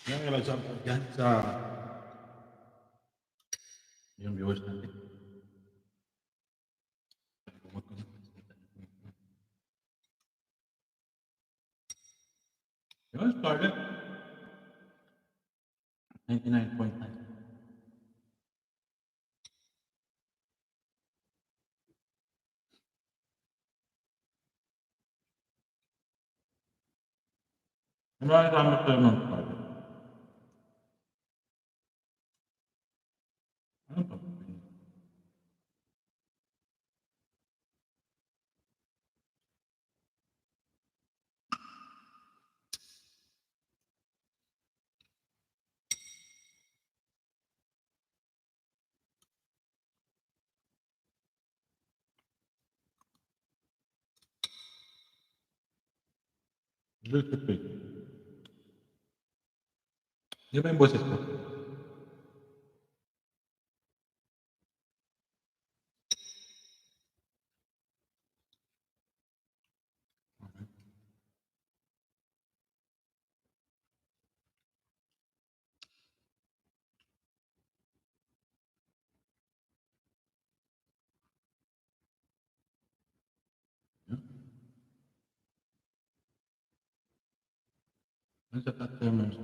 Yan ang mag-support yan sa yung viewers natin. Yun, Scarlett. 99.9. Maraming salamat sa'yo, Ma'am Scarlett. Ano ba? Little bit. Di ba yung boses ko? Ano sa customers?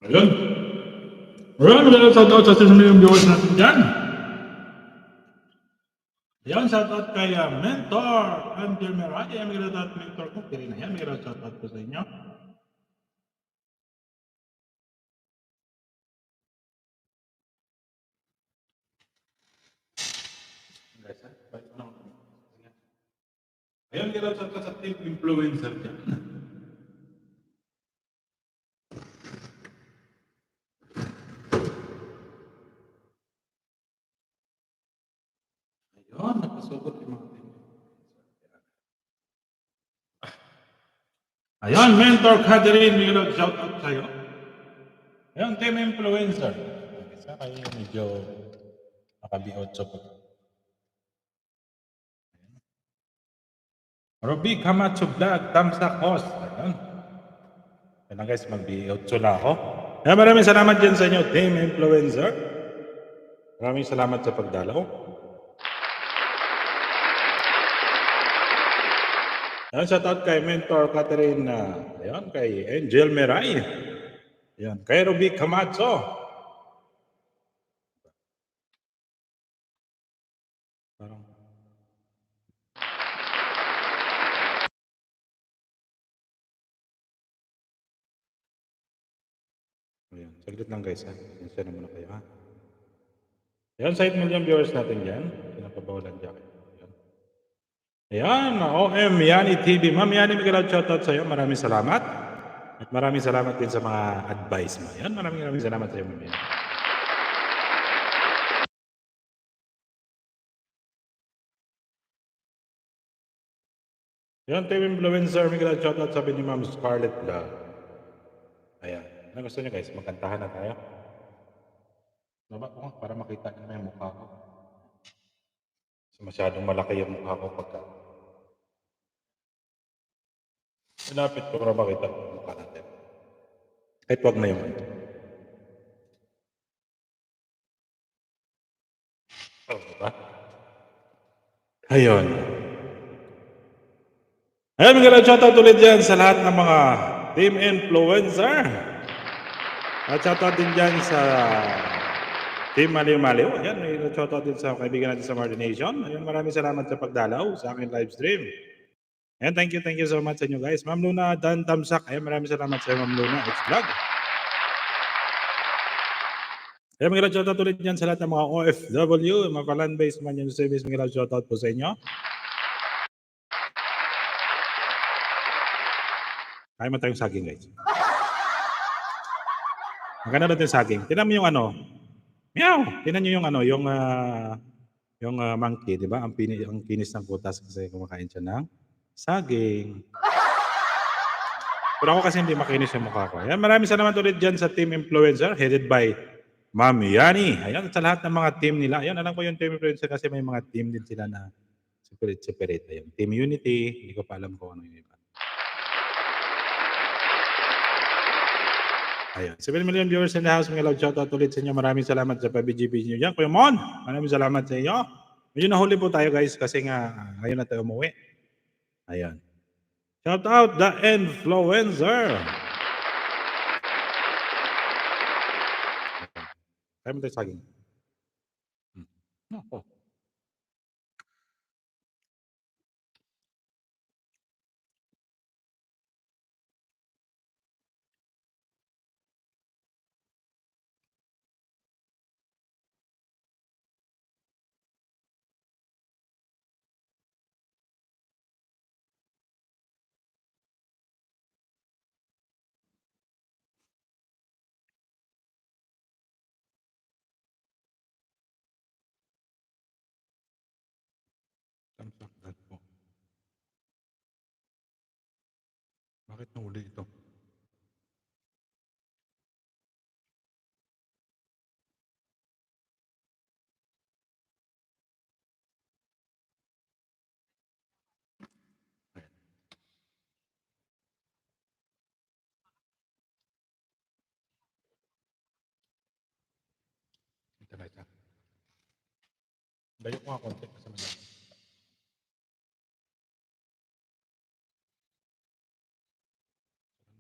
Ayun. Ayun, magandang shoutout sa 6 million viewers natin dyan. Ayun, shoutout kay Mentor Angel Meraya. May shoutout Mentor ko. Kaya na yan, may shoutout ko sa inyo. Guys, ayun, may shoutout sa team influencer dyan. Ayun, napasugod yung mga team. Ayun, Mentor Catherine, may shoutout sa'yo. Ayun, team influencer. Isa kayo medyo nakabihot sa pag. Roby Camacho Vlog, thumbs up host. Ayun. Ayun na guys, mag-8 na ako. Ayun, maraming salamat dyan sa inyo, team influencer. Maraming salamat sa pagdalaw. Ayun, shoutout kay Mentor Catherine, ayun, kay Angel Meray. Ayun, kay Roby Camacho. Parang ayun, saglit lang guys ha. Pasensya na muna kayo ha. Ayan, sa 8 million viewers natin dyan. Pinapabawalan dyan. Ayan. Ayan, OM Yani TV. Ma'am Yani, may galawad shoutout sa iyo. Maraming salamat. At maraming salamat din sa mga advice mo. Ayan, maraming salamat sa iyo, Ma'am Yani. Ayan, team influencer, may galawad shoutout sabi ni Ma'am Scarlett Vlog. Ayan. Ano gusto niyo guys? Magkantahan na tayo. Baba ko nga para makita niyo yung mukha ko. Kasi masyadong malaki yung mukha ko pagka. Malapit ko para makita yung mukha natin. Kahit wag na yung ano. Oh, diba? Ayun. Ayun, mga shoutout ulit dyan sa lahat ng mga team influencer. At shoutout din dyan sa Team Maliw Maliw. Ayan, may shoutout din sa kaibigan natin sa Martin Nation. Ayun, maraming salamat sa pagdalaw sa aking live stream. Ayan, thank you so much sa inyo guys. Ma'am Luna Dan Tamsak. Ayan, maraming salamat sa Ma'am Luna. It's vlog. Ayan, mga shoutout ulit dyan sa lahat ng mga OFW, mga land-based man yung service. Mga shoutout po sa inyo. Kaya mo tayong saging guys. Maganda natin saging. Tingnan mo yung ano. Meow! Tingnan nyo yung ano, yung monkey, di ba? Ang kinis ng kutas kasi kumakain siya ng saging. Pero ako kasi hindi makinis yung mukha ko. Ayan, maraming salamat ulit dyan sa team influencer headed by Ma'am Yani. Ayan, sa lahat ng mga team nila. Ayan, alam ko yung team influencer kasi may mga team din sila na separate. Ayan, Team Unity. Hindi ko pa alam kung ano yung iba. Ayan. 7 million viewers in the house. Mga loud shoutout ulit sa inyo. Maraming salamat sa pabigibig nyo dyan. Kuya Mon, maraming salamat sa inyo. Medyo nahuli po tayo guys kasi nga ngayon na tayo umuwi. Ayan. Shout out the influencer. Kaya mo tayo saging. Ako. Tamsak po. Bakit nahuli ito? Ito na ito. Dayo ko nga konti kasi madami.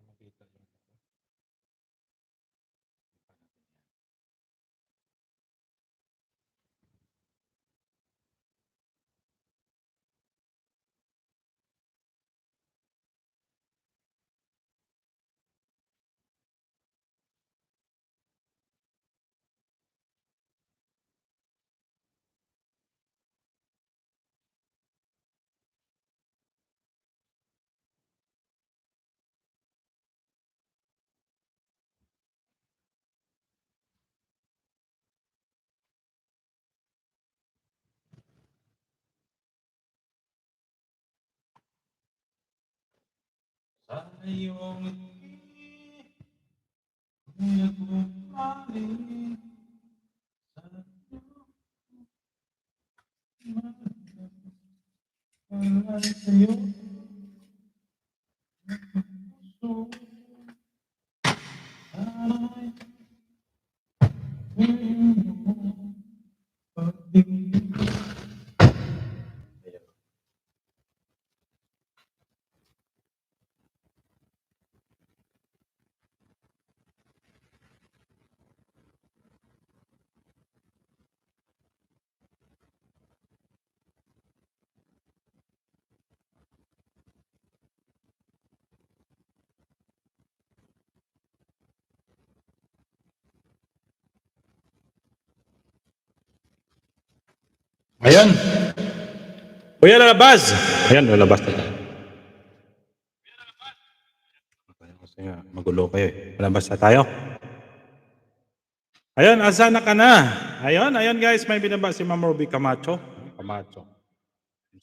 Makita yun. iyong ngiti, nagmumali sa para sa'yo, puso ay iyong pag-ibig. Ayan. Kuya, lalabas. Ayan, lalabas na tayo. Kasi nga, magulo kayo eh. Lalabas na tayo. Ayun, asana ka na. Ayun guys, may binaba si Ma'am Ruby Camacho. Camacho.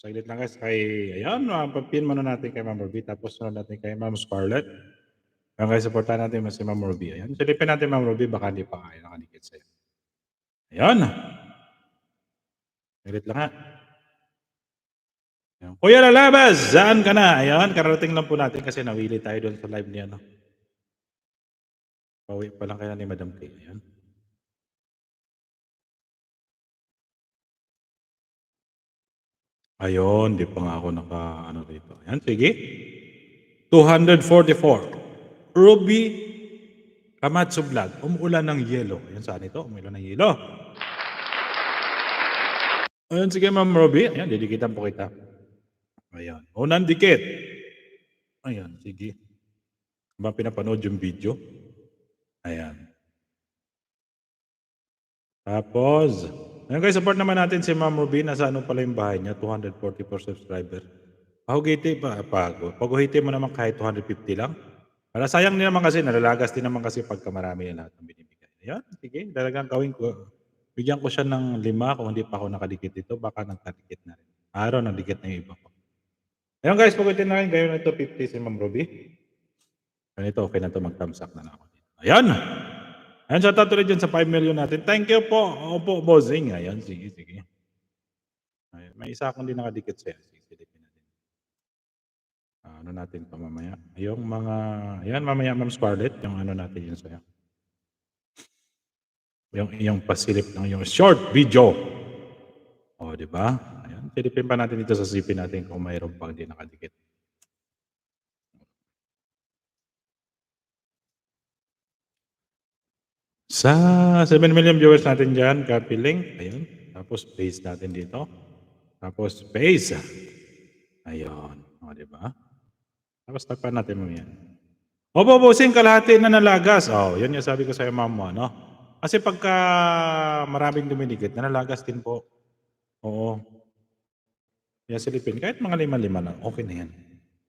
Saglit lang guys, ayun, pag-pin muna natin kay Ma'am Ruby, tapos sunod natin kay Ma'am Scarlett. Ayun guys, supportan natin si Ma'am Ruby. Ayun, silipin natin Ma'am Ruby, baka hindi pa kaya nakadikit sa'yo. Ayun. Saglit lang ha. Ayun. Kuya lalabas, saan ka na? Ayun, kararating lang po natin kasi nawili tayo doon sa live niya. No? Pauwi pa lang kaya ni Madam Kay. Ayun. Ayun, di pa nga ako ano rito. Ayan, sige. 244. Ruby Kamatsu Vlog. Umuulan ng yelo. Ayan, saan ito? Umuulan ng yelo. Ayan, sige Ma'am Ruby. Ayan, didikitan po kita. Ayan. Unang dikit. Ayan, sige. Ba pinapanood yung video? Ayan. Tapos, ayan guys, support naman natin si Ma'am Ruby. Nasa ano pala yung bahay niya? 244 subscriber. Pahugiti pa. Paguhiti mo naman kahit 250 lang. Para sayang din naman kasi, nalalagas din naman kasi pagka marami yung lahat ng binibigay. Ayan, sige, talagang gawin ko. Bigyan ko siya ng 5 kung hindi pa ako nakadikit dito, baka nagkadikit na rin. Araw, nagdikit na yung iba ko. Ayan guys, pagutin na rin kayo na ito, 50 si Ma'am Ruby. Ganito, okay na ito, mag-thumbs up na lang ako dito. Ayan! Ayan, shout out ulit dyan sa 5 million natin. Thank you po. Opo, bossing. Ayan, sige. Ayan, may isa akong hindi nakadikit sa'yo. Sige, silipin natin. Ano natin pa mamaya? Yung mga, ayan, mamaya Ma'am Scarlett, yung ano natin yun sa'yo. Yung pasilip ng yung short video. O, di ba? Ayan, silipin pa natin dito sa CP natin kung mayroon pang hindi nakadikit. Sa 7 million viewers natin dyan, copy link. Ayun. Tapos paste natin dito. Tapos paste. Ayun. O, di ba? Tapos tapan natin mo yan. Opo, bossing, kalahati na nalagas. Oh, yan yung sabi ko sa'yo, ma'am mo, no? Kasi pagka maraming dumidikit, nalalagas din po. Oo. Kaya silipin, kahit mga 5-5 lang, okay na yan.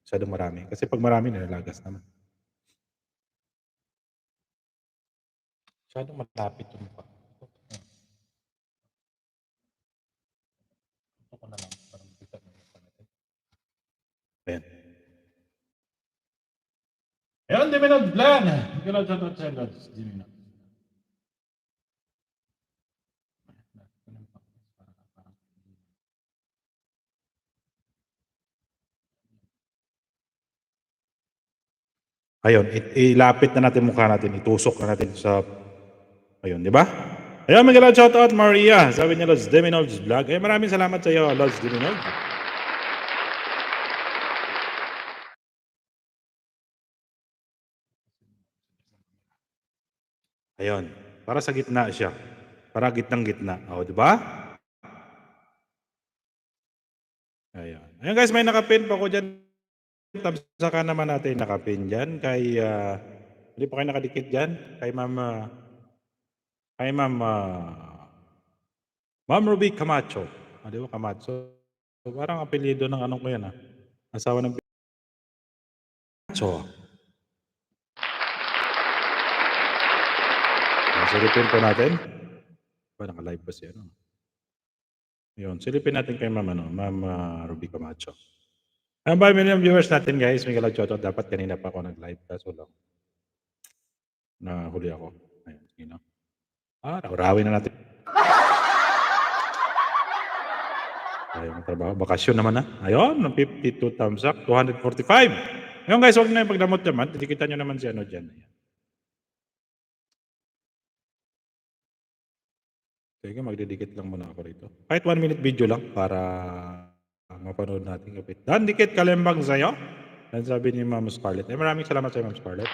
Masyadong marami. Kasi pag marami, nalalagas naman. Masyadong malapit yung mukha. Ito ko na lang. Para makita mo yung mukha natin. Ayan. Ayan, Diminod Vlog. Diminod sa Lods. Diminod. Ayun, ilapit na natin mukha natin, itusok na natin sa, ayun, di ba? Ayun, Miguel, shout out Maria. Sabi niya, Lods Diminod's Vlog. Ay, maraming salamat sa iyo, Lods Diminod. Ayun, para sa gitna siya. Para gitnang-gitna. O, di ba? Ayun. Ayun guys, may nakapin pa ko dyan. Saka naman natin nakapin dyan. Kay, hindi pa kayo nakadikit dyan. Kay Ma'am, Ma'am Ruby Camacho. Di ba, Camacho? So, parang apelyido ng anong ko yan, asawa ng Camacho. Silipin po natin. Ba, naka-live pa siya, no? Yun, silipin natin kay Ma'am, Ma'am Ruby Camacho. Ang ba million viewers natin guys, may shoutout. Dapat kanina pa ako nag-live kaso lang nahuli ako. Ayun, sige na. Rawin na natin. Sayang ang trabaho. Bakasyon naman na. Ayun, 52 thumbs up, 245. Ayun guys, huwag na yung pagdamot naman. Dikitan nyo naman si ano dyan. Ayan. Sige, magdidikit lang muna ako rito. Kahit 1 minute video lang para mapanood natin kapit. Dan, dikit kalembang sa'yo. Yan sabi ni Ma'am Scarlett. Maraming salamat sa Ma'am Scarlett.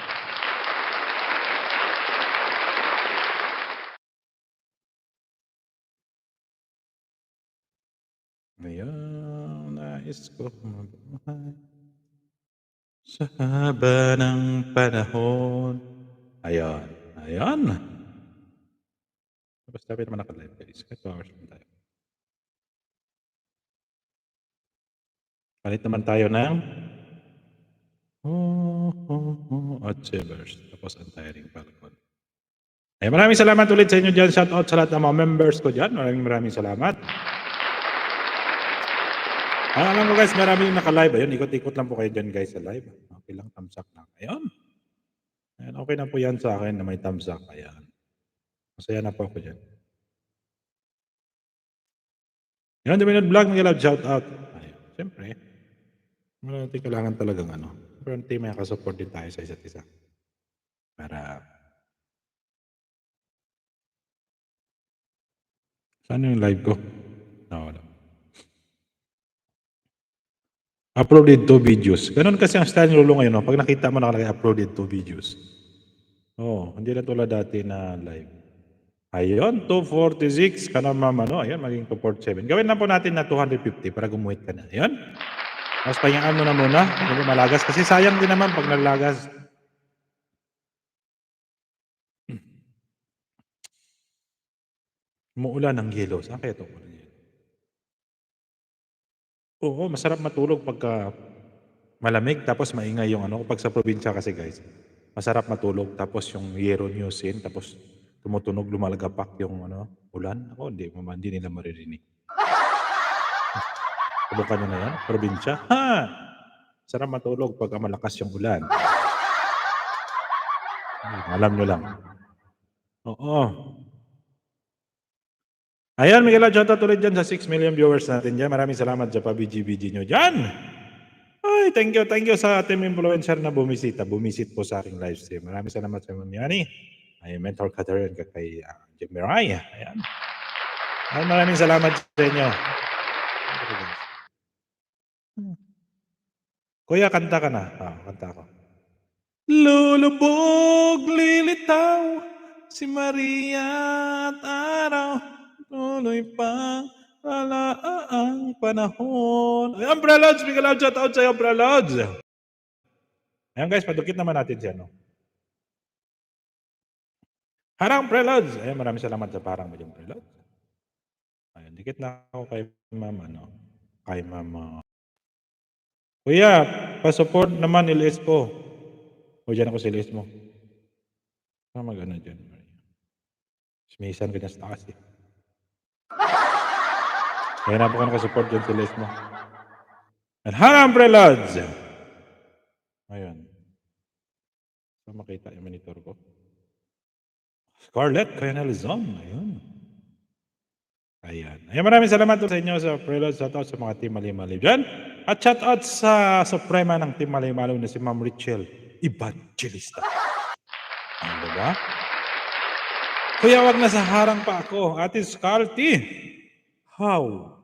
Ayan, nais ko mabuhay sa haba ng panahon. Ayan, ayan. Basta naman naka-live guys. Kahit 2 hours naman tayo. Palit naman tayo ng achievers. Tapos untiring Falcon. Ay, maraming salamat ulit sa inyo dyan. Shout out sa lahat ng mga members ko dyan. Maraming salamat. Alam ko guys, maraming naka-live. Ayun, ikot-ikot lang po kayo dyan guys sa live. Okay lang, thumbs up lang. Ayun. Ayan, okay na po yan sa akin na may thumbs up. Ayan. Masaya na po ako dyan. Yan, Dominant Vlog, mag-love shout out. Ayun, siyempre. Wala natin kailangan talagang ano. Pero may makasupport din tayo sa isa't isa. Para saan yung live ko? Wala. Uploaded 2 videos. Ganun kasi ang style ni Lolo ngayon. No? Pag nakita mo nakalagay uploaded 2 videos. Hindi na tulad dati na live. Ayun, 246 ka na ma'am. Ayun, maging 247. Gawin na po natin na 250 para gumuhit ka na. Ayun. Tapos pahingaan mo na muna. Hindi malagas. Kasi sayang din naman pag nalagas. Umuulan ng yelo. Saan kaya ito? Oo, masarap matulog pagka malamig tapos maingay yung ano. Pag sa probinsya kasi guys, masarap matulog tapos yung yero newsin tapos tumutunog lumalagapak yung ano, ulan. Ako, hindi nila maririnig. Subukan nyo na yan, probinsya. Sarap matulog pagka malakas yung ulan. Alam nyo lang. Oo. Ayan, Miguel Adjota tuloy dyan sa 6 million viewers natin dyan. Maraming salamat sa pa-BG nyo dyan. Ay, thank you sa team influencer na bumisit po sa aking live stream. Maraming salamat sa Ma'am Yani. Ay, mentor Catherine kay Jim Mirai. Ayan. Ay, maraming salamat sa inyo. Kuya, kanta ka na. Kanta ako. Lulubog, lilitaw, si Maria at araw, tuloy pa ang panahon. Ay, Umbrella Lodge, Miguel Lodge, shout out sa'yo, Umbrella Lodge. Ayan guys, padukit naman natin siya, no? Harang Prelods. Ayan, maraming salamat sa parang mo dyan, Prelods. Ayan, dikit na ako kay Ma'am, kay Ma'am. Kuya, pa-support naman ilis po. O dyan ako sa ilis mo. Mag-ano dyan. Smisan ka dyan sa taas eh. Kaya na po ka nakasupport dyan sa ilis mo. And harang Prelods. Ayan. So makita yung monitor ko. Scarlett Coronelizon. Ayun. Ayan. Ayan, maraming salamat sa inyo sa Preload. Shout out sa mga Team Mali-Mali dyan. At shout out sa Suprema ng Team Mali-Mali na si Ma'am Richel Evangelista. Ano ba? Kuya, wag na sa harang pa ako. Ate Scarty. How?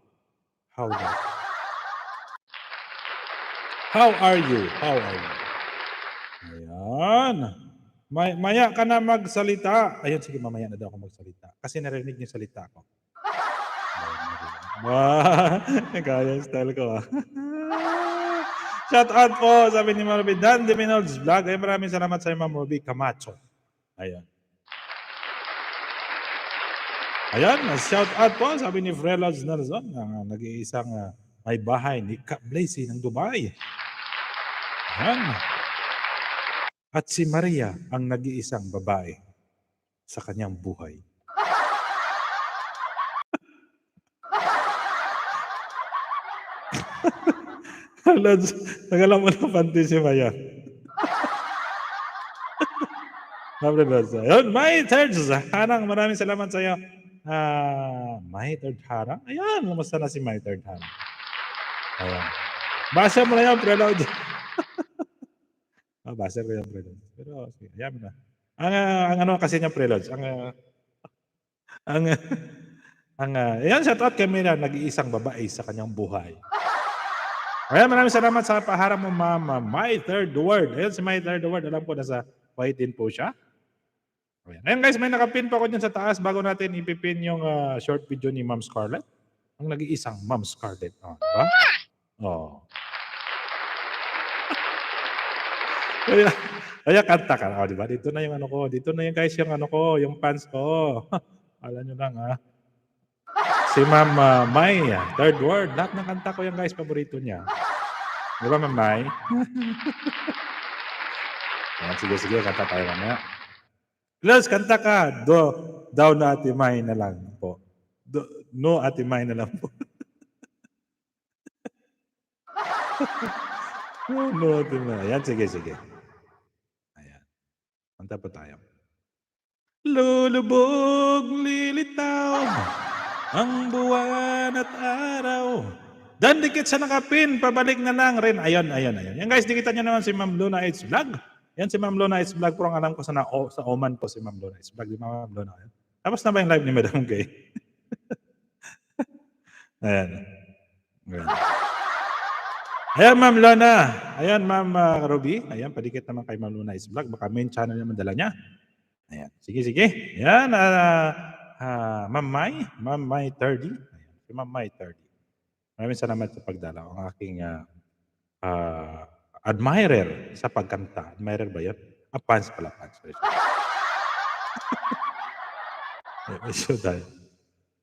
How that? How are you? How are you? Ayan. Maya ka na magsalita. Ayun, sige, mamaya na daw ako magsalita. Kasi narinig niyo salita ko. Kaya yung style ko. Shout out po, sabi ni Ma'am Ruby, Dan Diminol's Vlog. Ay, maraming salamat sa Ma'am Ruby Camacho. Ayan. Ayan, shout out po, sabi ni Frelods Nelson, nag-iisang may bahay ni Cap Blazy ng Dubai. Ayan. At si Maria ang nag-iisang babae sa kanyang buhay. Lods, tagalan mo ng Pantissima yan. Mabre Lods. Ayun, my third harang. Maraming salamat sa iyo. My third harang. Ayan, kumusta na si my third harang? Ayan. Basa mo na yan, Preload. Basa ko yan, Preload. Pero, sige, ayan mo na. Ang ano kasi niya, Preloads, ayan, shout out kay Mira, nag-iisang babae sa kanyang buhay. Ayan, maraming salamat sa paharap mo, Mama. My third word. Ayan, si my third word. Alam ko, nasa white din po siya. Ayan guys, may nakapin pa ko dyan sa taas bago natin ipipin yung short video ni Ma'am Scarlett. Ang nag-iisang Ma'am Scarlett. Diba? Kaya kanta ka. Diba? Dito na yung ano ko. Dito na yung guys yung ano ko, yung fans ko. Alam nyo lang Si Ma'am May, third word. Lahat ng kanta ko yung guys, paborito niya. Di ba, Ma'am May? Sige, kanta tayo mamaya. Plus, kanta ka. Daw na Ate May na lang po. No Ate May na lang po. No Ate May. Ayan, sige. Ayan. Kanta po tayo. Lulubog, lilitaw ang buwan at araw. Dan dikit sa nakapin, pabalik na lang rin. Ayan. Yan guys, dikitan nyo naman si Ma'am Luna It's Vlog. Yan si Ma'am Luna It's Vlog. Pero ang alam ko sa Oman po si Ma'am Luna It's Vlog. Di Ma'am Luna. Tapos na ba yung live ni Madam Gay? Ayan. Ayan, Ma'am Luna. Ayan, Ma'am Ruby. Ayan, padikit naman kay Ma'am Luna It's Vlog. Baka main channel naman dala niya. Ayan. Sige. Ayan, Ma'am May 30. Ayan, si Ma'am May 30. Maraming salamat sa pagdalaw. Ang aking admirer sa pagkanta. Admirer ba yan? Fans pala.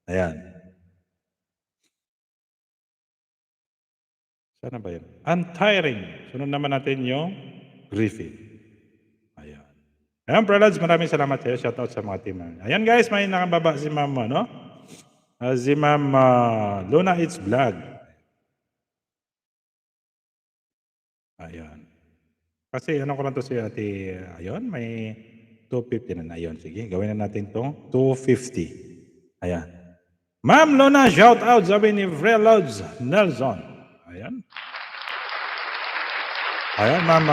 Ayan. Sana ba yan? Untiring. Sunod naman natin yung Griffin. Ayan. Ayan, Prelads, maraming salamat kayo. Shoutout sa mga team. Ayan guys, may nakababa si Ma'am, no? Si Ma'am Luna It's Vlog. Ayan. Kasi ano ko lang to si ate, ayun, may 250 na. Ayun, sige, gawin na natin itong 250. Ayan. Ma'am Luna, shout out, sabi ni Preloads Nelson. Ayan. Ayan, Ma'am,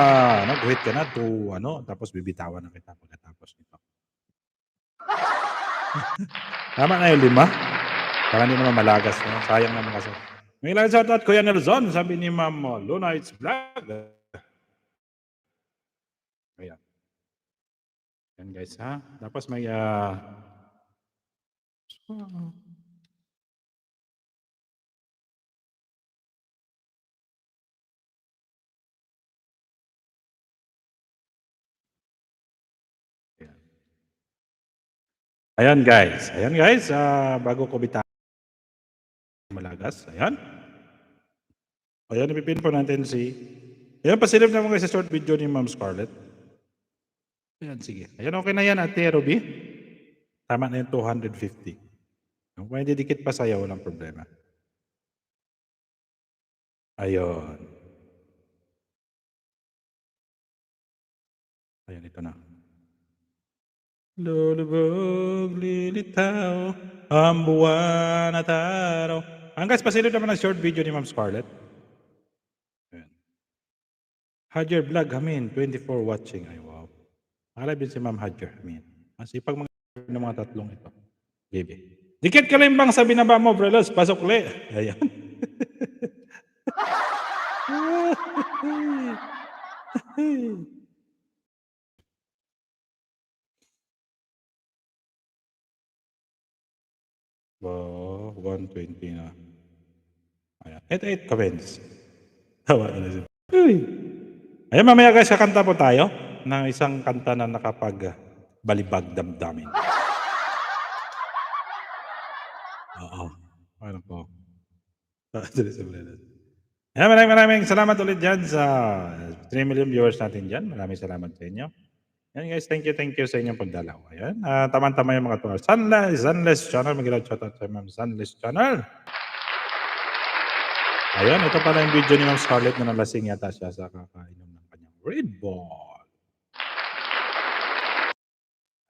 guhit ka na to, tapos bibitawan na kita pagkatapos nito. Tama na yung 5. Para hindi naman malagas. Sayang naman kasi. May ilang shout out, Kuya Nelson, sabi ni Ma'am Luna It's Vlog. Ayan. Ayan guys, ha? Tapos may Ayan guys, bago ko bitaw malagas, ayan. Ayan, ipipin po natin ayan, pasilip naman guys sa short video ni Ma'am Scarlett. Ayan, sige. Ayan, okay na yan, Ate Ruby. Tama na yung 250. Kung may didikit pa sa'yo, walang problema. Ayun. Ayan, ito na. Lulubog, lilitaw, ang buwan at araw. Guys, pasilip naman ang short video ni Ma'am Scarlett. Ayan. Hadjer Vlog, 24 watching. Ay, wow. Nakalive din si Ma'am Hadjer, Masipag mga ng mga tatlong ito. Baby. Dikit ka lang bang sabi na ba mo, Prelos? Pasok le. Ayan. Wow, 120 na. Ayan. 8 comments. Tawa na siya. Ayan, mamaya guys, kakanta po tayo ng isang kanta na nakapag-balibag damdamin. Oo. Ano po? Ayan, maraming salamat ulit dyan sa 3 million viewers natin dyan. Maraming salamat sa inyo. Ayan guys, thank you sa inyong pagdalaw. Ayan, tama-tama yung mga tuwa. Sunless Channel, mag-shout out sa Ma'am Sunless Channel. Ayan, ito pala yung video ni Ma'am Scarlett na nalasing yata siya sa kakainom ng kanyang Red Bull.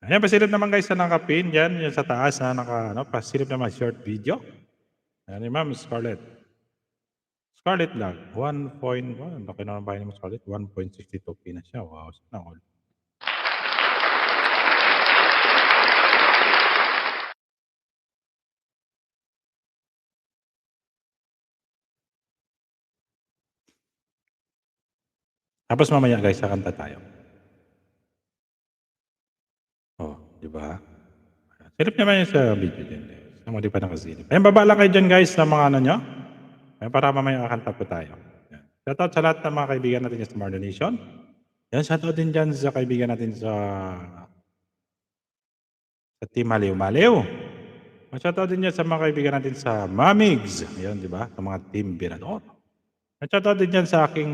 Ayan, pasilip naman guys sa naka-pin diyan, yung sa taas na naka-ano, pasilip naman short video. Ayan ni Ma'am Scarlett. Scarlett lang, 1.1, laki na ng bahay ni Ma'am Scarlett, 1.62K na siya. Wow, sana all. Tapos mamaya guys, kakanta tayo. Oh, 'di ba? Silip naman yun sa video diyan guys, kung hindi pa nakasilip. Ayan, baba lang kayo diyan guys sa mga ano niyo, ayan, para mamaya kakanta po tayo. Yan. Shoutout sa lahat ng mga kaibigan natin diyan sa Marlon Nation. Yan, shoutout din diyan sa kaibigan natin sa Team Maliw Maliw. Shoutout din diyan sa mga kaibigan natin sa Mamigs, ayan 'di ba? Sa mga Team Birador. Shoutout din diyan sa aking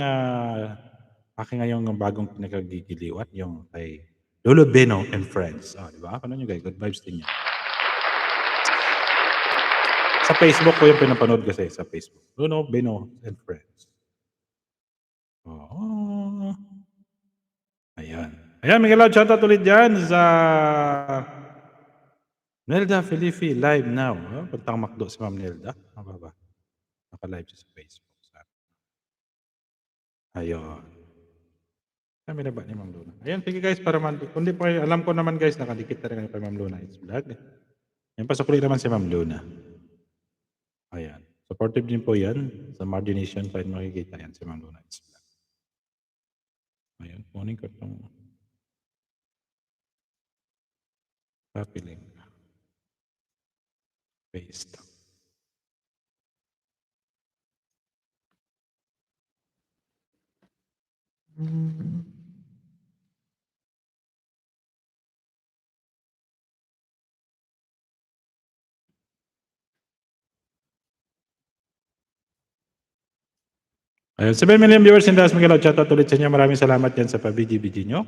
ngayong bagong pinagkagigiliwan, yung kay Lolo Beno and Friends. Oh, 'di ba? Ano niyo guys, good vibes din yan. Sa Facebook ko yung pinapanood kasi sa Facebook. Lolo Beno and Friends. Oo. Ayan. Ayan, Miguel Lord, shoutout ulit dyan sa Nelda Felifi live now. Oh, puntang McDo si Ma'am Nelda. Ano ba? Naka-live siya sa Facebook. Ayun. Kami na ba ni Ma'am Luna? Ayan, sige guys, para kundi po kayo, alam ko naman guys, nakadikit na rin kayo kay Ma'am Luna. It's vlog. Yan, pasok naman si Ma'am Luna. Ayan. Supportive din po yan. Sa Margination side makikita yan si Ma'am Luna. It's vlog. Ayan, kunin ko itong copy link. Paste. Ayun, 7 million viewers in Das Miguel. Shoutout ulit sa inyo. Maraming salamat yan sa pa-BG-BG nyo.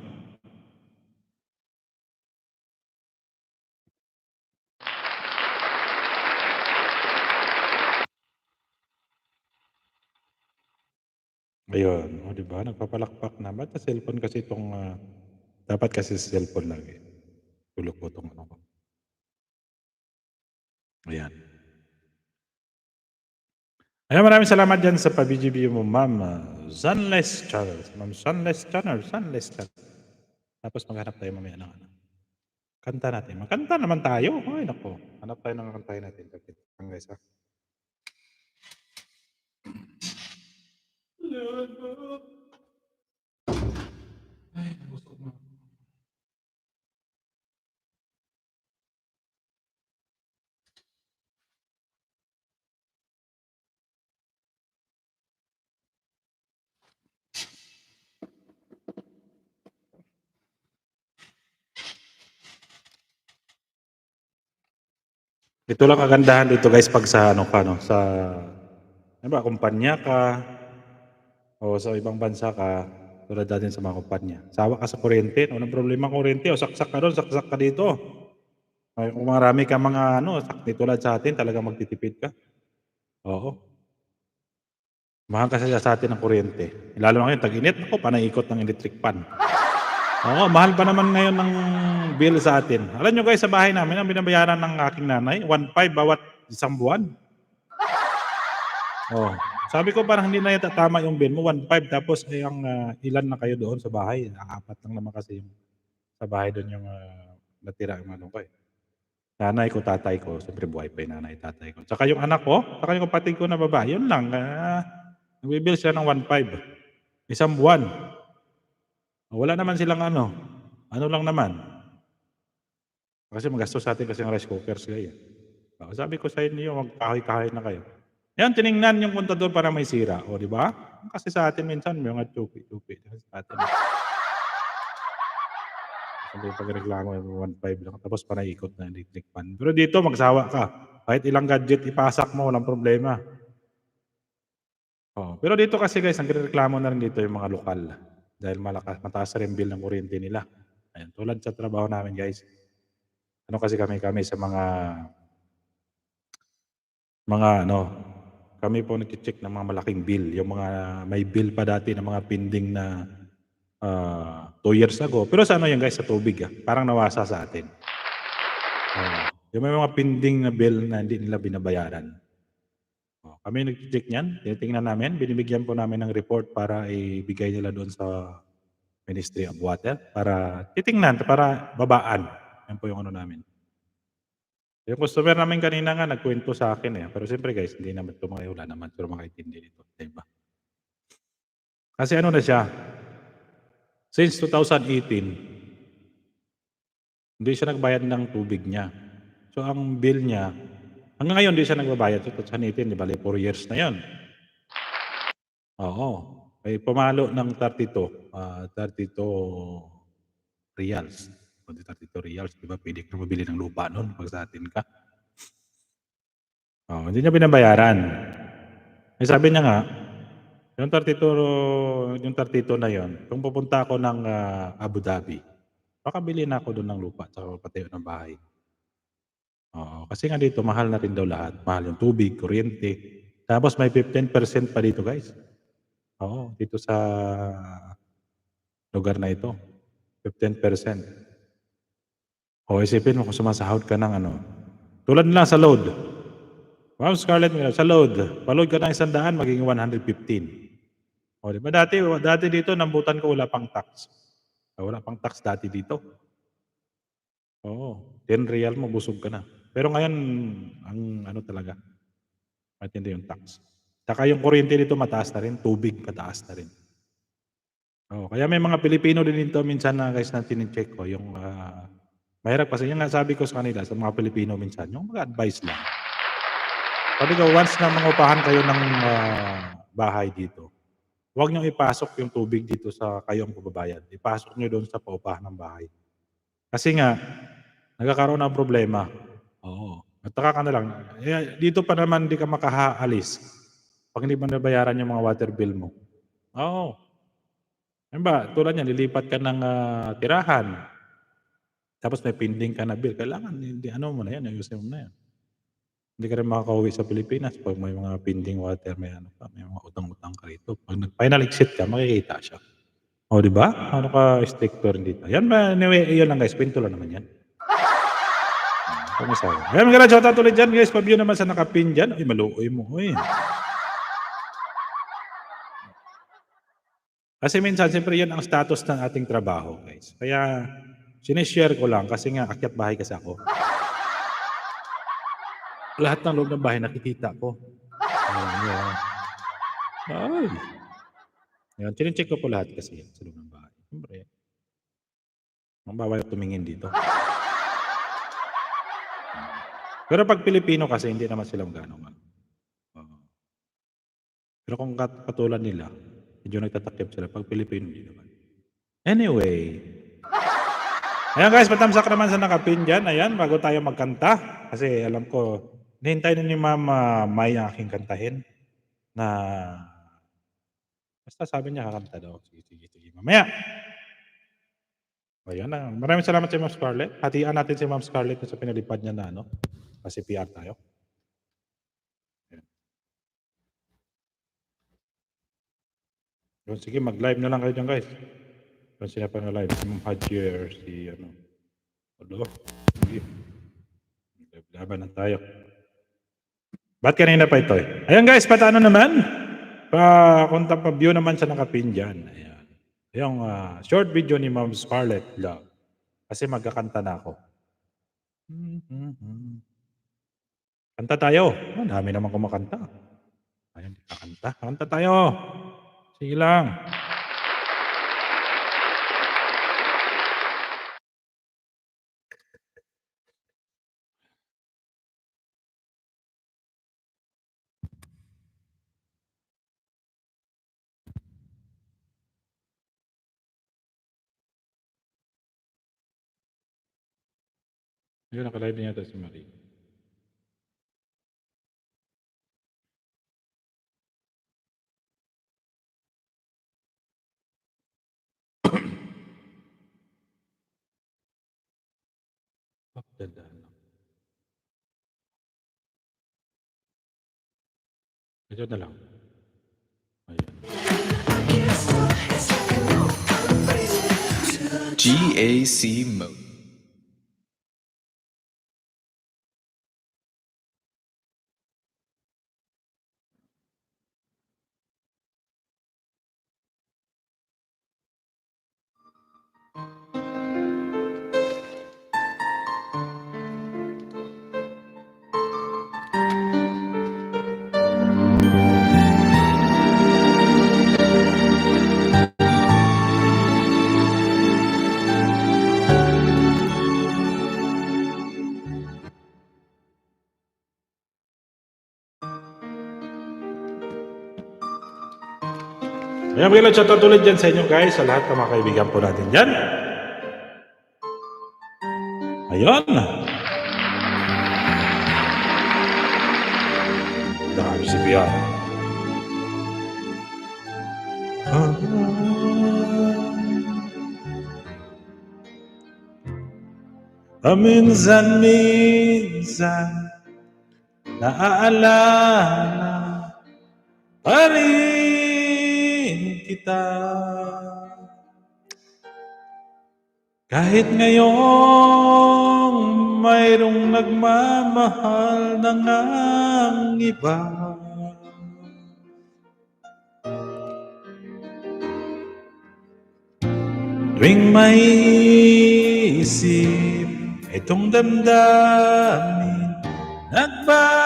Ayun, o 'di ba nagpapalakpak na. Ba't sa cellphone kasi itong, dapat kasi sa cellphone lang, eh. Tulog po 'tong ano ko. Ayan. Ayan, maraming salamat diyan sa pa-BG-BG mo Ma'am, Sunless Channel. Ma'am Sunless Channel, Sunless Channel. Tapos maghanap tayo mamaya ng ano, kanta natin. Magkanta naman tayo. Ay naku, hanap tayo ng kakantahin natin. Saglit lang guys, Ay, busog na. Ito lang kagandahan dito guys 'pag sa ano ka 'no, sa halimbawa kumpanya ka o sa ibang bansa ka, tulad natin sa mga kumpanya. Sawa ka sa kuryente, walang problema kuryente, o saksak ka do'n, saksak ka dito. Ay, kung marami kang mga ano, tulad sa atin talagang magtitipid ka. Oo, mahal kasi sa atin ang kuryente. Lalo na ngayon tag-init, naku panay ikot ng electric fan. Oo, mahal pa naman ngayon ng bill sa atin. Alam niyo guys, sa bahay namin ang binabayaran ng aking nanay, 1.5 bawat isang buwan. Oh, sabi ko parang hindi na yata tama yung bill mo, 1.5 tapos, ang, ilan na kayo doon sa bahay, apat lang naman kasi yung sa bahay do'n yung, natira yung ano ko, eh. Nanay ko, tatay ko, siyempre buhay pa yung nanay, tatay ko. Tsaka yung anak ko, tsaka yung kapatid ko na babae, yun lang, nagbi-bill siya ng 1.5 isang buwan. Wala naman silang ano lang naman, kasi magastos sa'tin kasi ang rice cookers ngayon. Sabi ko sa inyo, magkahoy-kahoy na kayo. Ayan, tiningnan yung kontador para may sira, o 'di ba? Kasi sa atin minsan may mga tsupi-tsupi sa atin. Sabi pagreklamo 1.5 lang tapos panay ikot na electric fan. Pero dito magsawa ka, kahit ilang gadget ipasak mo walang problema. Oo, pero dito kasi guys nagrereklamo na rin dito yung mga lokal, dahil mataas na rin bill ng kuryente nila. Ayan, tulad sa trabaho namin guys, ano kasi kami sa mga ano, kami po nagche-check ng mga malaking bill, yung mga may bill pa dati na mga pending na 2 years ago. Pero sa ano yan guys, sa tubig parang nawasa sa atin. Yung may mga pending na bill na hindi nila binabayaran. Kami nagche-check niyan, tinitingnan namin, binibigyan po namin ng report para ibigay nila doon sa Ministry of Water para titingnan, para babaan. Yan po yung ano namin. Yung customer namin kanina nga nagkuwento sa akin, pero siyempre guys hindi naman 'to wala naman siguro makaintindi nito, 'di ba? Kasi ano na siya, since 2018, hindi siya nagbayad ng tubig niya. So ang bill niya, hanggang ngayon hindi siya nagbabayad. So 2018, 'di bale 4 years na 'yon. Oo, ay pumalo ng 32 reals. O di 32 reals, 'di ba puwede kang bumili ng lupa nun 'pag sa atin ka. Hindi niya binabayaran. Eh, sabi niya nga, yung 32 na yon, kung pupunta ako ng, Abu Dhabi, baka bilhin na ako dun ng lupa tsaka magpatayo ng bahay. Oo, kasi nga dito mahal na rin daw lahat, mahal yung tubig, kuryente, tapos may 15% pa dito guys. Oo, dito sa lugar na ito, 15%. O isipin mo kung sumasahod ka ng ano, tulad na lang sa load. Ma'am Scarlett, sa load, pa-load ka ng 100 magiging 115. O 'di ba dati dito nambutan ko wala pang tax. Wala pang tax dati dito. Oo, 10 real mo busog ka na. Pero ngayon ang ano talaga, matindi yung tax. Tsaka yung kuryente dito mataas na rin, tubig mataas na rin. Oo, kaya may mga Pilipino din dito minsan na guys na chine-check ko yung, mahirap kasi yung nga sabi ko sa kanila, sa mga Pilipino minsan, yung mag-a-advice lang. Sabi ko once na mangupahan kayo ng, bahay dito, huwag niyong ipasok yung tubig dito sa kayo ang magbabayad, ipasok niyo dun sa paupahan ng bahay. Kasi nga nagkakaroon ng problema, oo. At saka ka na lang, dito pa naman di ka makakaalis 'pag hindi mo nabayaran yung mga water bill mo. Oo. Halimbawa, tulad niyan lilipat ka ng, tirahan, tapos may pending ka na bill, kailangan ano mo na 'yan, ayusin mo na 'yan. Hindi ka rin makakauwi sa Pilipinas 'pag may mga pending water, may ano ka, may mga utang-utang ka rito. 'Pag nag-final exit ka makikita siya. Oh, 'di ba? Gaano ka-stricto rin dito. 'Yan ba anyway, iyon lang guys, kuwento lang naman 'yan. Kung isa ayan mga shoutout ulit diyan guys, pa-view naman sa naka-pin diyan. Ay maluoy mo, uy. Kasi minsan siyempre 'yan ang status ng ating trabaho guys. Kaya shine-share ko lang kasi nga akyat bahay kasi ako. Lahat ng loob ng bahay nakikita ko. Alam niyo, ay. Ayan, chine-check ko po lahat kasi sa loob ng bahay. Siyempre, bawal tumingin dito. Pero 'pag Pilipino kasi hindi naman sila gaano ano, oo. Pero kung katulad nila, medyo nagtatakip sila 'pag Pilipino hindi naman. Anyway, ayan guys, pa-thumbs up naman sa naka-pin diyan, ayan, bago tayo magkanta. Kasi alam ko hinihintay na ni Ma'am, Mai ang aking kantahin na basta sabi niya kakanta daw. Sige, sige, sige, mamaya. Ayan na, maraming salamat sa Ma'am Scarlett. Hatian natin si Ma'am Scarlett sa pinalipad niya na ano, kasi PR tayo. Ayan. Yun, sige mag-live na lang kayo diyan guys. Kung sino pa na-live, si Ma'am Hajier, si ano, alo, sige. Laban na tayo. Ba't kanina pa ito Ayan guys, paano naman? Pa-view naman sa naka-pin diyan, ayan. Yung, short video ni Ma'am Scarlett Love. Kasi magkakanta na ako. Kanta tayo. Dami naman kumakanta. Ayan, kakanta. Kanta tayo. Sige lang. Ayun, naka-live na yata si Marie. Dadaan lang. Ito na lang. Ayan. GAC mode. Ayan, mga shoutout ulit dyan sa inyo guys, sa lahat ng mga kaibigan po natin dyan. Ayun. Dami si Bian. Minsan-minsan naaalala pa rin kita. Kahit ngayong mayroong nagmamahal na ngang iba. Tuwing may isip itong damdamin nagbabalik.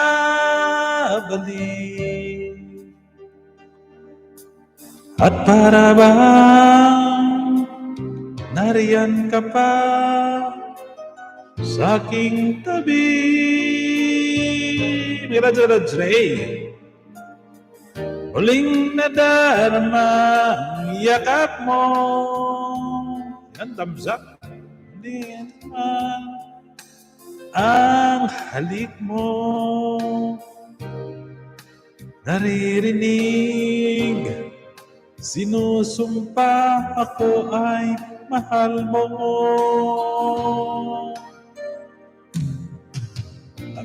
At para bang nariyan ka pa sa aking tabi. Mira-dra-dray. Huling nadarama ang yakap mo. Yan, thumbs up. Hindi naman ang halik mo. Naririnig, sinusumpa ako ay mahal mo.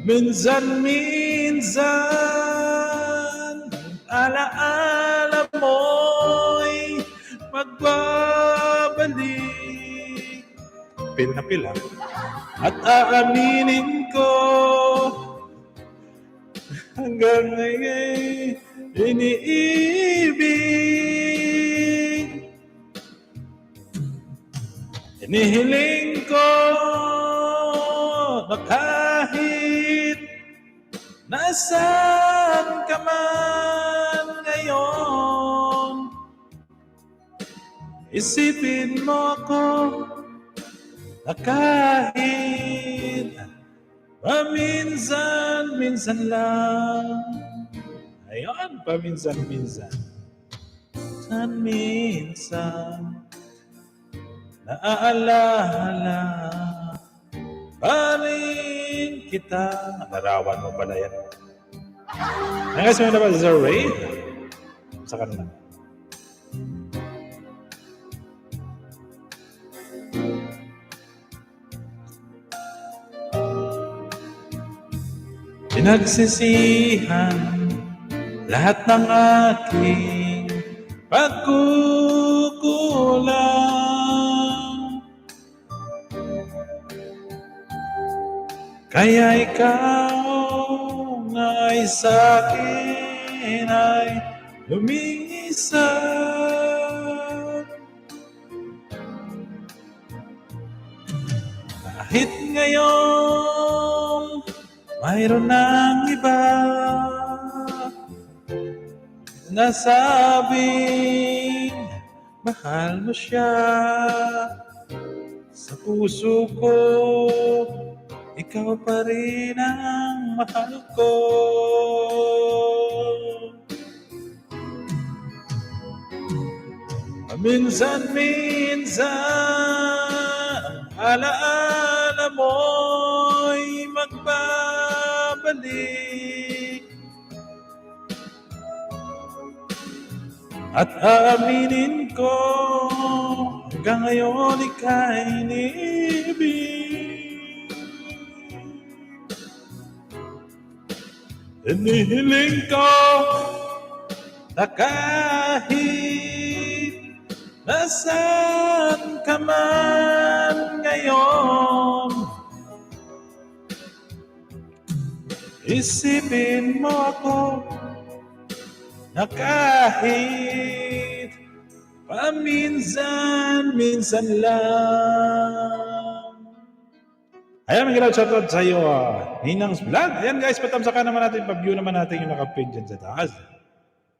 Minsan-minsan alaala mo'y magbabalik. Pil na pil ha. At aaminin ko hanggang ngayon iniibig. Inihiling ko na kahit nasaan ka man ngayon, isipin mo ako na kahit paminsan-minsan lang. Ayun, paminsan-minsan. Paminsan-minsan naaalala pa rin kita. Narawan mo pala yan. Guys, may naman sa Ray. Sa kanila. Pinagsisihan lahat ng aking pagkukulang. Kaya ikaw ay sa'kin ay lumisan. Kahit ngayon mayroon ng iba nasabing mahal mo siya. Sa puso ko ikaw pa rin ang mahal ko. Minsan-minsan alaala mo'y magbabalik. At aaminin ko hanggang ngayon ika'y iniibig. Inihiling ko na kahit nasaan ka man ngayon, isipin mo ako na kahit paminsan-minsan lang. Ayan, may shoutout sa iyo, Ninang's Vlog. Ayan guys, patamsakan naman natin, pa-view naman natin yung nakapin dyan sa taas.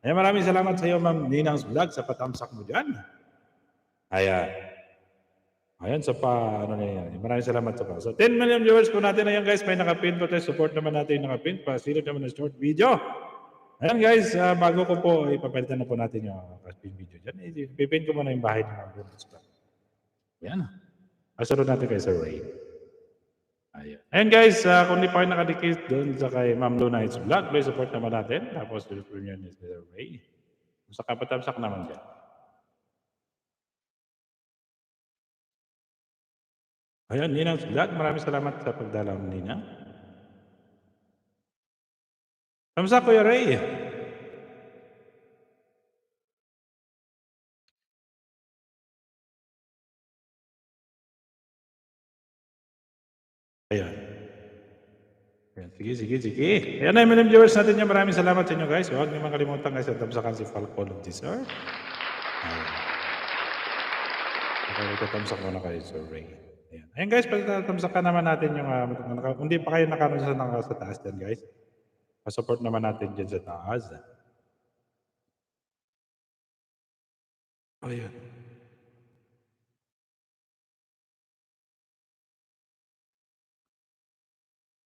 Ayan, maraming salamat sa iyo, Ma'am Ninang's Vlog, sa patamsak mo dyan. Ayan. Ayan, ano na yan. Maraming salamat sa pa. So, 10 million viewers po natin. Ayan guys, may nakapin po tayo. Support naman natin yung nakapin. Pasilip naman ng short video. Ayan guys, bago ko po, ipapalitan na po natin yung nakapin video dyan. Ipipin ko muna yung bahay ng mga viewers. Ayan. Kasunod natin kay Sir Ray. Ayan guys, kung di pa kayo nakadikit doon sa kay Ma'am Luna It's Vlog, please support naman natin. Tapos, film yun ni Sir Ray. Sa kapatamsak naman dyan. Ayan, Ninang's Vlog. Maraming salamat sa pagdalaw ng Ninang. Kamusta Kuya Ray? Ayan. Ayan. Sige. Ayan na yung mga viewers natin niya. Maraming salamat sa inyo guys. Huwag niyo makalimutan guys at tamsakan si Falcon of this Earth. Ayan. Okay, tamsak muna kayo Sir Ray. Ayan. Ayan guys, pagtamsakan naman natin yung hindi pa kayo nakaroon sa taas dyan guys. Pa-support naman natin dyan sa taas. Ayan.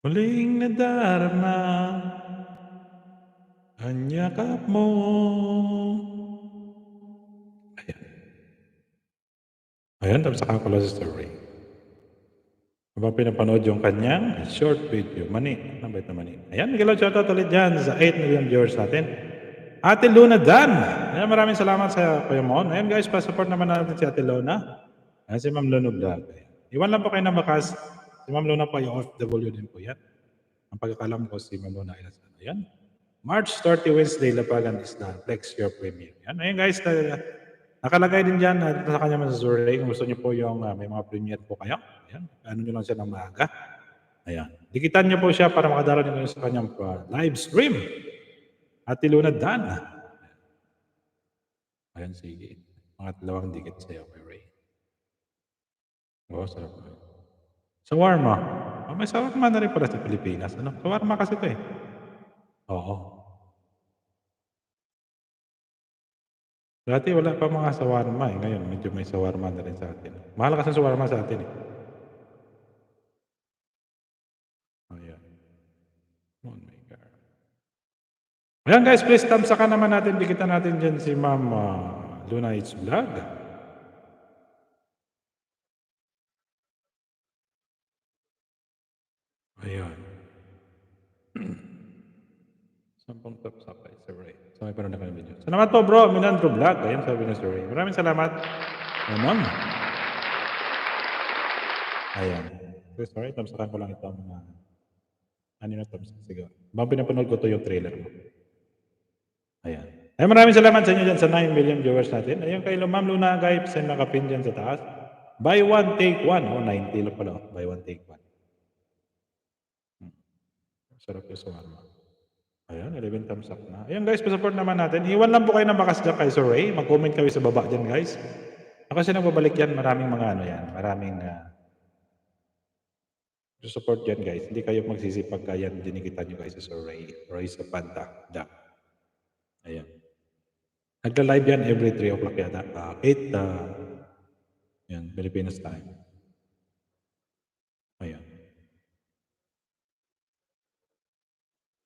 Muling nadarama ang yakap mo. Ayan, tamsakan ko lang si Sir Ray. Habang pinapanood yung kanyang short video, mani. Ano ba ito mani? Ayan, Miguel shoutout ulit dyan sa 8 million viewers natin. Ate Luna Dan. Ayan, maraming salamat sa Kuya Mon. Ayan guys, pa-support naman natin si Ate Luna. Ayan, si Ma'am Luna Vlog. Iwan lang po kayo ng bakas. Si Ma'am Luna po yung OFW din po yan. Ang pagkakalam ko si Ma'am Luna. Ayan. March 30 Wednesday, Lapagan Isla. Flex your premium. Ayan guys, nakalagay din dyan sa kanya sa Zuray. Kung gusto niyo po yung may mga premiere po kayo. Ayan. Ano nyo lang siya ng maaga. Ayan. Dikitan niyo po siya para makadala niyo sa kanyang live stream. Ate Luna Dan. Ayan, sige. Mga dalawang dikit sa'yo, kay Ray. Oo, sarap na. Shawarma. May shawarma na rin pala sa Pilipinas. Shawarma kasi ito eh. Oo. Dati wala pa mga shawarma eh. Ngayon, medyo may shawarma na rin sa atin. Mahal kasi shawarma sa atin eh. Ayan. Oh my God. Ayan guys, please tamsakan naman natin. Dikitan natin dyan si Ma'am Luna It's Vlog. Ayan. Sampung tamsak kay Sir Ray. So may parang na kayo video. Salamat po bro, Minandro Vlog. Ayan sabi ni Sir Ray. Maraming salamat. Ayan. Ayan. Sorry, tamsakan ko lang ito mga ano na tamsak. Sige. Bang pinapanood ko to yung trailer mo. Ayan. Ay maraming salamat sa inyo dyan sa 9 million viewers natin. Ayun kay Ma'am Luna guys, send nakapin dyan sa taas. Buy one, take one. 90 lang pala. Buy one, take one. Sarap yung shawarma. Ayan, 11 thumbs up na. Ayan guys, pa-support naman natin. Iwan lang po kayo ng bakas dyan kay Sir Ray. Mag-comment kayo sa baba dyan guys. Kasi nagbabalik yan, maraming mga yan. Maraming support dyan guys. Hindi kayo magsisipag kaya dinikitan nyo guys sa Sir Ray. Roy sa Panta. Ayan. Nagla-live yan every 3 o'clock yata. 8, yan, Pilipinas time. Ayan.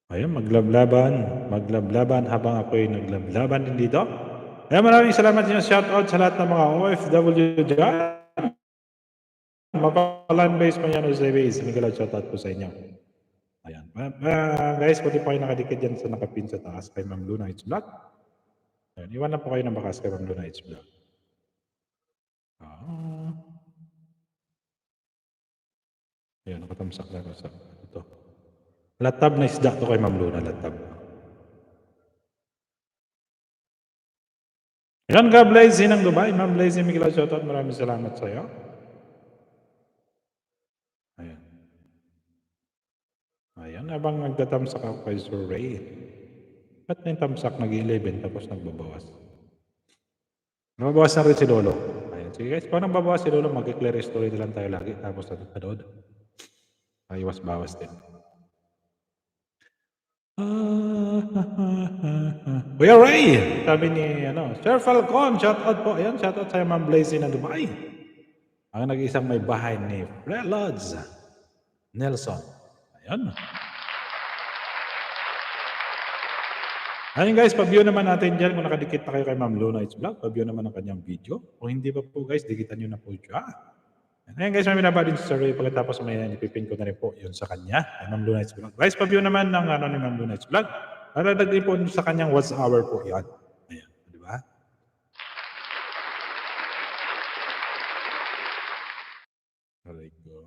Ayan, maglablaban habang ako'y naglablaban din dito. Ayan, maraming salamat niyo. Shoutout sa lahat ng mga OFW dyan. Mapalan base pa yan o sa base. Miguel, shoutout po sa inyo. Ayan. Guys, pati po kayo nakadikit dyan sa nakapin sa taas kay Ma'am Luna It's Vlog. Ayan, iwan na po kayo ng bakas kay Ma'am Luna It's Vlog. Ayan, nakatamsak na sa ito. Latab na isda to kay Ma'am Luna, latab. Yan ka, Blazy ng Dubai. Ma'am Blazy, Miguel, shoutout. Maraming salamat sa iyo. Ayan. Ayan, habang nagtatamsak ako kay Sir Ray. Ba't na yung tamsak nag-11 tapos nagbabawas? Nababawas na rin si Lolo. Ayan. Sige guys, kung nagbabawas si Lolo, mag-clear story na lang tayo lagi. Tapos nanood. Iwas-bawas din. Kuya Ray! Sabi ni Sir Falcon, shoutout po. Ayan, shoutout sa Ma'am Blazy ng Dubai. Ang nag-iisang may bahay ni Fred Lods Nelson. Ayan. Ayun guys, pa-view naman natin dyan kung nakadikit na kayo kay Ma'am Luna It's Vlog. Pa-view naman ang kanyang video. Kung hindi pa po guys, dikitan nyo na po siya. Ayun guys, may binaba din si Sir Ray. Pagkatapos may ipipin ko na rin po yun sa kanya. Kay Ma'am Luna It's Vlog. Guys, pa-view naman ng ni Ma'am Luna It's Vlog. Nalalagay po sa kanyang What's Hour po yan. Ayan, di ba? Aray ko.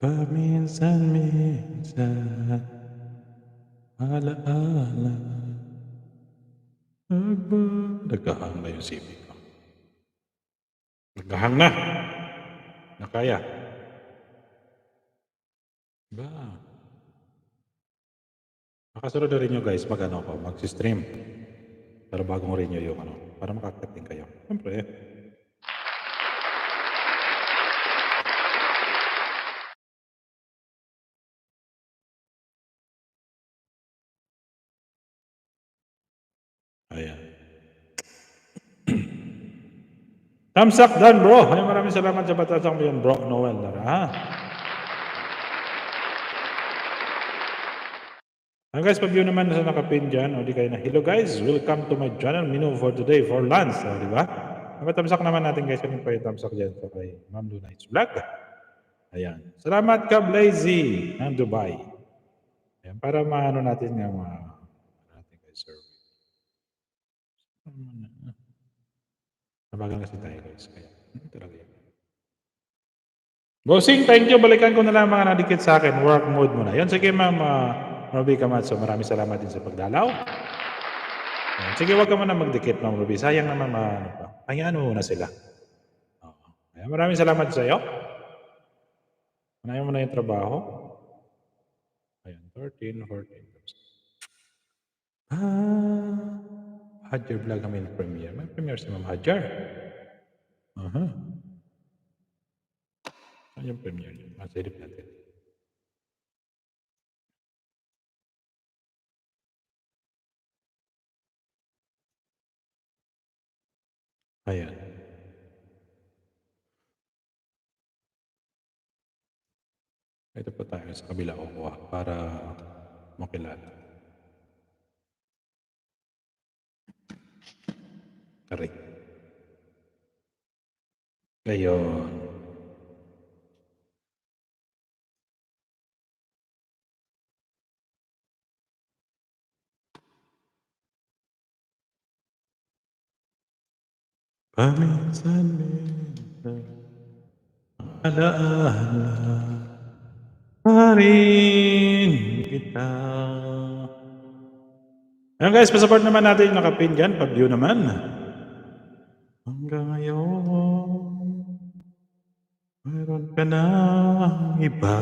Paminsan-minsan, alaala, nagkahang na yung CV ko. Nagkahang na. Nakaya. Ba? Makasunod na rin nyo guys mag-stream. Pero bagong rin nyo yung para makakating kayo. Siyempre. Ayan. Thumbs up done bro. Ay, maraming salamat sa batasang mo yun bro. Noel na ha. Guys, pag-view naman sa nakapin dyan, o di kayo na, hello guys, welcome to my channel, menu for today, for lunch, di ba? Tamsak naman natin guys, kung pa yung tamsak dyan sa kay Ma'am Luna It's Vlog. Ayan. Salamat ka, Blazy, ng Dubai. Ayan, para maano natin nga natin kay Sir. Nabagal kasi tayo guys, kaya talaga yun. Bossing, thank you. Balikan ko na lang mga nadikit sa akin. Work mode muna. Yan, sige ma'am Ruby Camacho. Maraming salamat din sa pagdalaw. Yan. Sige, wag ka muna magdikit ma'am Ruby. Sayang naman Hayaan mo muna sila. Yan, maraming salamat sa iyo. Unahin mo na yung trabaho. Ayan, 13, 14. Hadjar vlog kami ng premiere. May premiere si Ma'am Hadjar. Ano yung premiere niyo? Masilip natin. Ayan. Ito po tayo sa kabila kukuha para makilala. Aray. Ayun. Paminsan-minsan, alaala pa rin kita. Ayan guys, pasupport naman natin yung nakapin dyan. Pag-view naman. Hanggang ngayon, mayroon ka na iba.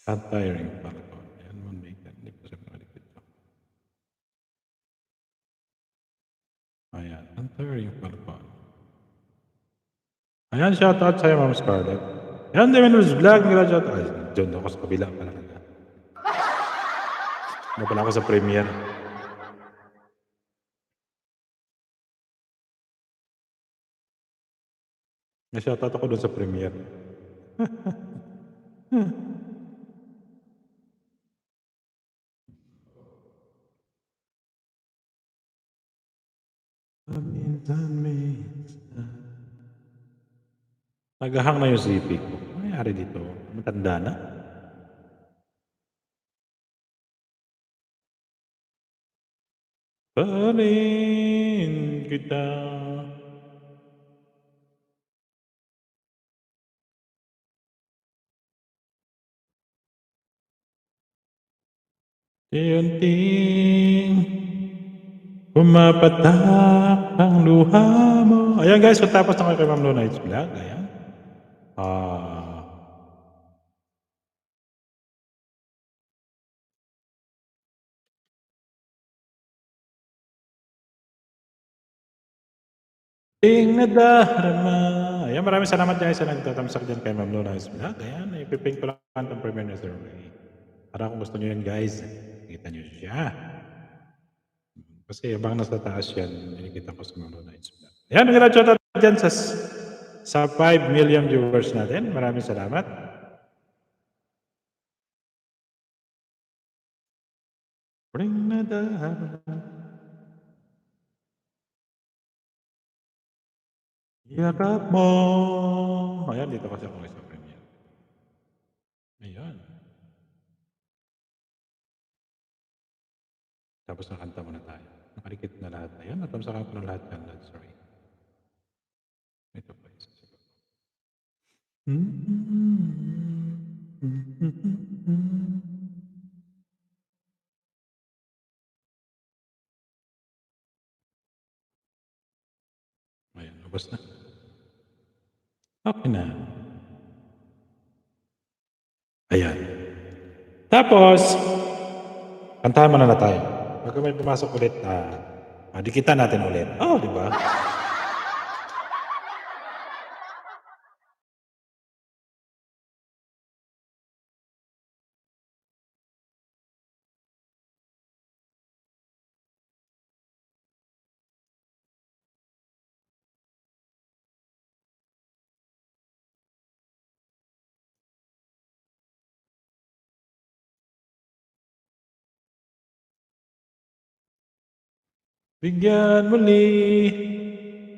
Tiring pala ko. Ayan, 1 week. Hindi ko siya makalipit ko. Ayan, tiring pala ko. Ayan, shoutout sa'yo, Ma'am Scarlett. Ayan, Demenus Vlog. Shoutout. Ay, dyan ako sa kabila pala. Ano pala ako sa premiere. Shoutout ako doon sa premiere. Naghahang na yung CP ko. Ano nangyari dito? Tanda na. Parin kita. Unting pumapatak ang luha mo. Ayan guys, matapos na kayo kay Ma'am Lunay's vlog. Ayan. Ting nadarama. Ayan, maraming salamat guys sa nagtatamsak dyan kay Ma'am Lunay's vlog. Ayan, ipipink ko lang itong Premier Minister Ray. Para kung gusto nyo yun guys, kita nyo siya. Kasi abang nasa taas yan, nakikita ko sa Ma'am Lunay's vlog. Ayan, nag-shoutout dyan sa 5 million viewers natin. Maraming salamat. Bring na yakap mo. Ayan, dito kasi ako sa Premier. Ayan. Tapos nakanta mo na tayo. Nakarikit na lahat. Ayan, natamsakan ko na lahat yan. Sorry. Ito pa isa. Ayan, labas na. Okay na. Ayan. Tapos, kantahan mo na tayo. Pagka may pumasok ulit, dikitan natin ulit. Oh, di ba? Bigyan muli.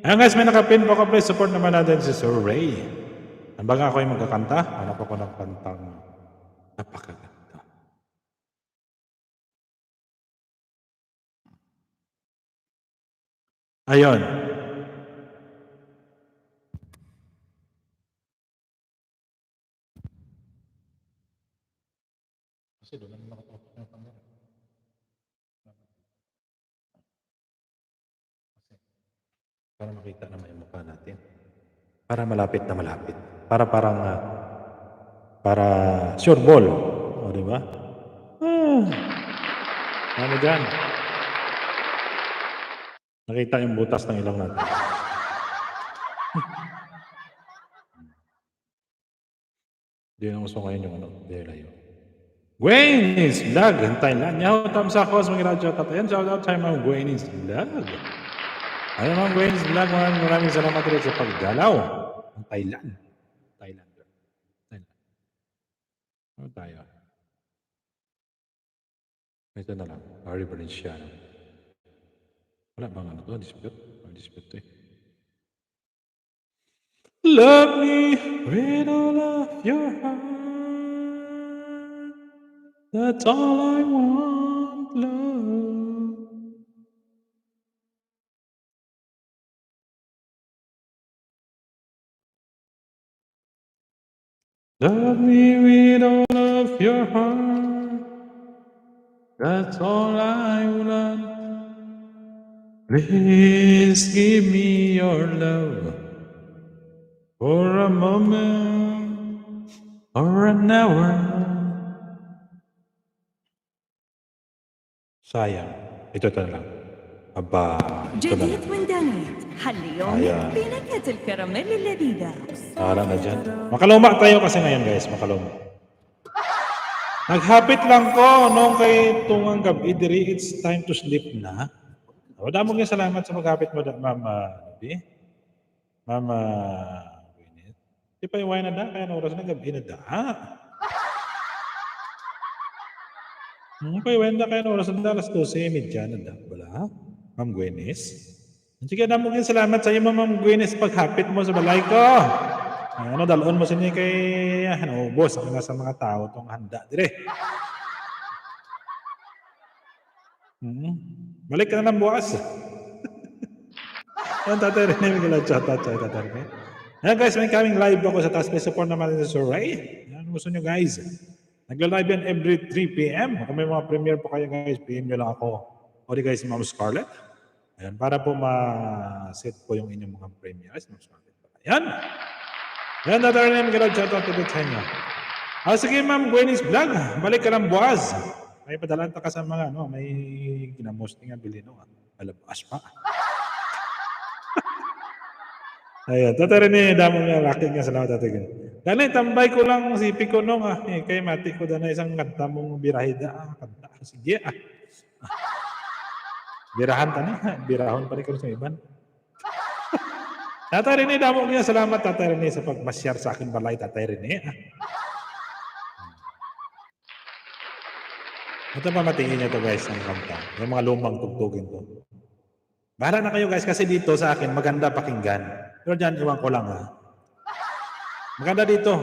Ayan guys, may nakapin po ko. Please support naman natin si Sir Ray. Baga ako yung magkakanta, hanap ako ng kantang napakaganda. Ayun. Kasi doon naman nakatapos yung camera. Para makita naman yung mukha natin. Para malapit na malapit. Para sure ball. O, di ba? Ano dyan? Nakita yung butas ng ilong natin. Hindi na gusto ngayon yung delayo. Gwenny's Vlog. Hintayin lang. Yaw, thumbs up ko sa mga radyo. Ayan, shout out tayo mga Gwenny's Vlog. Ayun mga Gwenny's Vlog. Maraming salamat ulit sa paggalaw. Ang Thailand. Thailander. Ano tayo? Ito na lang. Harry Valenciano. Wala bang ano to? Dispute? Dispute to eh. Love me with all of your heart. That's all I want, love. Love me with all of your heart. That's all I want. Please give me your love for a moment or an hour. Sayang. Ito na lang. Aba, ito na جديد lang. من دانيت حل يومك بنكهة الكراميل اللذيذة. Para na dyan. Makaluma tayo kasi ngayon guys. Makaluma. Naghapit lang ko nung kay tungang gabi diri. It's time to sleep na. O, damong yung salamat sa maghapit mo, Mama Nabi. Mama Gwyneth. Di pa iwain na da. Kaya na oras na gabi na da. Pa iwain na kaya na oras na da. Alas 12:30 na da. Wala. Ma'am Gwyneth. Sige, damong yung salamat sa iyo, Ma'am Gwyneth, paghapit mo sa balay ko. Ay, ano, dalon mo sini kay, ano, boss, ang nasa mga tao tong handa, dire. Balik ka na ng bukas. Yan, Tatay Rene, may gila chat out sa'yo, Tatay Rene. Ayan guys, may coming live ako sa taas. May support naman natin sa Ray. Yan, gusto nyo guys. Nagla-live yan every 3 p.m. Kung may mga premiere po kayo guys, PM nyo lang ako. O di guys, Ma'am Scarlett. Ayan, para po ma-set po yung inyong mga premieres. Ma'am Scarlett. Ayan. Ayan, Tatay Rene, may gila chat out ulit sa inyo. Sige, Ma'am Gwenny's Vlog. Balik ka lang bukas. May padalaan ka sa mga, ano, may ginamosting nga bilhin, no? Alabas pa. Ayan, Tatay Rene, damo niya, laki niya, salamat Tatay Rene. Dali, tambay ko lang si Pico nung, kay mati ko na isang kanta mong birahida, kanta, sige, Birahan ta na, birahon pa rin ko sa iban. Tatay Rene, damo niya, salamat Tatay Rene sa pagmasyar sa akin balay, Tatay Rene. Ito pa matingin niyo to guys, ang kanta, yung mga lumang tugtugin to. Bahala na kayo guys, kasi dito sa akin, maganda pakinggan. Pero dyan, iwan ko lang Maganda dito.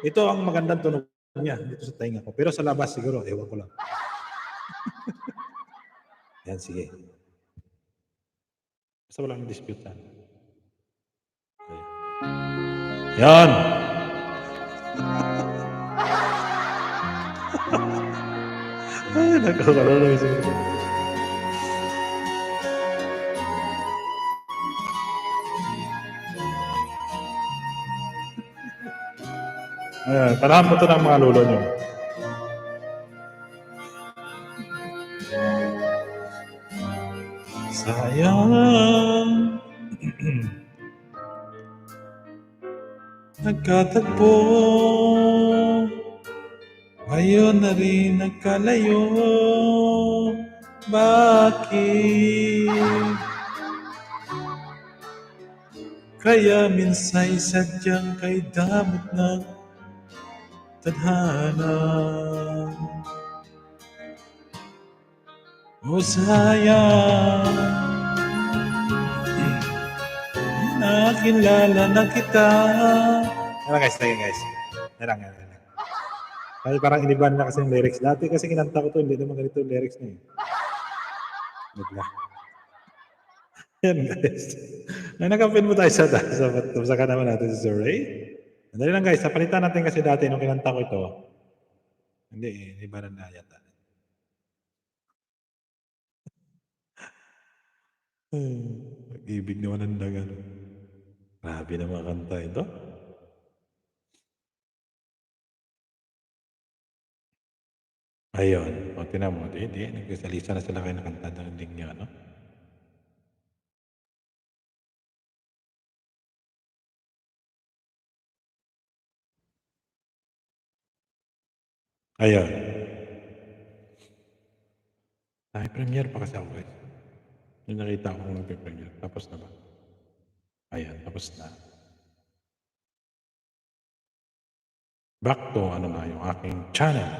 Ito ang magandang tunog niya, dito sa tainga ko. Pero sa labas siguro, iwan ko lang. Yan, sige. Basta walang dispute yan. Yan! Ay, nagkakalala siguro. Ayan, tanahan mo ito ng mga lolo nyo. Sayang nagkatagpo, ngayon na rin nagkalayo. Bakit? Kaya minsa'y sadyang kay damot ng tadhana. O sayang, nakilala na kita. Yan guys, yan guys. Yan lang. Kasi parang iniban na kasi yung lyrics. Dati kasi kinanta ko to, hindi naman ganito yung lyrics niya. Bigla. Yan guys. Nakapin mo tayo sa ka naman natin si Sir Ray. Dali lang guys, napalitan natin kasi dati nung kinanta ko ito. Hindi, inibaran na yata. Pag-ibig naman ang dagan. Grabe na mga kanta ito. Ayun. O, tinan mo. Hindi. Nagkasalisa na sila kayo nakanta ng linya, no? Ayun. Ay, premiere pa kasi ako guys. Yung nakita ko kung nag-premiere. Tapos na ba? Ayan, tapos na. Back to ano na yung aking channel.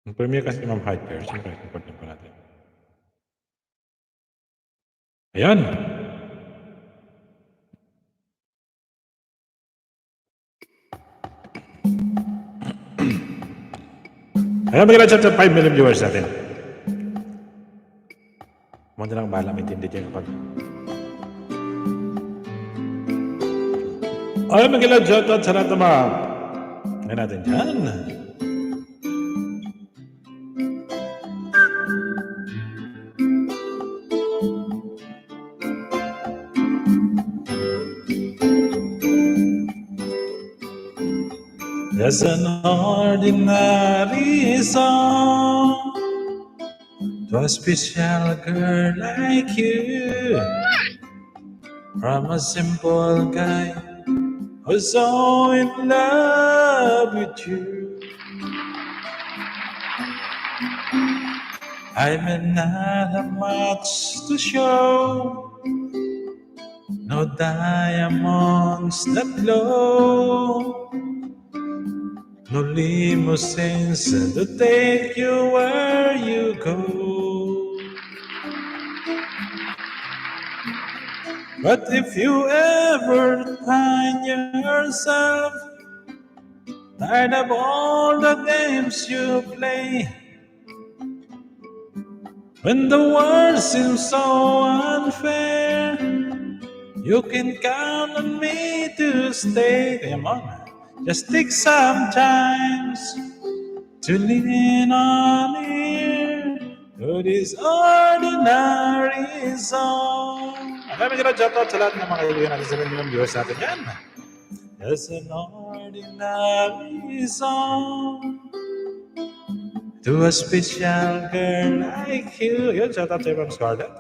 Yung premiere kasi Ma'am Hyper. Siyempre, support na po natin. Ayan. Ayan, magiging chat sa 5 million viewers natin. Mo na lang bahala, maintindihan niya kapag. Ayan, magiging chat sa lahat ng mga. Ayan natin dyan. There's an ordinary song to a special girl like you, from a simple guy who's so in love with you. I may not have much to show, no diamonds that glow, no limousines to take you where you go. But if you ever find yourself tired of all the games you play, when the world seems so unfair, you can count on me to stay. Come on, just take some time to lean on here to this ordinary song. Alam mo yun, shoutout sa lahat ng mga kaibigan natin sa mga viewers natin yan. Just an ordinary song to a special girl like you. Yun, shoutout sa ibang Scarlett.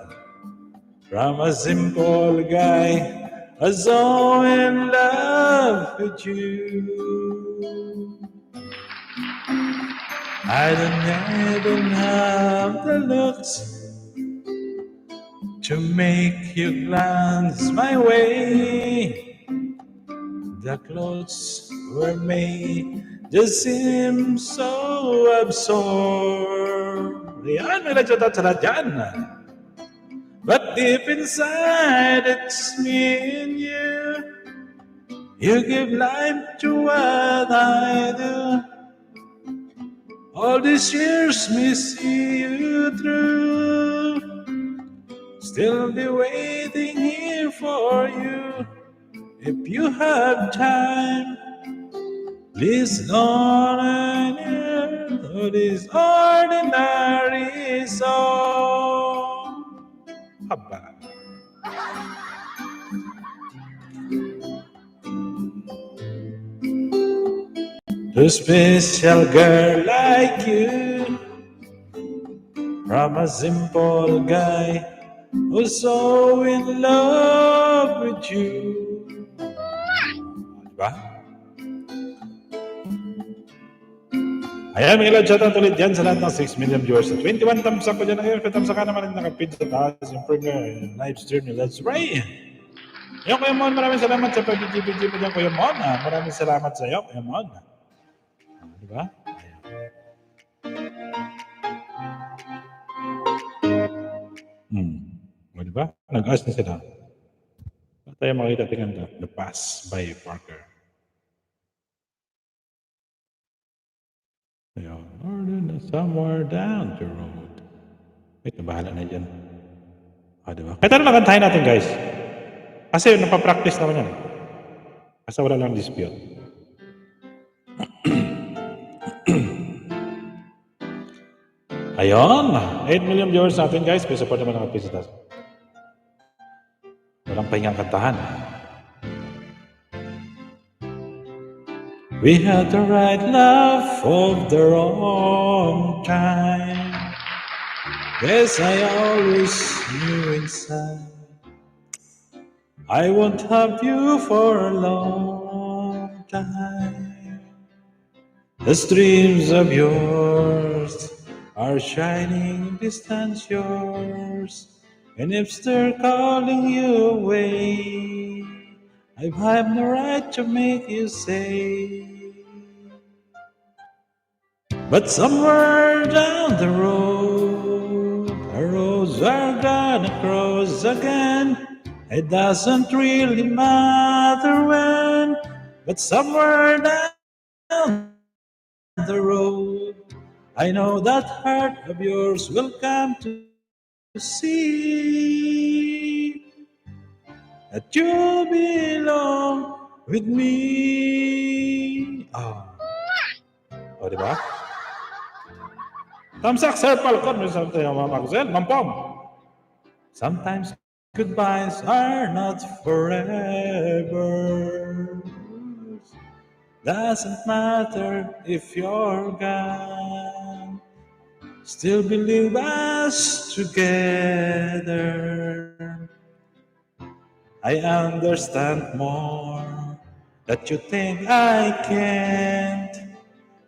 From a simple guy, I so in love with you. I don't even have the looks to make you glance my way. The clothes were made just seem so absurd. Yan, may nagsatat sa lahat yan. But deep inside, it's me and you. You give life to what I do. All these years, me see you through. Still be waiting here for you. If you have time, listen on and hear to this ordinary song. Haba. To a special girl like you, from a simple guy who's so in love with you. Diba? Ayan, may ilan shoutout ulit dyan sa lahat ng 6 million viewers. 21 thumbs up ko dyan ngayon. Thumbs up ka naman rin nakapid sa taas yung premier live stream nyo. Let's pray! Yung Kuya Mon, maraming salamat sa pag-GPG mo dyan, Kuya Mon. Maraming salamat sa iyo, Kuya Mon. Diba? O, diba? Nag-ask na sila. Ba't tayo makita tingnan The Pass by Parker. Ayun. Or somewhere down the road. Wait, nabahala na dyan. O, diba? Kahit ano lang kantahin natin, guys. Kasi napapractice naman yan. Kasi wala lang dispute. Ayun, 8 million viewers natin, guys. Please support naman ang Pisitas. Walang pahingang kantahan. We had the right love of the wrong time. Yes, I always knew inside I won't have you for a long time. The streams of yours are shining distance yours, and if they're calling you away, I have no right to make you say. But somewhere down the road, our roads are gonna cross again. It doesn't really matter when, but somewhere down the road, I know that heart of yours will come to see that you belong with me. Oh, diba? Tamsak, Sir Falcon. Mampom. Sometimes goodbyes are not forever. Doesn't matter if you're gone. Still believe us together. I understand more that you think I can't.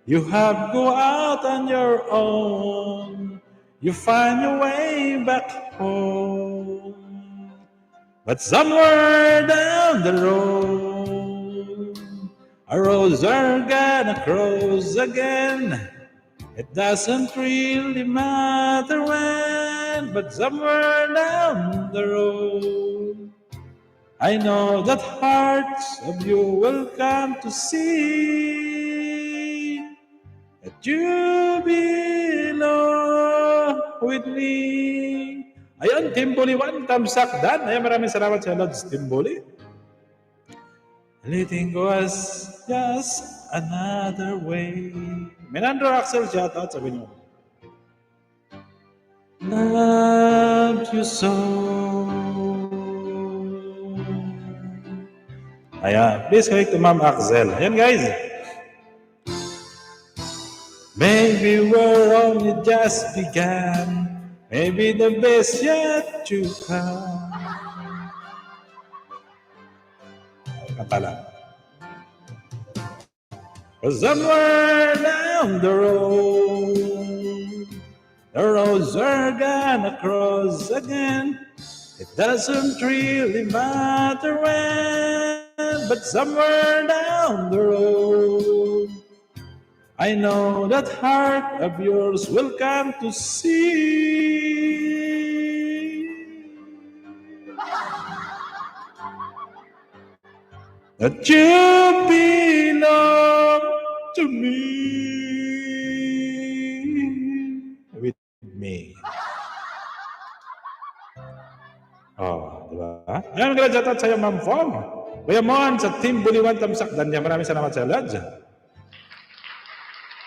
You have go out on your own. You find your way back home. But somewhere down the road, our roads are gonna cross again. It doesn't really matter when, but somewhere down the road, I know that hearts of you will come to see that you belong with me. Ayun, Timboli 1, thumbs up, Dan. Ayun, maraming salamat sa Lods Timboli. Letting go was just another way. Menandro Axel, shoutout, sabi niyo. Loved you so. Ayan, please connect to Ma'am Axel. Ayan guys. Maybe we're only just began. Maybe the best yet to come. Kanta lang. Somewhere down the roads are gonna cross again. It doesn't really matter when, but somewhere down the road, I know that heart of yours will come to see that you belong to me. With me. Oh, di ba? Ayan, magandang shoutout sa'yo, Ma'am Fong. Kuya Mon, sa Team Buliwan Tamsak Dan, maraming salamat sa Lods.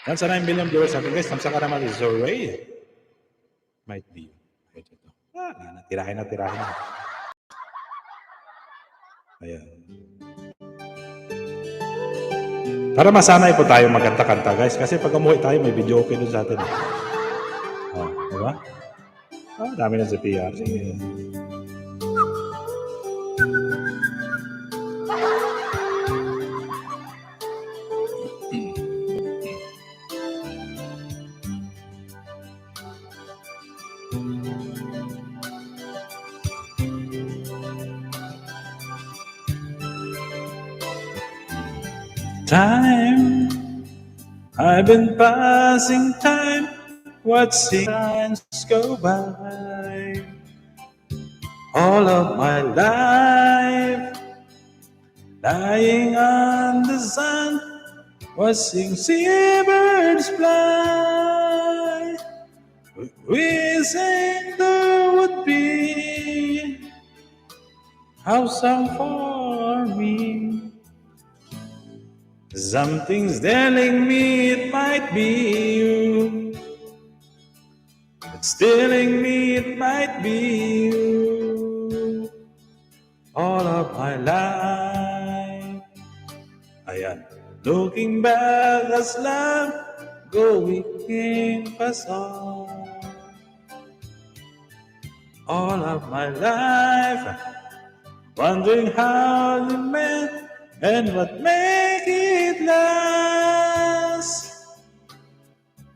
Yan sa 9 million viewers natin guys, tamsak ka naman si Zoray. Might be. Ito. Tirahin na. Ayan. Para masanay po tayo magkanta-kanta guys, kasi pag umuwi tayo, may video okay dun sa atin. Oh, di ba? Dami na sa PR. Sige. Time, I've been passing time, watching times go by. All of my life, lying on the sun, watching seabirds fly, wishing there would be a song for me. Something's telling me it might be you. It's telling me it might be you. All of my life. Ayan. Looking back as love going past all of my life. Wondering how you met and what make it last.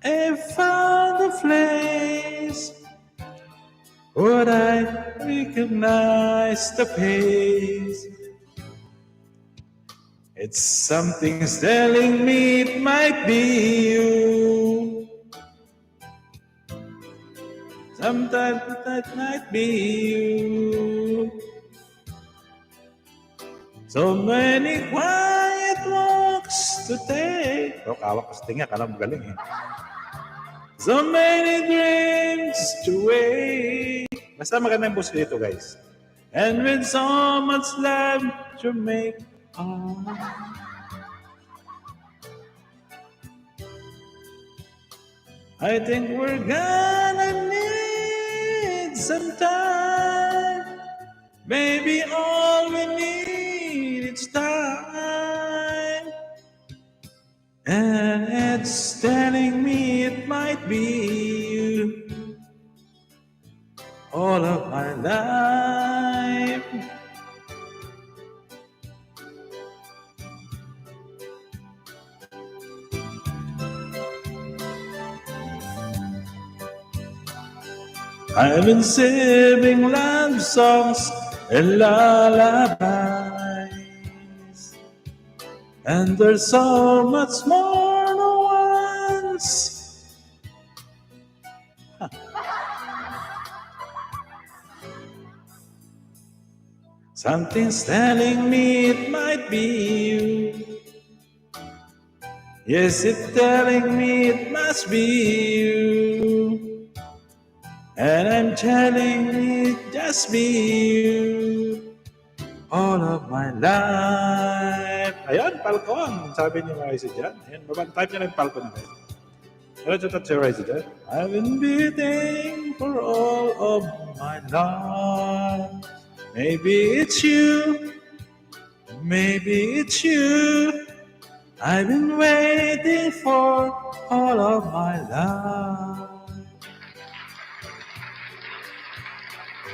I found a place. Would I recognize the pace? It's something's telling me it might be you. Sometimes that might be you. So many quiet walks to take. Oh, kawak kasi tinga, kala mo galing eh. So many dreams to wait. Basta maganda yung bus dito, guys. And with so much love to make I think we're gonna need some time. Maybe all we need is time. And it's telling me it might be you. All of my life. I've been singing love songs and lullabies, and there's so much more nuance. Something's telling me it might be you. Yes, it's telling me it must be you. And I'm telling it just be you. All of my life. Ayan, Falcon. Sabi niyo mga isa dyan. Ayan, type niyo lang Falcon na guys. Hello, chat si Rise dyan. I've been waiting for all of my life. Maybe it's you. Maybe it's you. I've been waiting for all of my life.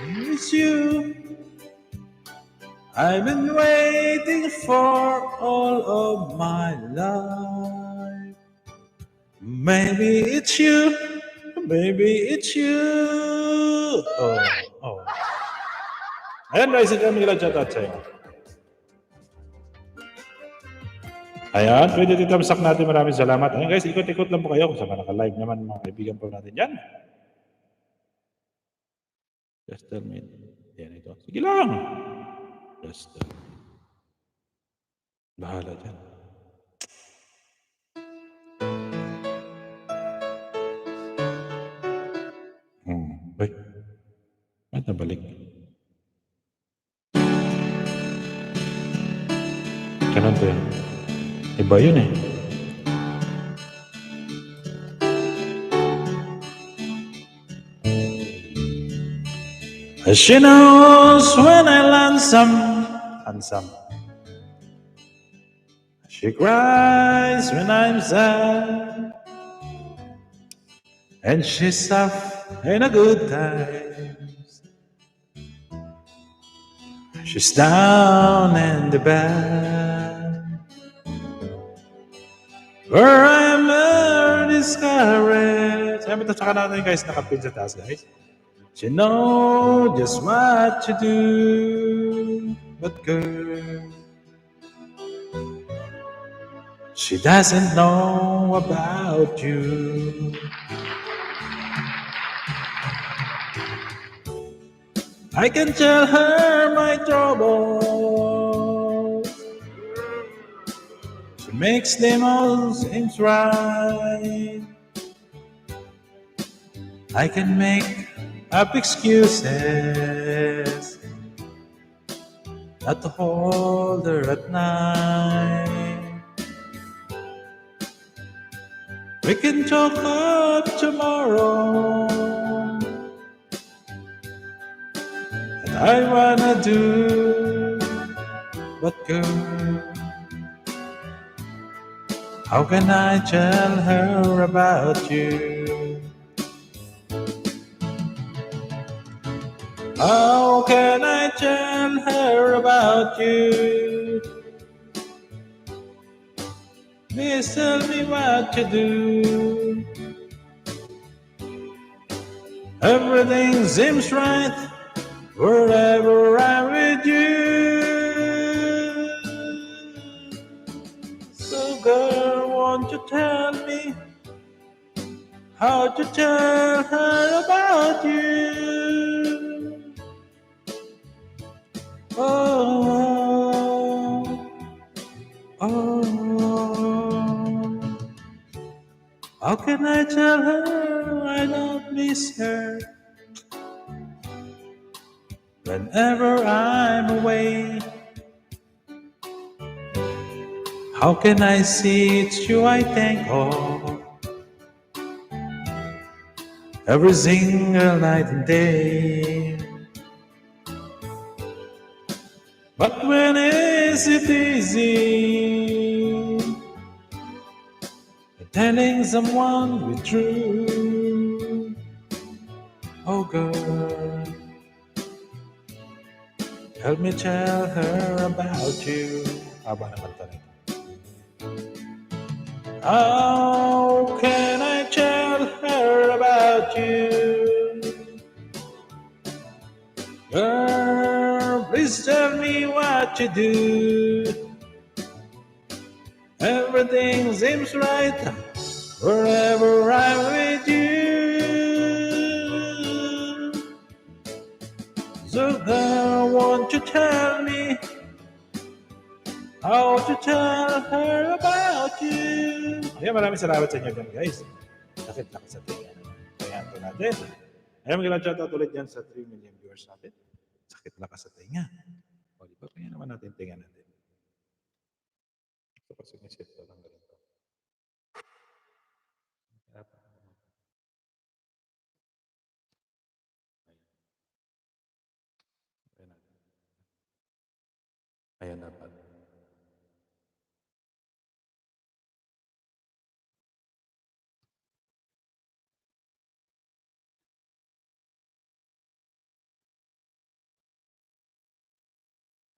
It's you. I've been waiting for all of my life. Maybe it's you. Maybe it's you. Oh. Ayan guys, ito yung chat at sa'yo. Ayan, pwede titamsak natin. Maraming salamat. Ayan guys, ikot-ikot lang po kayo kung saan naka-live naman mga kaibigan po natin yan. Just tell me. Ayan ito. Sige lang. Just tell me. Bahala dyan. Uy. Ba't nabalik? Ganun to yan. Iba yun eh. She knows when I handsome. She cries when I'm sad. And she's soft in a good times. She's down in the bad. Where I'm discouraged. Sabi ito sa natin guys, nakapin sa taas guys. She knows just what to do. But girl, she doesn't know about you. I can tell her my troubles. She makes them all seem right. I can make up excuses not to hold her at night. We can talk up tomorrow. And I wanna do, but girl, how can I tell her about you? How can I tell her about you? Please tell me what to do. Everything seems right wherever I'm with you. So girl, won't you tell me how to tell her about you? Oh, how can I tell her I don't miss her whenever I'm away? How can I see it's you I think of every single night and day? But when is it easy telling someone we're true? Oh girl, help me tell her about you. Haba naman talaga. How can I tell her about you? Girl, please tell me what you do. Everything seems right wherever I'm with you. So girl, won't you tell me how to tell her about you. Ayan, maraming salamat sa inyo dyan, guys. Sakit sa tinga. Ayan po natin. Ayan, magandang shoutout ulit dyan sa 3 million viewers natin. Sakit lakas sa tinga. O, di ba? Kaya naman natin tinga natin. Ito kasi may set lang ganito. Ayan dapat.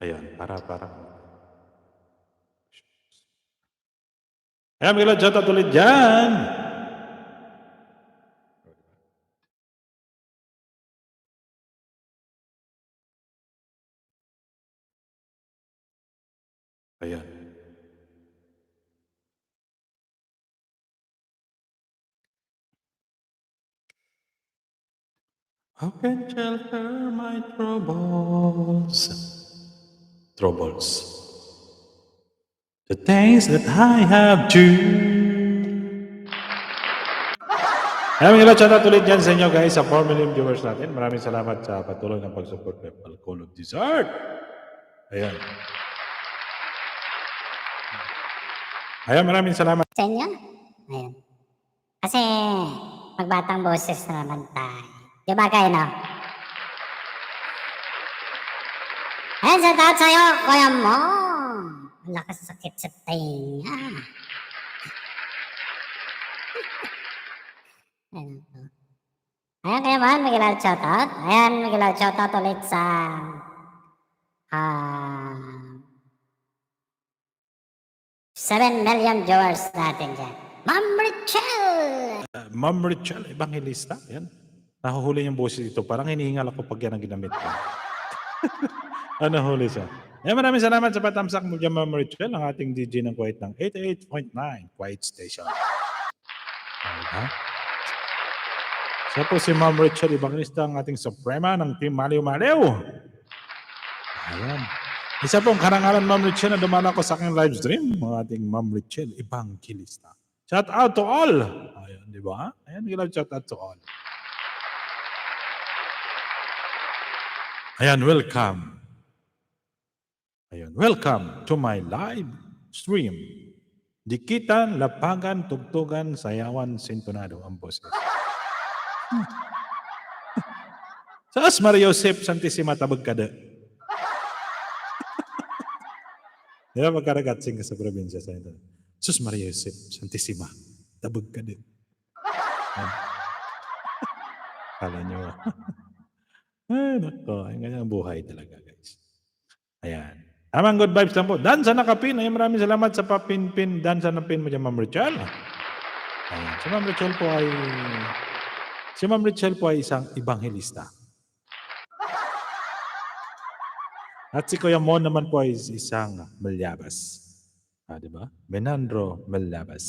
Ayan, parang. Ayan, magandang shoutout ulit dyan. Ayan. How can tell her my troubles? The things that I have to. Ayan, mga shoutout ulit dyan sa inyo guys, sa 4 million viewers natin. Maraming salamat sa patuloy ng pag-support kay Alcohol of Dessert. Ayan. Ayan, maraming salamat. Sa inyo. Ayun. Kasi magbatang boses na naman tayo. Di ba kayo, no? Ayun, sa taot sa'yo, kuya mo. Ang lakas sakit sa tinga. Ayun po. Ayan, kaya man, Miguel shoutout. Ayan, Miguel shoutout ulit sa 7 million viewers natin dyan. Ma'am Richel! Ma'am Richel, Evangelista. Ayan. Nahuhuli yung boses dito. Parang hinihingal ako pag yan ang ginamit ko. Nahuli siya. Ayan, maraming salamat sa patamsak mo dyan, Ma'am Richel, ang ating DJ ng Quiet ng 88.9 Quiet Station. Diba? Siya po si Ma'am Richel Evangelista, ang ating suprema ng Team Maliw Maliw. Ayan. Isa pong karangalan, Ma'am Richel, na dumala ko sa aking live stream, ang ating Ma'am Richel Evangelista. Shout out to all. Ayan, di ba? Ayan, shout out to all. Ayan, welcome. Ayan, welcome to my live stream. Dikitan, lapagan, tugtugan, sayawan, sintonado ang boses. Saas Maria Josep Santissima tabag kada. Di ba magkaragatsing ka sa probinsya sa ito? Sus Maria Josep Santissima tabag kada. Kala nyo. Ay, nako. Ang ganyang buhay talaga, guys. Ayan. Tamang good vibes lang po. Dan sa nakapin. Ayan, maraming salamat sa papin-pin. Dan sa napin mo dyan, Ma'am Richel. Ayan. Si Ma'am Richel po ay isang evangelista. At si Kuya Mon naman po ay isang Malyabas. Di ba? Menandro Malyabas.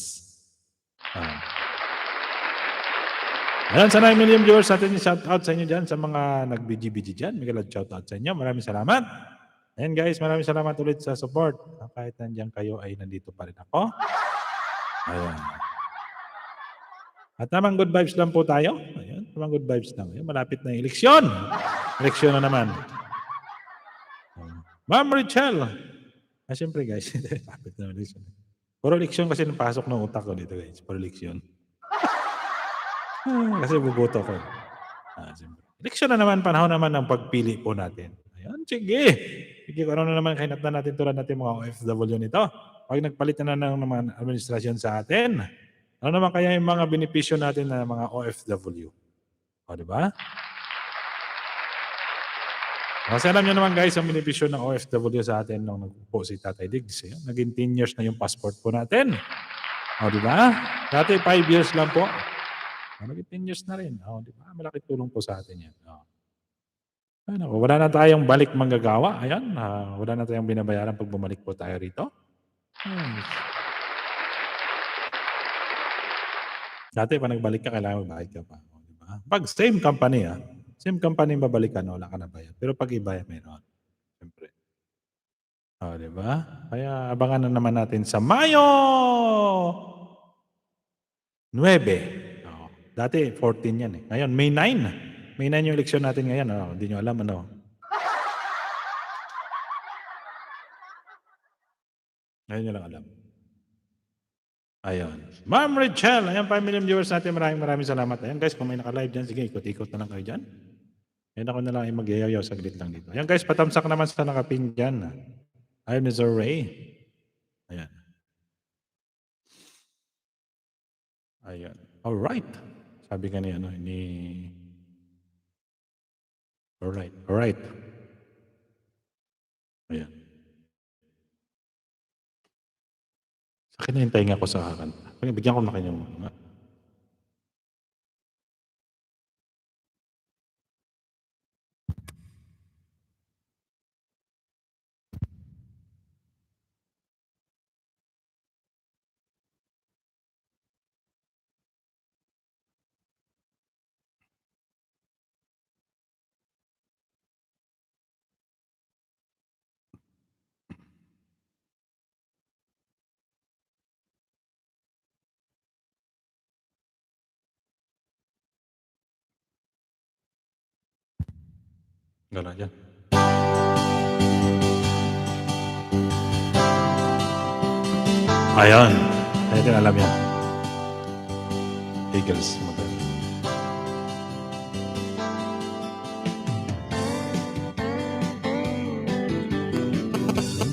Ayan, sa 9 million viewers natin, shout out sa inyo dyan, sa mga nag-BG-BG dyan. Miguel, shout out sa inyo. Maraming salamat. Ayan guys, maraming salamat ulit sa support. Kahit nandiyan kayo ay nandito pa rin ako. Ayan. At tamang good vibes lang po tayo. Ayan, tamang good vibes lang. Ayan, malapit na yung eleksyon. Eleksyon na naman. Ma'am Richel. Siyempre guys, malapit na eleksyon. Puro eleksyon kasi napasok ng utak ko dito guys. Puro eleksyon. Kasi buboto ko. Eleksyon na naman, panahon naman ng pagpili po natin. Ayan, sige. Sige, ano na naman kainat na natin tulad natin mga OFW nito. Pag nagpalit na ng mga administrasyon sa atin, ano naman kaya yung mga benepisyo natin na mga OFW? O, di ba? Kasi alam nyo naman guys, ang benepisyo ng OFW sa atin nung nagpo si Tatay Diggs. Naging 10 years na yung passport po natin. O, di ba? Dati 5 years lang po. Naging 10 years na rin. Di ba? Malaki tulong po sa atin yan. Wala na tayong balik manggagawa. Ayan. Wala na tayong binabayaran pag bumalik po tayo rito. Dati pa nagbalik ka, kailangan magbayad ka pa. Di ba? Pag same company, same company babalikan, wala ka na bayad. Pero pag iba, meron. Siyempre. Di ba? Kaya abangan na naman natin sa Mayo 9. Dati 14 yan eh. Ngayon, May 9. May 9 yung eleksyon natin ngayon. Hindi nyo alam ano. Ngayon nyo lang alam. Ayun. Ma'am Rachel, ayan 5 million viewers natin. Maraming salamat. Ayan guys, kung may naka-live dyan, sige, ikot-ikot na lang kayo dyan. Ayan ako na lang ay mag-yayaw saglit lang dito. Ayan guys, patamsak naman sa nakapin dyan. Ayun, Mr. Ray. Ayan. Ayan. Alright. Sabi ka ni Alright. Ayan. Sa akin na yung tainga ko sa kakanta. Bigyan ko na kanya muna. Gano'n dyan. Ayan. Hindi natin alam yan. Eagles.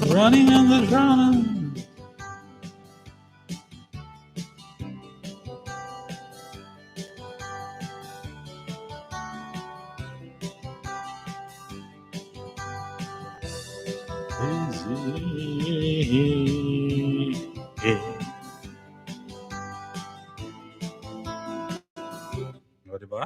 Running on the ground. Di ba?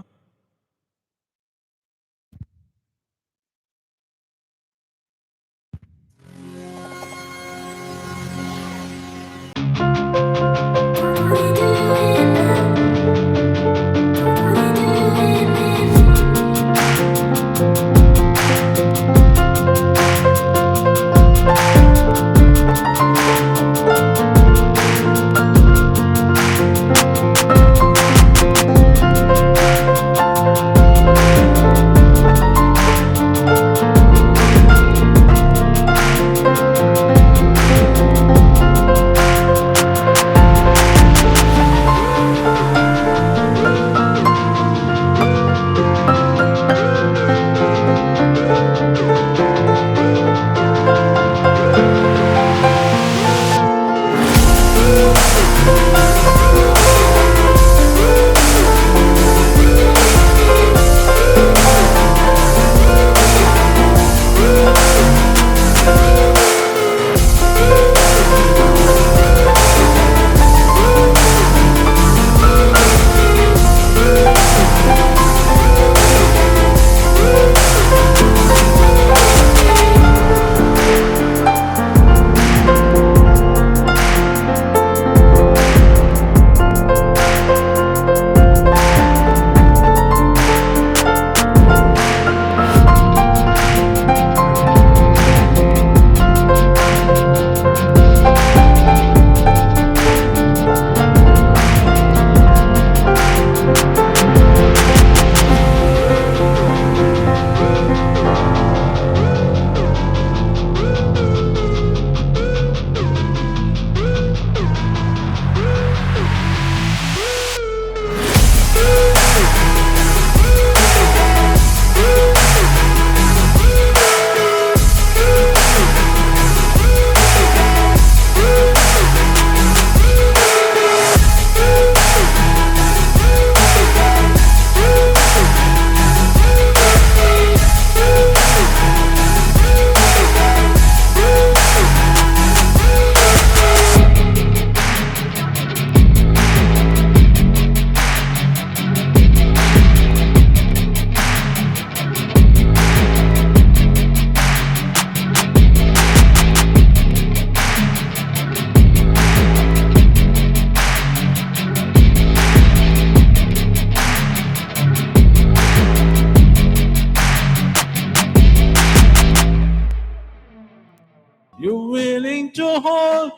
hold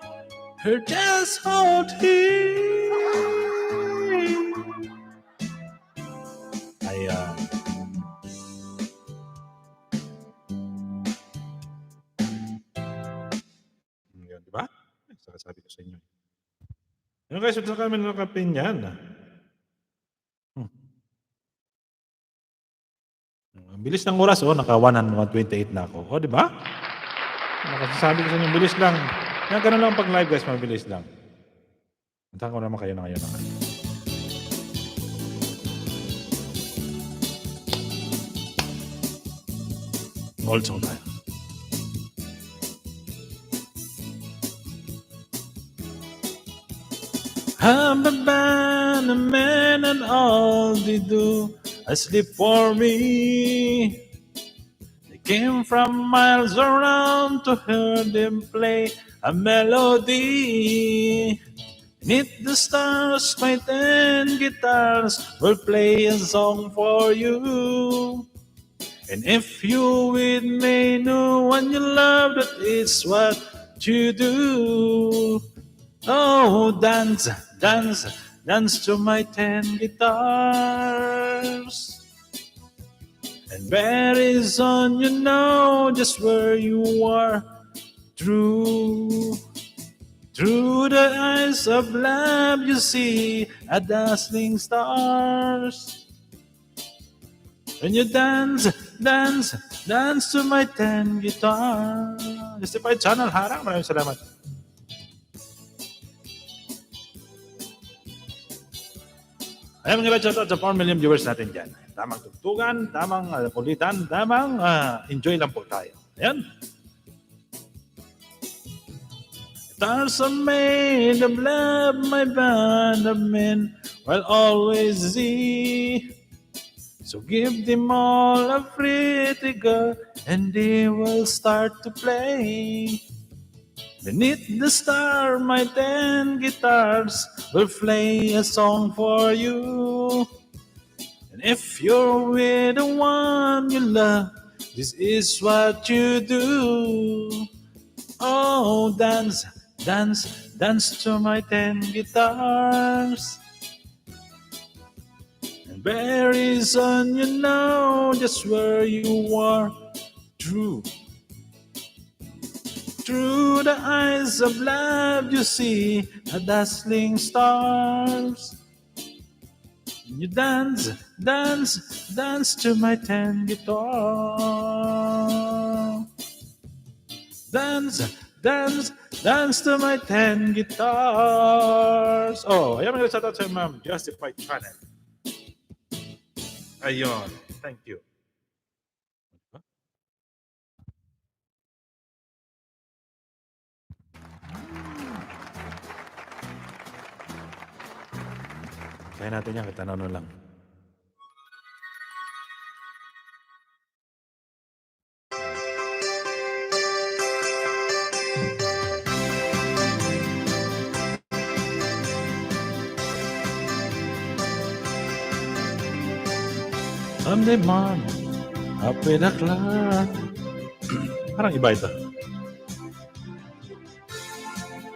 her, just hold him. Ayan. Yun, di ba? Sabi ko sa inyo. Yung guys, ito kami nakapin yan. Ang bilis ng oras, naka 128 na ako. Di ba? Nakasasabi ko sa inyo, bilis lang. Yan, ganun lang pag live guys, mabilis lang. Antahan ko naman kayo na ngayon. Old song tayo. I'm a band, a man, and all they do is sleep for me. They came from miles around to hear them play a melody. Beneath the stars, my 10 guitars will play a song for you. And if you with me, no one you love, that is what you do. Oh, dance, dance, dance to my 10 guitars. And very soon you know just where you are. Through the eyes of love you see a dazzling stars. When you dance, dance, dance to my 10 guitars. Justified Channel, harang. Maraming salamat. Ayan mga shoutout sa 4 million viewers natin dyan. Tamang tugtugan, tamang kulitan, tamang enjoy lang po tayo. Ayan. Stars are made of love, my band of men will always see. So give them all a pretty girl and they will start to play. Beneath the star, my 10 guitars will play a song for you. And if you're with the one you love, this is what you do. Oh, dance, dance, dance to my 10 guitars. And very soon you know just where you are. Through the eyes of love you see a dazzling stars. You dance, dance, dance to my 10 guitar. Dance, dance, dance to my 10 guitars. Oh, ayan mga shoutout sa Ma'am Justified Channel. Ayun, thank you. Kaya natin yan, kita na lang. Someday man, up with a clock. Parang iba ito.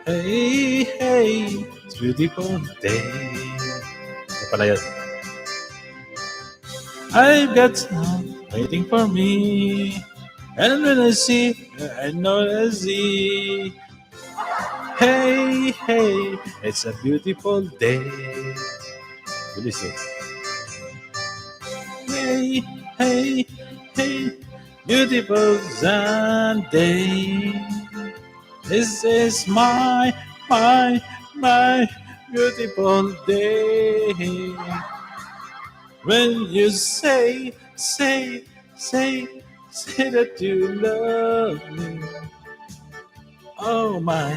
Hey, hey, it's beautiful day. Pala yun. I've got some waiting for me. And when I see, I know I see. Hey, hey, it's a beautiful day. Bilis eh. Hey, hey, hey, beautiful Sunday. This is my beautiful day. When you say that you love me. Oh my,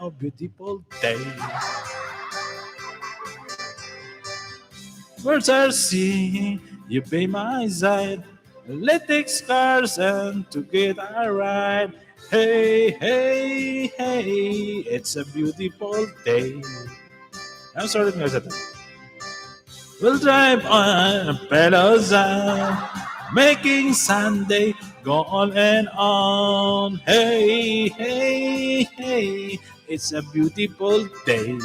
oh beautiful day. Birds are singing, you by my side. Let's take scars and to get a ride. Hey, hey, hey, it's a beautiful day. I'm sorry nga sa ito. We'll drive on a pedals out, making Sunday go on and on. Hey, hey, hey, it's a beautiful day.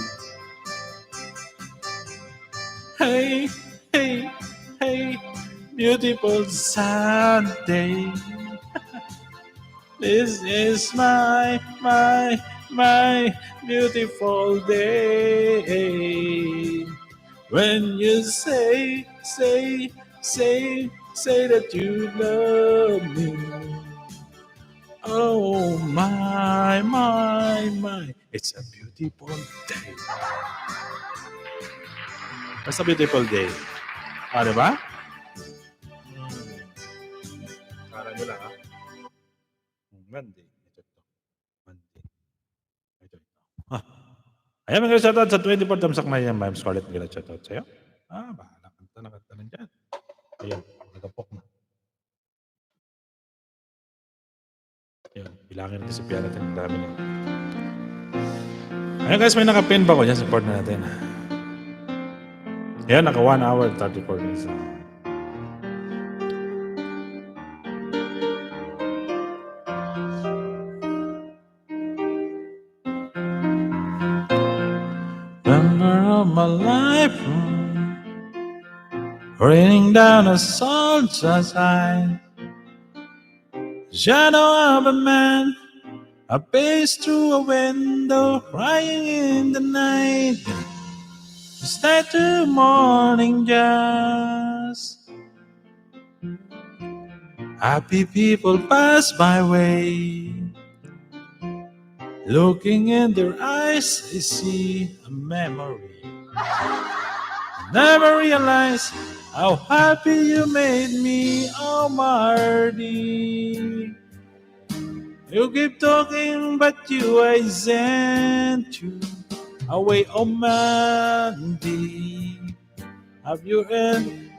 Hey, hey, hey, beautiful Sunday. This is my beautiful day. When you say that you love me. Oh my, it's a beautiful day. It's a beautiful day. Ah, diba? Para nyo lang, ha? Monday. Ito. Monday. Ito. Ah. Ayan, mga shoutout sa 24 Tamsak na yan, Ma'am Scarlett. Mga shoutout sa'yo. Bahala. Kanta na dyan. Ayan, nagapok na. Ayan, bilangin natin sa piano natin. Ang dami na. Ayan guys, may naka-pin ba ko dyan? Support na natin. Ayan, naka 1 hour 34 minutes na. Number of my life, raining down a soldier's eye. Shadow of a man, I pace through a window, crying in the night. Stay to morning just. Happy people pass my way. Looking in their eyes, I see a memory. Never realized how happy you made me, oh Marty. You keep talking, but you I sent you away on Monday. Have you end?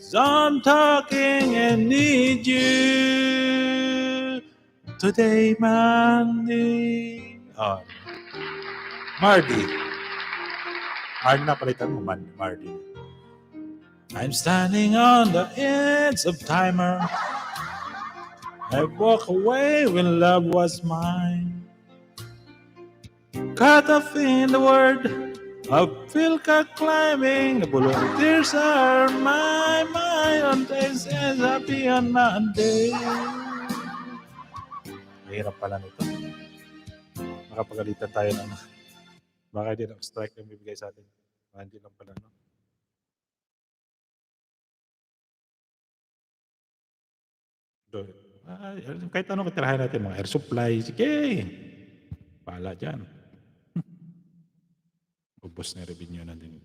I'm talking and need you today, Monday. Oh, Marty. Marty na palitan mo, Marty. I'm standing on the edge of timer. I walk away when love was mine. Caught up in the word of Philka climbing. The bullet tears are my mind on days and happy on Monday. Mahirap pala nito. Makapagalitan tayo ng baka hindi ng strike yung bibigay sa atin. Hindi lang pala, no? Kahit ano katirahan natin, mga air supply, sige. Pala dyan. Ubus na revenue natin.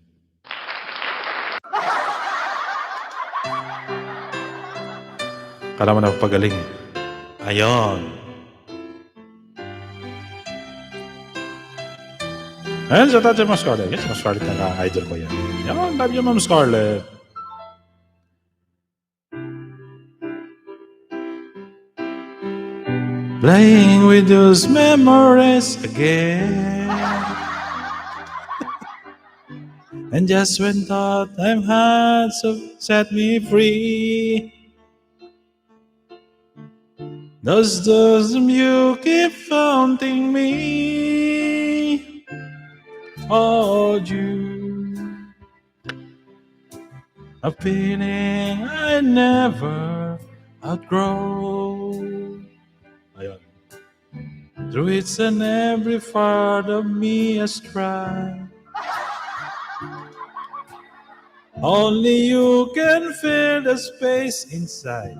Kala mo na pagaling. Ayon. Ayan, sa tatay Ma'am Scarlett. Yes, Ma'am Scarlett na ka-idol ko yan. Yan, love you Ma'am Scarlett. Playing with those memories again. And just when thought I'm had so set me free. Those you keep haunting me. Oh, you. A feeling I never outgrow. Ayun. Through each and every part of me has tried. Only you can fill the space inside.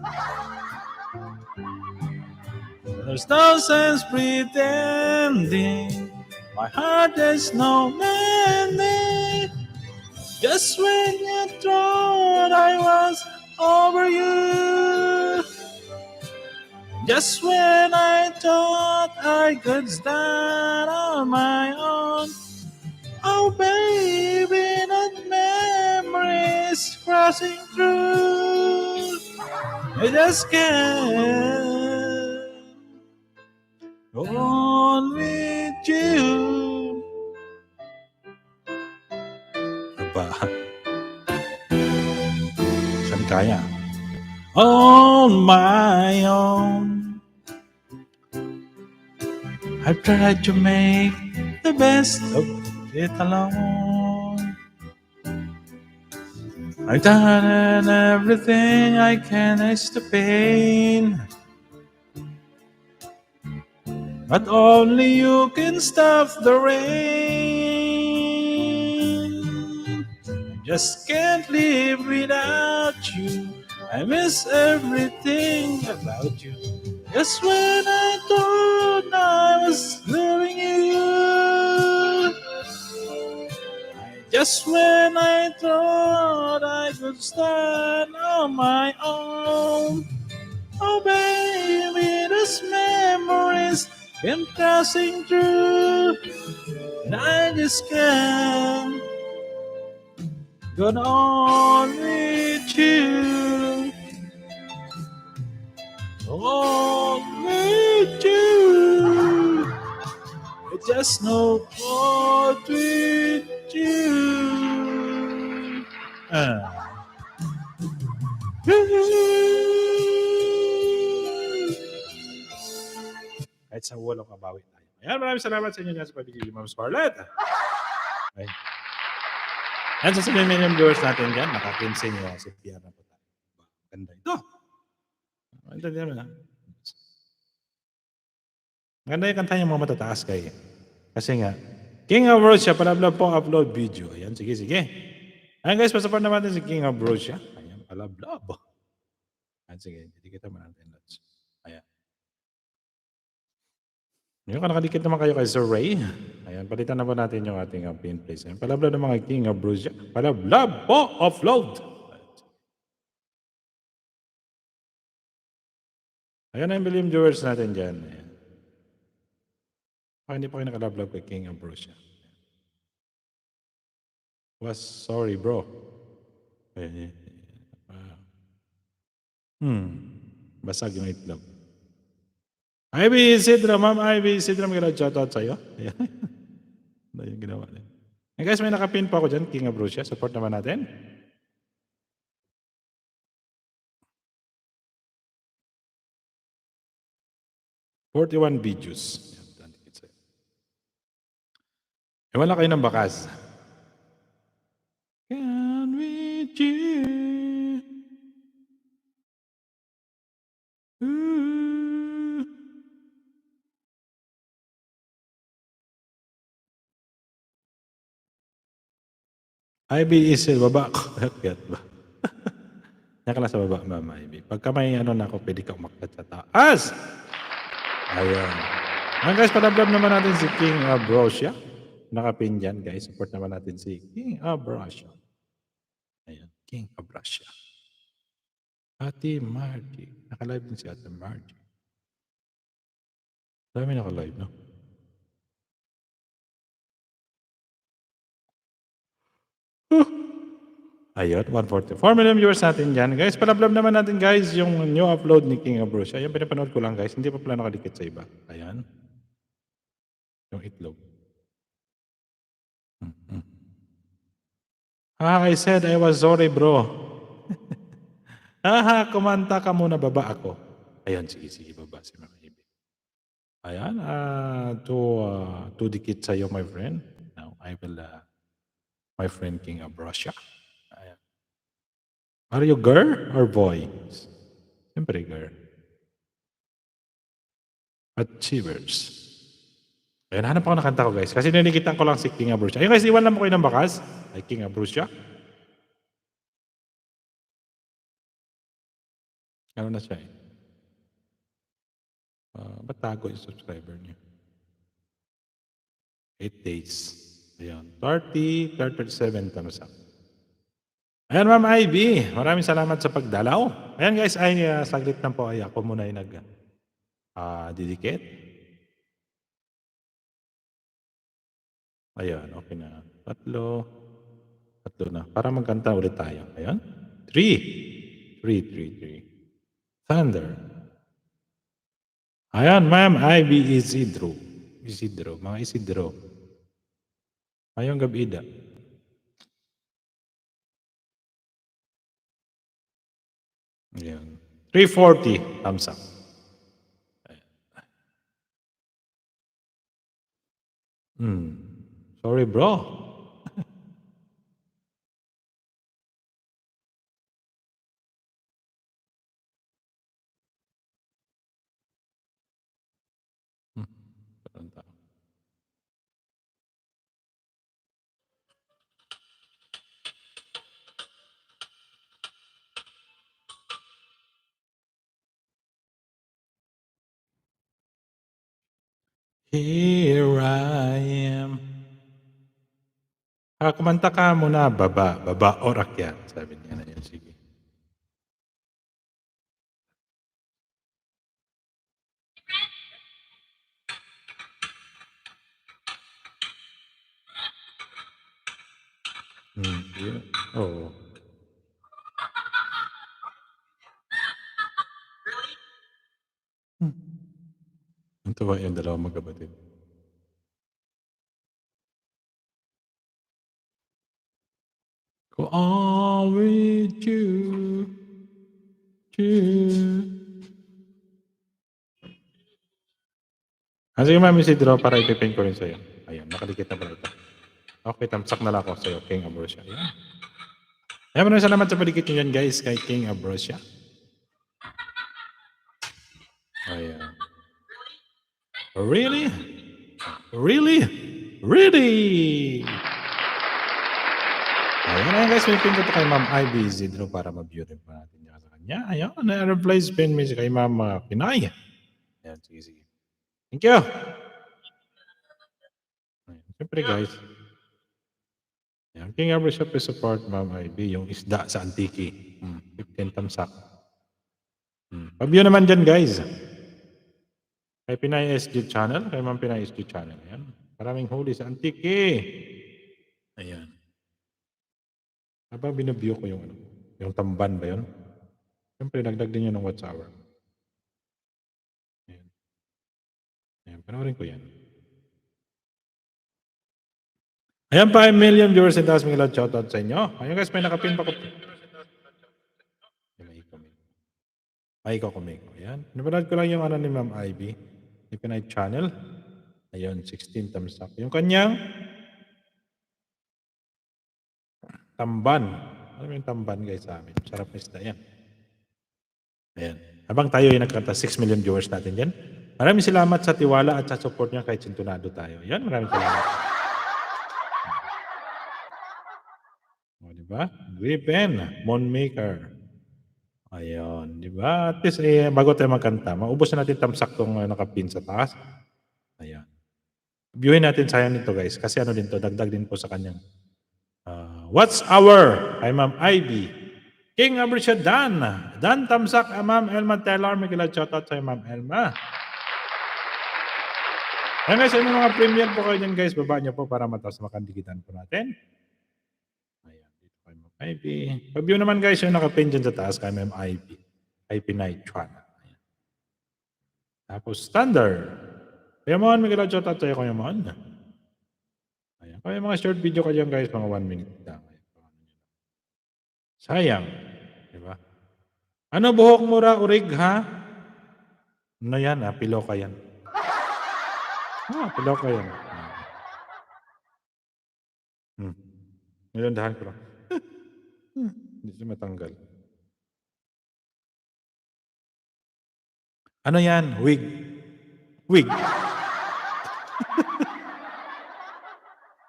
There's no sense pretending my heart is no mending. Just when you thought I was over you. Just when I thought I could stand on my own. Oh baby, that memory's crossing through. I just can't go on with you. Aba, saan kaya? on my own. I've tried to make the best of it alone. I've done everything I can ease the pain, but only you can stop the rain. I just can't live without you. I miss everything about you. Just when I thought I was loving you, just when I thought I could stand on my own. Oh baby, those memories came passing through, and I just can't go on with you. On with you. I just know what with you. Kahit sa walang kabawi tayo. Ayan, maraming salamat sa inyo dyan sa pabigil, Ma'am Scarlett. Okay. Yan, sa million viewers natin dyan, nakakinsin nyo si Pierre na po tayo. Ganda ito. Ganda naman ha. Ganda yung kanta niya mga matataas kayo. Kasi nga, King of Russia, palablab po upload video. Ayan, sige, sige. Ayan guys, pasupport naman natin si King of Russia. Ayan, palablab. Ayan, sige, hindi kita natin. Ayan. Ngayon, nakadikit naman kayo kay Sir Ray. Ayan, palitan na po natin yung ating pin place. Ayan, palablab ng mga King of Russia. Palablab po offload. Ayan na yung million viewers natin dyan. Ayan. Hindi pa kayo nakalablab kay King of Russia. Was sorry, bro. Ayan. Basag yung itlog. Ivy Isidra, Ma'am Ivy Isidra, magandang shoutout sa'yo. Ayan. Ano yung ginawa niya. Hey guys, may nakapin pa ako dyan, King of Russia. Support naman natin. "41 videos. Eh, wala kayo ng bakas. Can with you. Ooh. Ivy Isil, baba ko. Akyat ba? Yan ka lang sa baba, Ma'am Ivy. Pagka may ano na ako, pwede ka umakyat sa taas. Ayan. Ayan guys, palablab naman natin si King of Russia. Nakapin dyan guys. Support naman natin si King of Russia. Ayan, King of Russia. Ate Margie. Nakalive din si Ate Margie. Dami nakalive, no? Ayun, 144 million viewers natin dyan. Guys, palablab naman natin guys yung new upload ni King of Russia. Ayan, pinapanood ko lang guys. Hindi pa pala nakadikit sa iba. Ayan. Yung itlog. I said I was sorry, bro. Kumanta ka muna, baba ako. Ayan, sige, sige, baba si Ma'am Ivy. Ayan, to dikit sa'yo, my friend. Now, I will, my friend King of Russia. Ayan. Are you girl or boy? Siyempre, girl. Achievers. Ayan, hanap ako ng kanta ko, guys. Kasi ninikitan ko lang si King of Russia. Ayun, guys, iwan lang mo kayo ng bakas. Ay, King of Russia. Ano na siya eh? Ba't tago yung subscriber niya? 8 days. Ayan. 37 thumbs up. Ayan, Ma'am Ivy. Maraming salamat sa pagdalaw. Ayan, guys. Ay, saglit lang po. Ay, ako muna yung didikit. Ayan, okay na. Tatlo na. Para magkanta ulit tayo. Ayan. 3. Thunder. Ayan, Ma'am Ivy Isidro. Mga Isidro. Ayong gabida. Ayan. 340 thumbs up. Sorry, bro. Here I am. Kumanta ka muna, baba or akyat. Sabi niya na yun, sige. Yeah. Oo. Ang tuwa yung dalawang magkapatid. Go on with you. Sige, Ma'am Isidro, para ipipin ko rin sa'yo. Ayan, nakadikit na pala ito. Okay, tamsak na lang ako sa'yo, King Ambrosia. Ayan. Ayan, maraming salamat sa paligid niyo yan, guys, kay King Ambrosia. Ayan. Really? Really? Really? Ayan, guys, may pinto kay Ma'am Ivy Isidro para ma-view rin pa natin niya sa kanya. Ayan, na-reply spin me kay Ma'am Pinay. Ayan, sige. Thank you. Ayan, siyempre, guys. Ayan, King Ambrosia, please support Ma'am Ivy, yung isda sa Antiki. 15 thumbs up. Pa-view naman dyan, guys. Kay Pinay SG channel, kay Ma'am Pinay SG channel. Ayan. Maraming huli sa Antiki. Ayan. Habang binabview ko yung tamban ba yun? Siyempre, nagdag din yun ng watch hour. Ayan. Ayan, panoorin ko yan. Ayan, 5 million viewers and taas mga shoutout sa inyo. Ayun guys, may nakapin pa ko. Ay, ikaw kumiko. Ayan. Napanood ko lang yung ni Ma'am Ivy. Ni Pinay channel. Ayun, 16 thumbs up. Yung kanyang tamban. Ano yung tamban guys sa amin? Sarap na isda yan. Ayan. Habang tayo ay nagkanta 6 million viewers natin yan. Maraming salamat sa tiwala at sa support niya kahit sintunado tayo. Ayan, maraming salamat. O, diba? Gripen, Monmaker. Ayun, di ba? At least, bago tayo magkanta, maubos na natin tamsak tong nakapin sa taas. Ayan. Viewin natin sayang nito guys. Kasi ano din to, dagdag din po sa kanyang What's Our? Kay Ma'am Ivy. King Ambrosia Dan. Dan tamsak, Ma'am Elma Taylor. May kila shoutout sa Ma'am Elma. Ayan guys, may mga premiere po kayo dyan guys. Baba niyo po para mataas makandikitan po natin. Ivy. Pag-view naman guys, yung nakapin dyan sa taas kay Ma'am Ivy. Kay Pinay Chuan. Tapos standard. Kaya mo, may kailangan shoutout sa'yo kaya mo. Ayan. Kaya mga short video ka dyan guys, mga 1 minute lang. Sayang. Diba? Ano buhok mo ra, urig ha? Ano yan ha? Piloka yan. Piloka yan. Nilandahan ko lang. Hindi siya matanggal. Ano yan? Wig. Wig.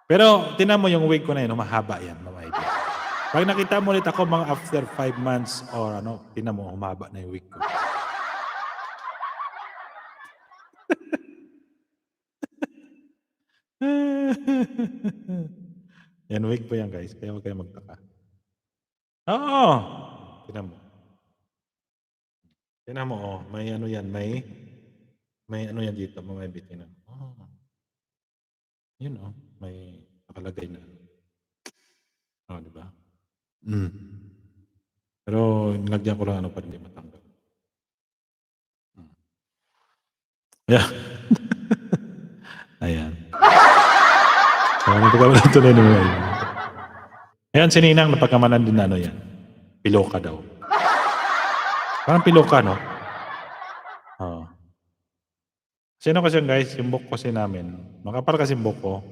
Pero, tinan mo yung wig ko na yun, mahaba yan, mga idea. Pag nakita mo ulit ako, mga after 5 months or tinan mo, humaba na yung wig ko. Yan, wig po yan guys, kaya huwag kayo magtaka. Oo. Tinan mo. Tinan mo, may ano yan, may ano yan dito, mga tinan mo. Yun may nakalagay na. Di ba? Pero nilagyan ko lang para hindi matanggal. Yeah. Ayan. Ito ka wala tunay na mga yun. Ayan, si Ninang napagkamanan din yan. Piloka daw. Parang piloka, no? Oo. Sino kasi yan, guys? Yung book kasi namin. Makapal kasi yung book ko.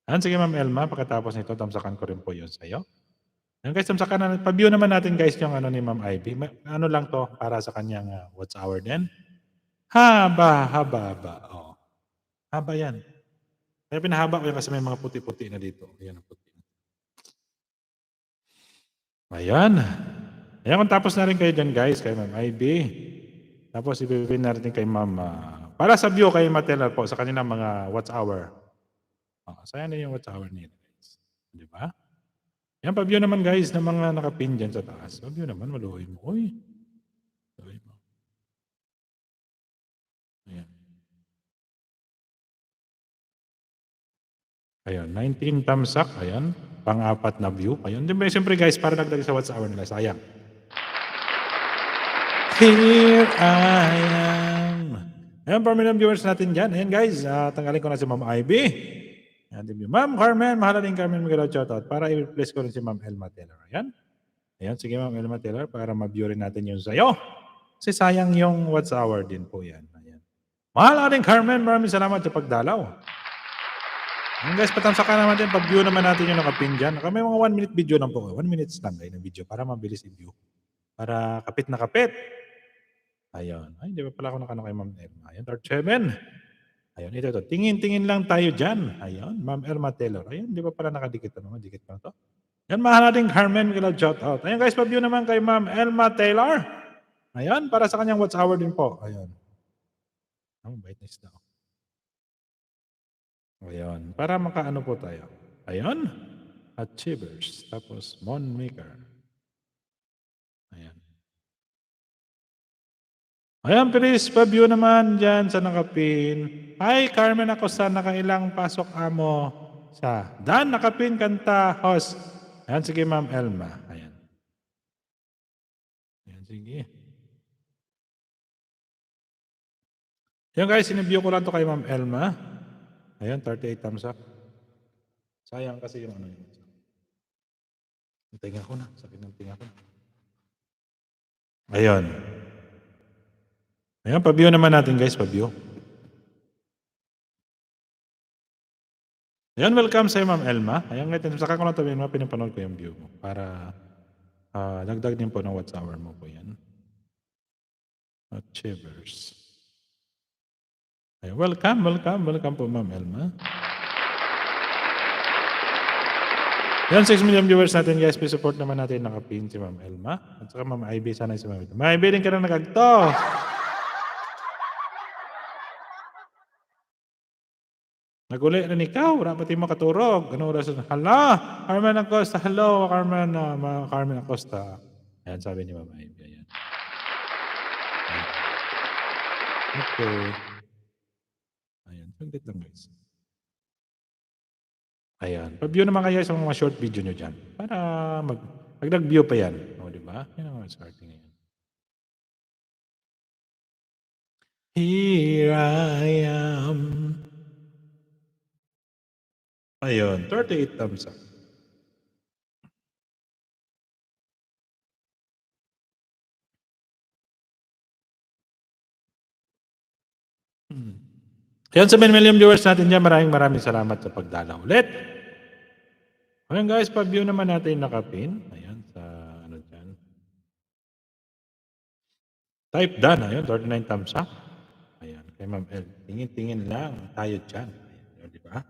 Ayan, sige Ma'am Elma, pagkatapos nito, tamsakan ko rin po yun sa'yo. Ayan guys, tamsakan na, pa-view naman natin guys yung ano ni Ma'am Ivy. Ano lang to, para sa kanyang what's our din. Haba, haba, haba. Oh. Haba yan. Kaya pinahaba ko yan kasi may mga puti-puti na dito. Ayan ang puti. Ayan. Ayan, kung tapos na rin kayo dyan guys, kay Ma'am Ivy. Tapos ibibigay na rin kay Ma'am, para sa view kay Mateller po, sa kanilang mga what's our. Oh, sayang na yung what's our nila guys. Di ba? Yan, pa-view naman guys ng mga nakapin dyan sa taas. Pa-view naman, maluhoy mo. Uy. Maluhoy mo. Ayan. Ayan, 19 thumbs up. Ayan, pang-apat na view. Ayan, siyempre guys, para nagdag sa what's our nila. Sayang. Here I am. Ayan, permanent viewers natin dyan. Ayan guys, tanggalin ko na si Ma'am Ivy. Ayan, Ma'am Carmen, mahalating Carmen Miguel shoutout para i-replace ko rin si Ma'am Elma Taylor. Ayan. Ayan, sige Ma'am Elma Taylor para ma-view rin natin yung sa'yo. Kasi sayang yung what's our din po yan. Ayan. Mahalating Carmen, maraming salamat sa pagdalaw. Ayan guys, patamsakan naman din. Pag-view naman natin yung nakapin dyan. May mga 1 minute video lang po. 1 minutes lang kayo ng video para mabilis i-view. Para kapit na kapit. Ayun. Ay, di ba pala ako nakano kay Ma'am Elma. Ayun, Lord 7. Ayun, ito. Tingin-tingin lang tayo dyan. Ayun, Ma'am Elma Taylor. Ayun, di ba pala nakadikit ano? Dikit pa to. Yan, mahal nating Carmen Miguel shout out. Ayun guys, pa-view naman kay Ma'am Elma Taylor. Ayun, para sa kanyang what's our din po. Ayun. Ang brightness daw. Ayun, para makaano po tayo. Ayun, Achievers. Tapos, Monmaker. Ayan. Ayan, please, pa-view naman dyan sa nakapin. Hi, Carmen Acosta, nakailang pasok amo sa Dan Nakapin Kanta Host. Ayan, sige Ma'am Elma. Ayan. Ayan, sige. Ayan guys, sinibview ko lang to kay Ma'am Elma. Ayan, 38 thumbs up. Sayang kasi yung ano yun. Yung tinga ko na. Sakit ng tinga ko. Ayun. Ayan, pa-view naman natin guys, pa-view. Ayan, welcome sa Ma'am Elma. Ayan, saka ko lang tabihin mo, pinapanood ko yung view mo. Para dagdag din po ng what's our mo po yan. Achievers. Ayan, welcome po Ma'am Elma. Yan, 6 million viewers natin guys. Please support naman natin nakapin si Ma'am Elma. At saka Ma'am Ivy, sana si Ma'am Ivy. Ma'am Ivy, din ka na nagagto. Naguli rin ikaw. Dapat mo katurog. Ano oras? Hala, Carmen Acosta. Hello, Carmen Acosta. Ayan, sabi ni Ma'am Ivy. Ayan. Okay. Ayan, saglit lang guys. Ayan. Pa-view naman kayo sa mga short video nyo dyan. Para mag-view pa yan. O, di ba? Yan ang starting ngayon. Here I am. Ayun, 38 thumbs up. Ayan, 7 million viewers natin dyan. Maraming salamat sa pagdalaw ulit. Ayan guys, pa-view naman natin nakapin. Ayan, sa ano dyan. Type done. Ayan, 39 thumbs up. Ayan, kay Ma'am El. Tingin-tingin lang tayo dyan. Ayan, di ba?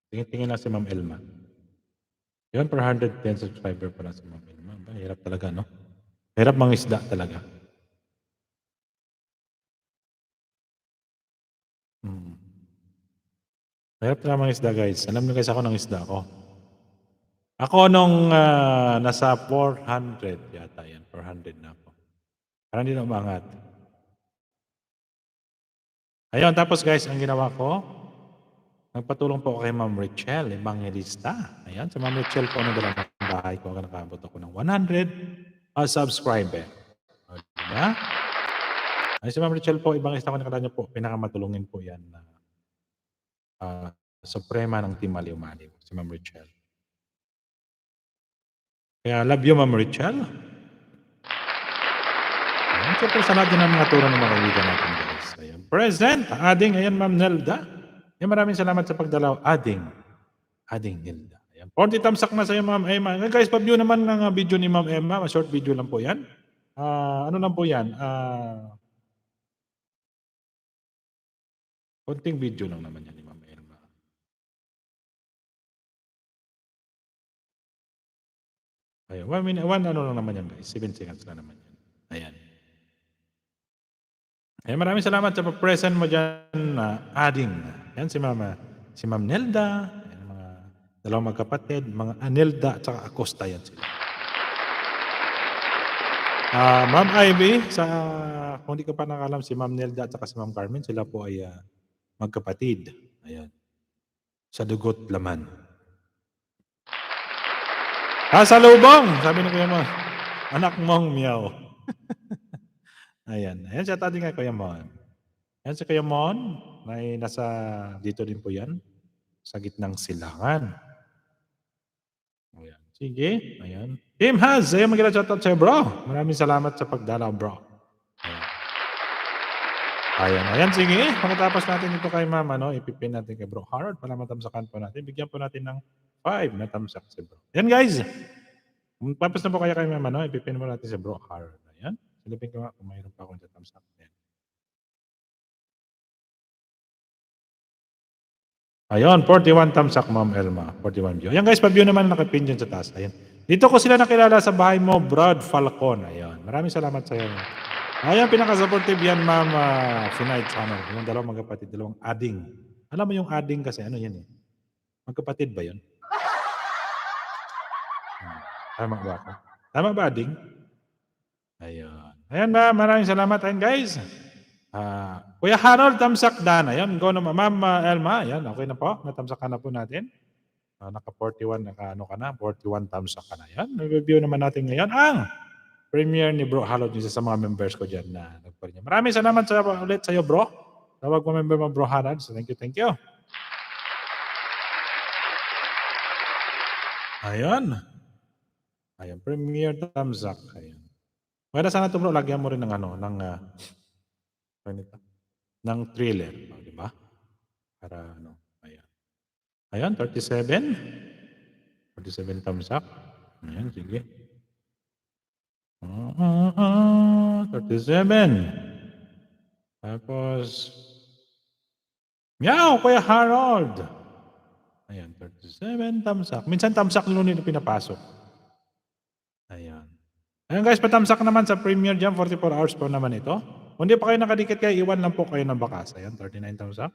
Tingin-tingin lang si Ma'am Elma. Ayan, per 110 subscriber pala si Ma'am Elma. Hirap talaga, no? Hirap mangisda talaga. Hirap na mangisda guys. Alam niyo guys ako ng isda ko. Ako nung nasa 400 yata yan. 400 na ako. Parang hindi na umangat. Ayun, tapos guys, ang ginawa ko, nagpatulong po ako kay Ma'am Richelle, Evangelista. Ayan, sa Ma'am Richelle po, nagdala ng bahay ko, nakabot ako ng 100 subscriber. O, diba? Ay, si Ma'am Richelle po, Evangelista ko, nakadala niyo po, pinakamatulungin po yan na suprema ng Team Maliw-Maliw, si Ma'am Richelle. Kaya love you, Ma'am Richelle. At syempre sa lahat din ng mga turo ng mga kaibigan natin guys. Ayan. Present, Ading, ayan Ma'am Nelda. Ayan, maraming salamat sa pagdalaw. Ading Nelda. Ayan. 40 tamsak na sa iyo Ma'am Emma. Ayan, guys, pa-view naman ng video ni Ma'am Emma. Short video lang po yan. Ano lang po yan? Konting video lang naman yan ni Ma'am Emma. Ayan, 1 minute, ano lang naman yan guys. 7 seconds lang naman yan. Ayan. Ayan, maraming salamat sa present mo dyan, Ading. Ayan, si Ma'am Nelda. Ayan, mga dalawang magkapatid, mga Nelda at saka Acosta yan sila. Ma'am Ivy, kung di ka pa nakalam, si Ma'am Nelda at saka si Ma'am Carmen, sila po ay magkapatid. Ayan. Sa dugot laman. Salubong! Sabi ni Kuya Mon. Anak mong miyaw. Ayan. Ayan siya tadi nga Kuya Mon. Ayan si Kuya Mon. May nasa dito din po yan. Sa gitnang silangan. Ayan. Sige. Ayan. Team Haz. Ayan, mag-shoutout sa'yo bro. Maraming salamat sa pagdalaw bro. Ayan. Sige. Pagkatapos natin ito kay Mama, ipipin natin kay Bro Harold para matamsakan po natin. Bigyan po natin ng 5 na tamsak si Bro. Ayan guys. Tapos na po kaya kay Mama, ipipin mo natin si Bro Harold. Ayan. Silipin ko nga kung mayroon pa akong tamsak. Ayan. 41 tamsak Ma'am Elma. 41 view. Ayan guys, pa-view naman nakapin dyan sa taas. Ayan. Dito ko sila nakilala sa bahay mo, Brad Falcon. Ayan. Maraming salamat sa iyo. Ayan, pinaka-supportive yan, Ma'am Finite Channel. Yung dalawang magkapatid, dalawang ading. Alam mo yung ading kasi, ano yan eh? Magkapatid ba yun? Tama ba ako? Tama ba, ading? Ayan. Ayan ba, maraming salamat. Ayan, guys. Kuya Harold, tamsak dan. Ayan, go naman. Ma'am Elma, ayan, okay na po. Natamsakan na po natin. Naka-41, naka-ano ka na, 41 tamsak ka na. Ayan, review naman natin ngayon ang premiere ni Bro Harold, isa sa mga members ko dyan na nagparin niya. Maraming salamat ulit sa iyo, bro. Tawag mo member mo, Bro Harold. So, thank you. Ayan. Premiere thumbs up. Ayan. Pwede sana ito, bro, lagyan mo rin ng ng thriller. Di ba? Para, Ayan, 37. 37 thumbs up. Ayan, sige. 37. Tapos, meow, Kuya Harold. Ayan, 37 thumbs up. Minsan thumbs up nung nila pinapasok. Ayan. Ayan guys, patamsak naman sa premiere dyan. 44 hours po naman ito. Kung di pa kayo nakadikit kaya iwan lang po kayo ng bakas. Ayan, 39 thumbs up.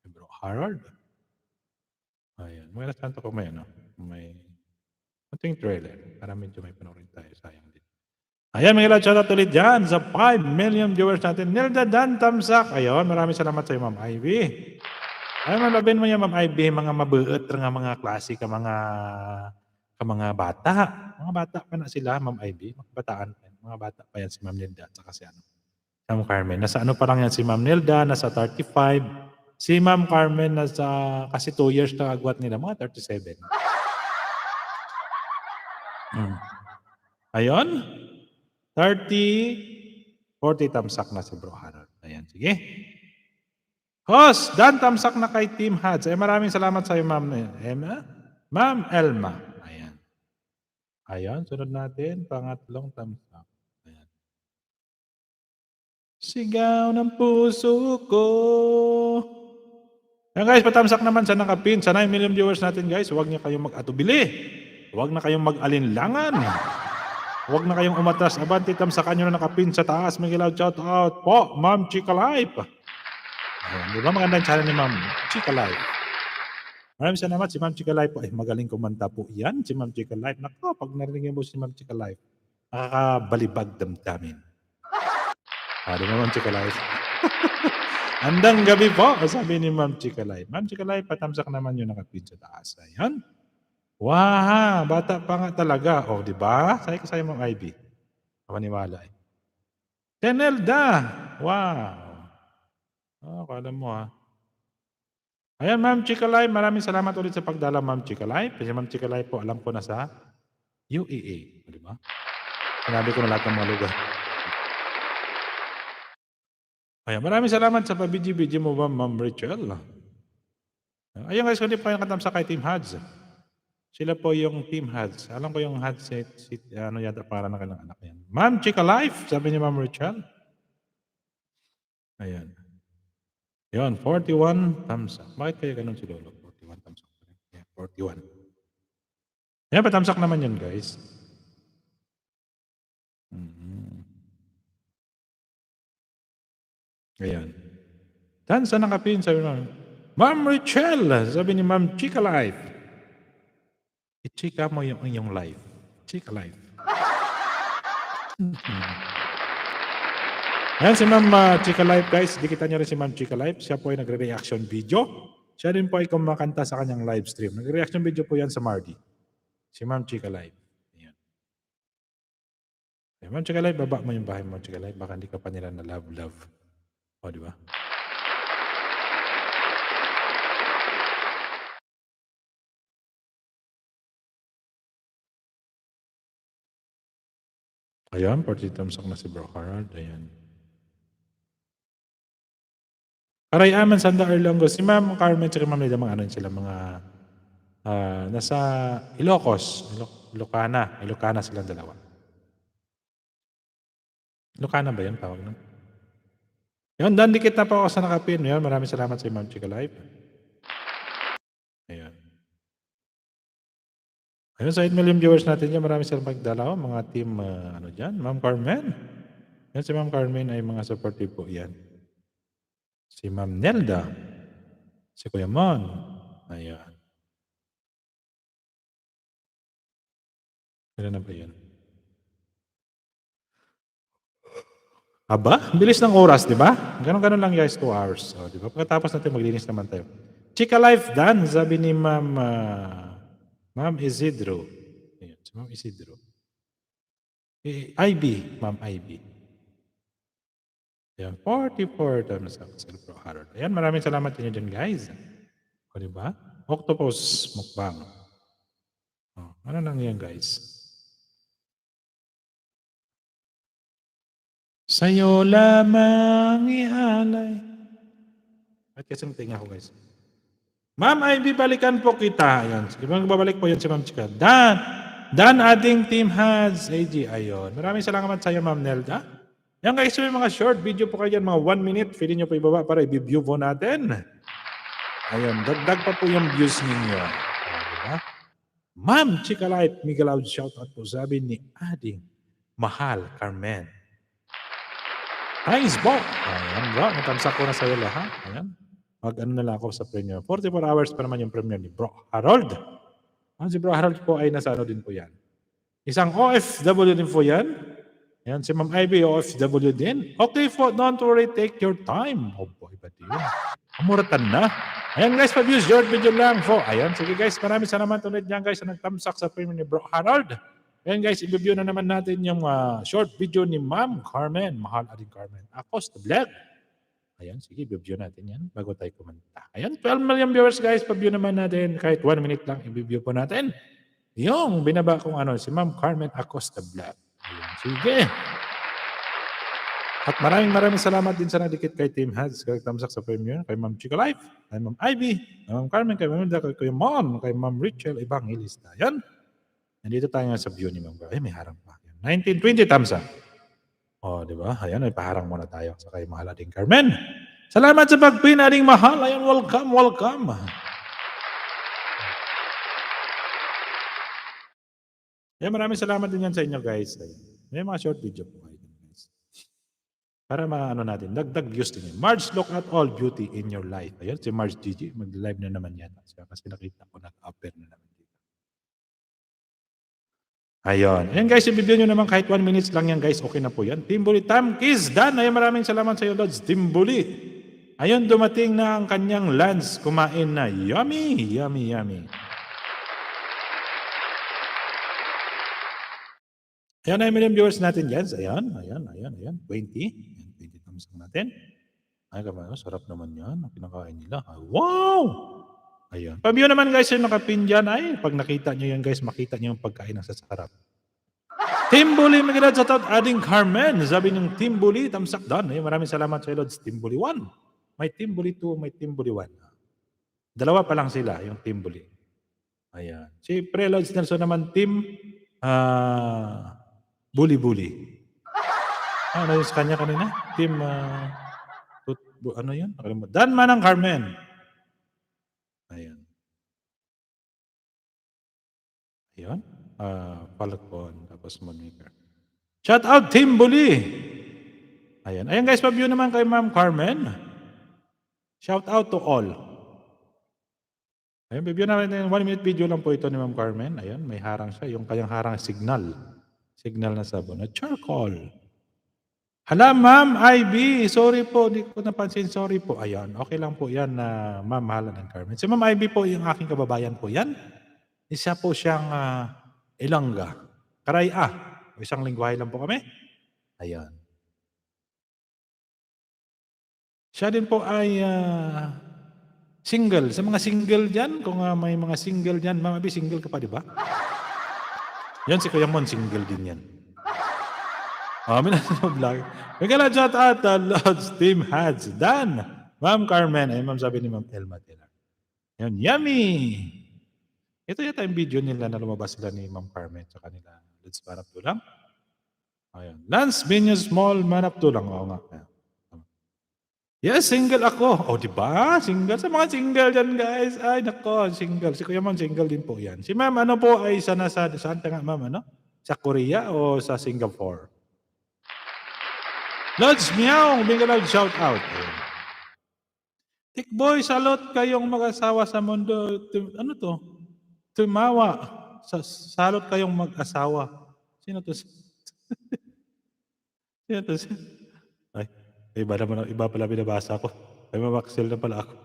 Bro Harold. Ayan, maganda santo ko may konting trailer. Para medyo may panoorin tayo. Sayang din. Ayan, mga shoutout ulit dyan sa 5 million viewers natin. Nelda Dan Tamsak. Ayun, maraming salamat sa iyo, Ma'am Ivy. Ayun, malabin mo yan, Ma'am Ivy, mga mabuot nga mga klase ka mga bata. Mga bata pa na sila, Ma'am Ivy. Mga bata pa yan si Ma'am Nelda at saka si Ma'am Carmen. Nasa pa lang yan si Ma'am Nelda, nasa 35. Si Ma'am Carmen, kasi 2 years na agwat nila, mga 37. Ayun. 40 tamsak na si Bro Harold. Ayan, sige. Host, Dan tamsak na kay Team Hads. Maraming salamat sa iyo, Ma'am Emma. Ma'am Elma. Ayan, sunod natin. Pangatlong tamsak. Ayan. Sigaw ng puso ko. Ayan guys, patamsak naman sa nakapin. Sa 9 million viewers natin guys, huwag niyo kayong mag-atubili. Huwag na kayong mag-alinlangan. Huwag na kayong umatras. Abanti, tamsakan nyo na nakapin sa taas. May gilaw shout out po, Ma'am Chika Life. Ayan, di ba magandang channel ni Ma'am Chika Life? Maraming salamat si Ma'am Chika Life. Ay, magaling kumanta po yan si Ma'am Chika Life. Nako, pag narinig mo si Ma'am Chika Life, nakakabalibag damdamin. Di ba Ma'am Chika Life? Andang gabi po, sabi ni Ma'am Chika Life. Ma'am Chika Life, patamsak naman yung nakapin sa taas. Ayan. Wow, bata pa nga talaga. O, di ba? Sabi ko sa'yo, Ma'am Ivy. Maniwala eh. Tenelda. Wow. Kala mo ha. Ayan, Ma'am Chika Life. Maraming salamat ulit sa pagdala, Ma'am Chika Life. Kasi Ma'am Chika Life po, alam ko na sa UAE. Di ba? Sinabi ko na lahat ng mga lugar. Ayan, maraming salamat sa pabidyo-bidyo mo, Ma'am Rachel. Ayun guys, kung di pa kayo nakatamsa kay Team Hads. Sila po yung Team Hads. Alam ko yung Hads, ano yata para na kailang anak yan. Ma'am Chica Life, sabi ni Ma'am Rachel. Ayan. Yun, 41 thumbs up. Bakit kaya ganun si Lolo? 41 thumbs up. Yeah, 41. Ayan, patamsak naman yun guys. Ayan. Tansa nakapin, sabi naman. Ma'am Rachel, sabi ni Ma'am Chica Life. I-chika mo yung inyong life. Chica Life. Ayan si Ma'am Chica Life guys. Dikita niyo rin si Ma'am Chica Life. Siya po ay nagre-reaction video. Siya rin po ay kumakanta sa kanyang live stream. Nagre-reaction video po yan sa Mardi. Si Ma'am Chica Life. Ayan. Ayan, Ma'am Chica Life, baba mo yung bahay mo, Chica Life. Baka hindi ka pa nila na love. O, di ba? Ayan, 40 thumbs up na si Bro Harold. Ayan. Arayaman, Santa Erlongo. Si Ma'am Carmen at Ma'am Lida, mga ano sila, mga nasa Ilocos. Ilocana silang dalawa. Ilocana ba yan? Tawag nun? Yun, dan dikit na pa ako sa nakapin. Yun, maraming salamat sa Ma'am Chica Life. Ayan. Ayun, sa 8 million viewers natin dyan, maraming salamat magdalaw. Mga team, ano dyan, Ma'am Carmen. Yan, si Ma'am Carmen ay mga supportive po yan. Si Ma'am Nelda. Si Kuya Mon. Ayan. Kailan na ba yan? Aba, bilis ng oras, di ba? Ganon lang guys, 2 hours. O, di ba? Pagkatapos natin maglinis naman tayo. Chica Life done, sabi ni Ma'am Ma'am Isidro. Ayan, si Ma'am Isidro. IB, Ma'am IB. Ayan, 44 times up sa Bro Harold. Ayan, maraming salamat niyo dyan guys. O, di ba? Octopus mukbang. O, ano lang yan guys? Sa'yo lamang ialay. At kasi tingnan ko guys. Ma'am, ay bibalikan po kita. Ayan. Sige, babalik po yan si Ma'am Chica. Dan ating team has AG. Ayun. Maraming salamat sa iyo, Ma'am Nelda. Yan guys, may mga short video po kayo yan. Mga 1 minute. Feeling nyo po ibaba para i-view po natin. Ayun. Dagdag pa po yung views ninyo. Diba? Ma'am Chica Life, Miguel Loud shoutout po. Sabi ni Ading Mahal Carmen. Thanks, Bob. Ayan, bro. Natamsak ko na sa'yo lahat. Ayan. Mag-ano na lang ako sa premiere. 44 hours pa naman yung premiere ni Bro Harold. Si Bro Harold po ay nasa ano din po yan. Isang OFW din po yan. Ayan, si Ma'am Ivy, OFW din. Okay po, don't worry, take your time. Oh boy, ba't yun? Amuratan na. Ayan guys, pa-views, short video lang po. Ayan, sige guys, maraming salamat ulit dyan guys na nagtamsak sa premiere ni Bro Harold. Ayan guys, i-review na naman natin yung short video ni Ma'am Carmen. Mahal ating Carmen. Akos the Vlog. Ayan, sige, i-review natin yan bago tayo kumanta. Ayan, 12 million viewers guys. Pa-view naman natin. Kahit 1 minute lang, i-review po natin. Yung binaba kong ano, si Ma'am Carmen Acosta Vlog. Ayan, sige. At maraming salamat din sa nadikit kay Team Hads, kay Tamsak sa premiere, kay Ma'am Chica Life, kay Ma'am Ivy, kay Ma'am Carmen, kay Ma'am Hilda, kay Mon, kay Ma'am Rachel Evangelista. Ayan. Nandito tayo nga sa view ni Ma'am. Ay, may harang pa. 1920 thumbs up. O, di ba? Ayan, ay paharang muna tayo sa kay Mahal ating Carmen. Salamat sa pagpin ating Mahal. Ayan, welcome. Ayan, maraming salamat din yan sa inyo, guys. Ayan. May mga short video po kayo, guys. Para maano natin, dagdag views din yan. Marge, look at all beauty in your life. Ayan, si Marge GG, mag-live na naman yan. Kasi nakita ko, nag-upper na naman. Ayun. Ayan guys, i-video nyo naman kahit 1 minutes lang yan guys. Okay na po yan. Timbuli Tam Kiss Dan. Ayan, maraming salamat sa iyo, Lods. Timbuli. Ayun, dumating na ang kanyang lunch. Kumain na. Yummy. Ayan, ay million viewers natin guys. Ayan. 20. Ayan, 20 thumbs up natin. Ay, kamay, sarap naman yan. Ang pinakain nila. Wow! Ayun. Pag yun naman guys yung nakapin dyan, ay pag nakita nyo yan guys, makita nyo yung pagkain ng sasarap. Team Bully, magandang shoutout Ading Carmen. Sabi ng Team Bully, tamsak doon. Maraming salamat sa Lods. Team Bully 1. May Team Bully 2, may Team Bully 1. Dalawa pa lang sila, yung Team Bully. Ayan. Si Pre Lods Nelson naman, Team Bully Bully. Ano yung sa kanya kanina? Team, ano yun? Dan Manang Carmen. Ayan. Ayan. Falcon, tapos Monica. Shout out Team Bully. Ayan. Ayan guys, pa-view naman kay Ma'am Carmen. Shout out to all. Ayan, review namin yung 1-minute video lang po ito ni Ma'am Carmen. Ayan, may harang siya. Yung kanyang harang signal. Signal na sabon. Na charcoal. Hala, Ma'am Ivy. Sorry po, hindi ko napansin. Sorry po. Ayan, okay lang po yan na Ma'am Hala ng Carmen. Si Ma'am Ivy po, yung aking kababayan po yan. Isa po siyang Ilongga. Karaya. Isang lingwahe lang po kami. Ayan. Siya din po ay single. Sa mga single dyan, kung may mga single dyan, Ma'am Ivy, single ka pa, di ba? Yan si Kuya Mon, single din yan. May nasa vlog. Magkala chat at Lods Team Hats. Dan. Ma'am Carmen. Ay, Ma'am sabi ni Ma'am Elma Tilar. Yan, yummy! Ito yata yung video nila na lumabas sila ni Ma'am Carmen sa kanila. Let's Manap Tulang. Ayan. Lance Binyos Small Manap Tulang. Oo nga. Yes, single ako. O, di ba? Single. Sa mga single dyan, guys. Ay, nako, single. Si Kuya Ma'am, single din po yan. Si Ma'am, ano po ay saan nga, Ma'am, ano? Sa Korea o sa Singapore? Lods Meow, bigyan shout out. Tikboy, salot kayong mag-asawa sa mundo. Ano to? Tumawa. Salot kayong mag-asawa. Sino to? Sino to? Ay, iba pala binabasa ko. Ay, mamaksel na pala ako.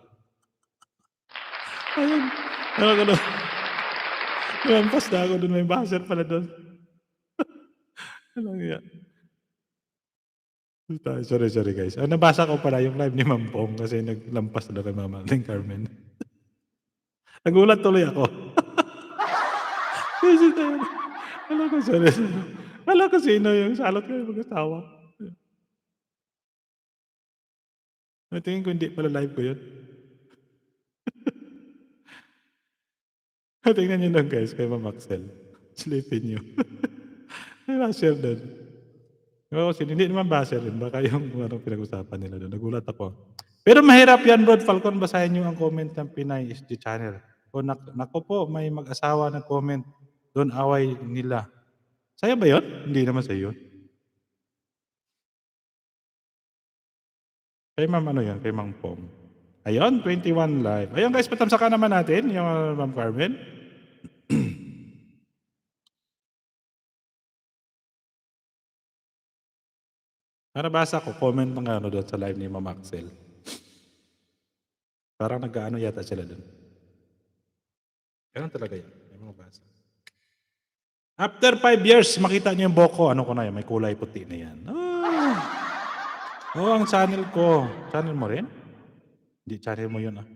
Ayun. Ano? Namampas na ako doon. May baser pala doon. Ano yan? Sorry guys. Nabasa ko pala yung live ni Ma'am Pong kasi naglampas na kay Mama ng Carmen. Nagulat tuloy ako. Kasi sorry. Wala ko sino yung salot kayo mag-asawa. Tingin ko hindi pala live ko yun. Tingnan nyo lang guys kay Ma'am Axel. Sleepin nyo. May share doon. Oo, hindi naman base rin. Baka yung pinag-usapan nila doon. Nagulat ako. Pero mahirap yan, Rod Falcon. Basahin nyo ang comment ng Pinay SG Channel. O nako po, may mag-asawa na comment. Doon away nila. Sa'yo ba yun? Hindi naman sa'yo. Kay Ma'am ano yan? Kay Ma'am Pong. Ayun, 21 live. Ayun guys, patamsakan naman natin yung Ma'am Carmen. Nabasa ko, comment ng ano doon sa live ni Ma'am Axel. Parang nag-ano yata sila doon. Ganun talaga yan. May mga basa. After 5 years, makita niyo yung boko. Ano ko na yan? May kulay puti na yan. Oh, ang channel ko. Channel mo rin? Hindi, channel mo yun ah.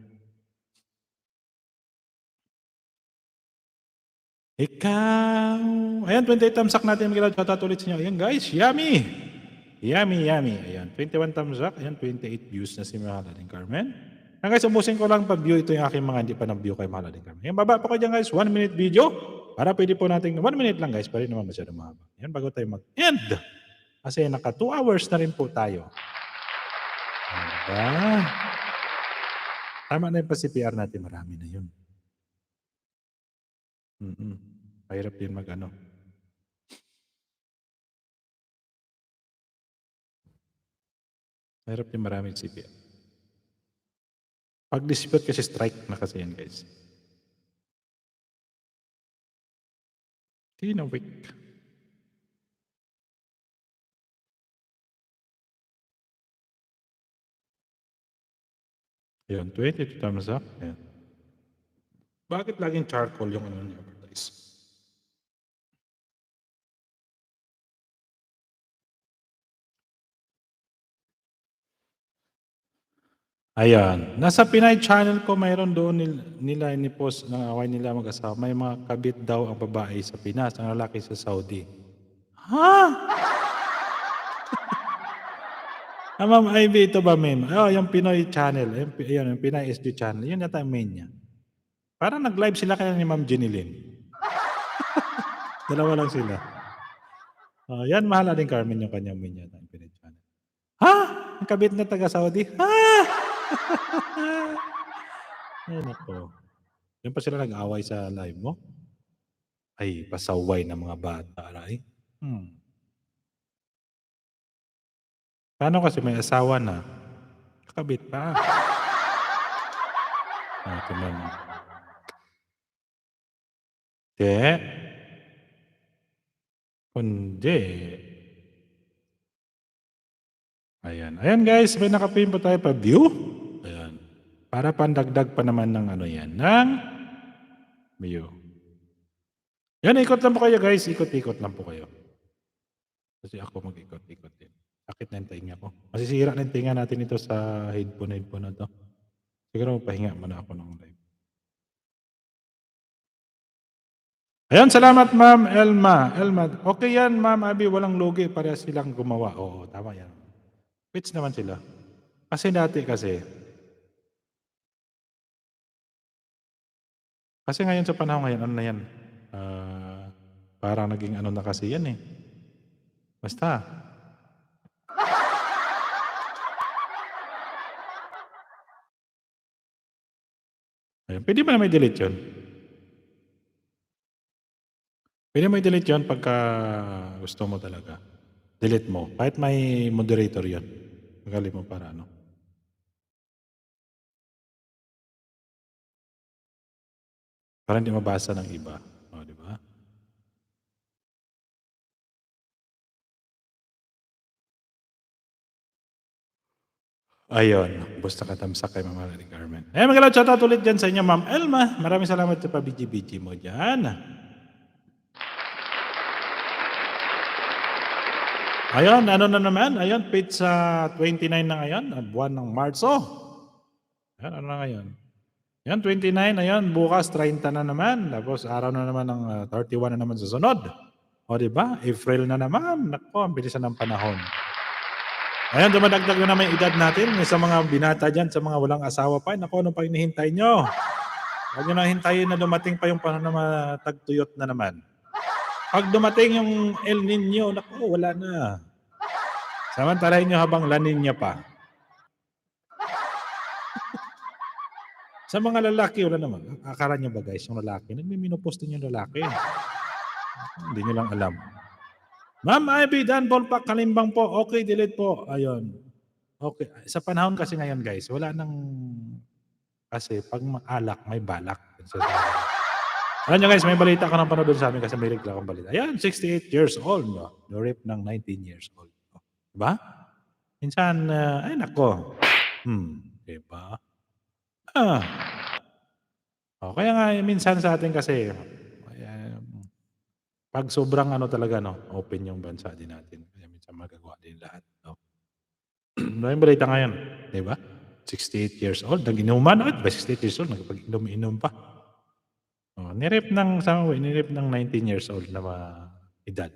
Ikaw. Ayan, 28 thumbs up natin. Magkilala, shoutout ulit sa inyo. Ayan guys, yummy! Yummy. Ayan, 21 thumbs up. Ayan, 28 views na si Mahalading Carmen. Ayan guys, umusin ko lang pag-view. Ito yung aking mga hindi pa na-view kay Mahalading Carmen. Ayan, baba pa ko dyan guys, 1 minute video. Para pwede po natin, 1 minute lang guys, pa rin naman masyadong mahaba. Ayan, bago tayo mag-end. Kasi naka 2 hours na rin po tayo. Ayan. Tama na yung pa-CPR natin, marami na yun. Mahirap din mag-ano. Mahirap din maraming CPR. Pag-dispute kasi strike na kasi yan guys. Tinawik. Ayan, 22 thumbs up. Ayan. Bakit laging charcoal yung ano niya advertise? Ayan. Nasa Pinay channel ko, mayroon doon nila ni-post ng away nila mag-asawa. May mga kabit daw ang babae sa Pinas, ang lalaki sa Saudi. Ha? Ma'am Ivy, ito ba main? Yung Pinoy channel, yung Pinay SD channel, yun yata ang main niya. Parang nag-live sila kaya ni Ma'am Jenilyn. Dalawa lang sila. Yan, mahal din Carmen yung kanyang main yata, yung Pinay channel. Ha? Ang kabit na taga-Saudi? Ha? Ay, nako. Yan pa sila nag-away sa live mo? Ay, pasaway ng mga bata, aray. Paano kasi may asawa na? Kakabit pa. Ito man. Kundi. Ayan. Ayan guys, may nakapin pa tayo pa view. Ayan. Para pandagdag pa naman ng ano yan. Ng view. Yan, ikot lang po kayo guys. Ikot-ikot lang po kayo. Kasi ako mag-ikot-ikot din. Sakit na yung tinga ko. Masisira na yung tinga natin ito sa headphone na to. Siguro pahinga muna ako ng live. Ayan, salamat Ma'am Elma. Okay yan Ma'am Abby, walang lugi. Para silang gumawa. Oo, tama yan. Quits naman sila. Kasi dati kasi ngayon sa panahon ngayon, ano na yan? Parang naging ano na kasi yan eh. Basta. Ayun. Pwede ba na may delete yun? Pwede mo i-delete yun pagka gusto mo talaga. Delete mo. Kahit may moderator yun. Magaling mo para ano. Para hindi mabasa ng iba. O, di ba? Ayun. Basta katamsak kay Mama Marie Carmen. Magalaw shoutout ulit dyan sa inyo, Ma'am Elma. Maraming salamat sa pa-BG-BG mo dyan. Ayun, ano na naman? Ayun, pizza 29 na ngayon, buwan ng Marso. Ayun, ano na ngayon? Yan, 29, ayun, bukas 30 na naman. Tapos araw na naman ng 31 na naman sa sunod. O, di ba? April na naman. Nako, ang bilisan ng panahon. Ayun, dumadagdag na naman yung edad natin. May sa mga binata dyan, sa mga walang asawa pa. Nako, ano pa hinihintay nyo? Huwag nyo na hintayin na dumating pa yung panahon na matagtuyot na naman. Pag dumating yung El Nino, naku, wala na. Samantalahin nyo habang La Nina pa. Sa mga lalaki, wala naman. Akala nyo ba guys, yung lalaki, nagmiminopos din yung lalaki. Hindi nyo lang alam. Ma'am Ivy, Dan Ballpark, Kalimbang po. Okay, delete po. Ayun. Okay. Sa panahon kasi ngayon guys, wala nang... Kasi pag maalak, may balak. Alam nyo guys, may balita ka ng panood sa amin kasi may regla akong balita. Ayan, 68 years old. No? Rape ng 19 years old. Diba? Minsan, ay nako. Diba? Kaya nga, minsan sa atin kasi, pag sobrang ano talaga, no, open yung bansa din natin. Kaya minsan magagawa din lahat. No? May balita ngayon. Diba? 68 years old. Nag-inuman. 68 years old. Nagpag-inom pa. Nirip ng 19 years old na edad.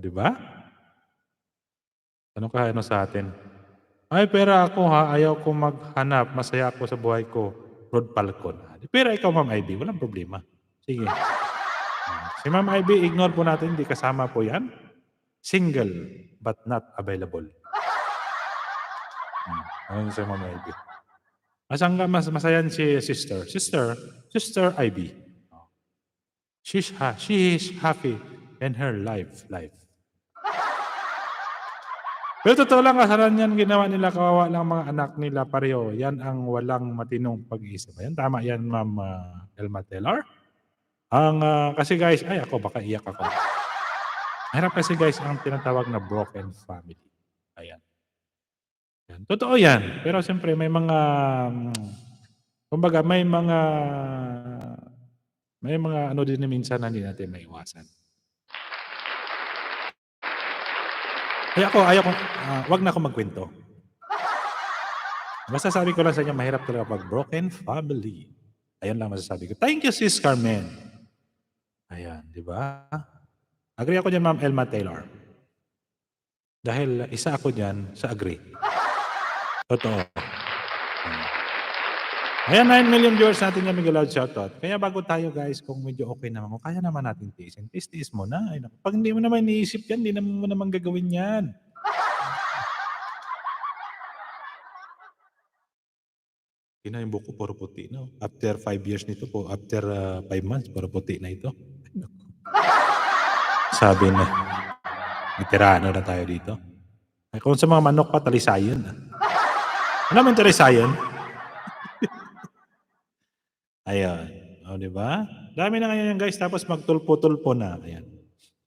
Di ba? Ano sa atin? Ay, pera ako ha. Ayaw ko maghanap. Masaya ako sa buhay ko. Rod Falcon. Pero ikaw, Ma'am Ivy, walang problema. Sige. Si Ma'am Ivy, ignore po natin. Hindi kasama po yan. Single, but not available. Ano sa Ma'am Ivy? Mas masayan si sister. Sister Ivy. She is happy in her life. Pero totoo lang, kasalan yan ginawa nila, kawawa lang mga anak nila pareho. Yan ang walang matinong pag-iisip. Ayan, tama yan, Ma'am Elma Taylor. Kasi guys, ako, baka iyak ako. Hirap kasi guys, ang tinatawag na broken family. Ayan. Totoo yan. Pero siyempre, may mga, kumbaga, may mga ano din na minsan na hindi natin maiwasan. Ayaw ko, wag na ako magkwento. Basta sabi ko lang sa inyo, mahirap talaga pag broken family. Ayun lang masasabi ko. Thank you, Sis Carmen. Ayan, di ba? Agree ako dyan, Ma'am Elma Taylor. Dahil isa ako dyan sa agree. Totoo. Ayan, 9 million viewers natin yan, Miguel Loud, shoutout. Kaya bago tayo guys, kung medyo okay naman, kung kaya naman natin tiisin, tiis mo na. Ay, naku. Pag hindi mo naman iniisip yan, hindi mo naman gagawin yan. Ina yung buko, puro puti, no? After 5 years nito po, after 5 months, puro puti na ito. Ay, naku. Sabi na, veterano na tayo dito. Ay, kung sa mga manok pa, talisayon. Alam mo yung talisayon? Ayun. O, di ba? Dami na ngayon yan, guys. Tapos magtulpo-tulpo na. Ayan.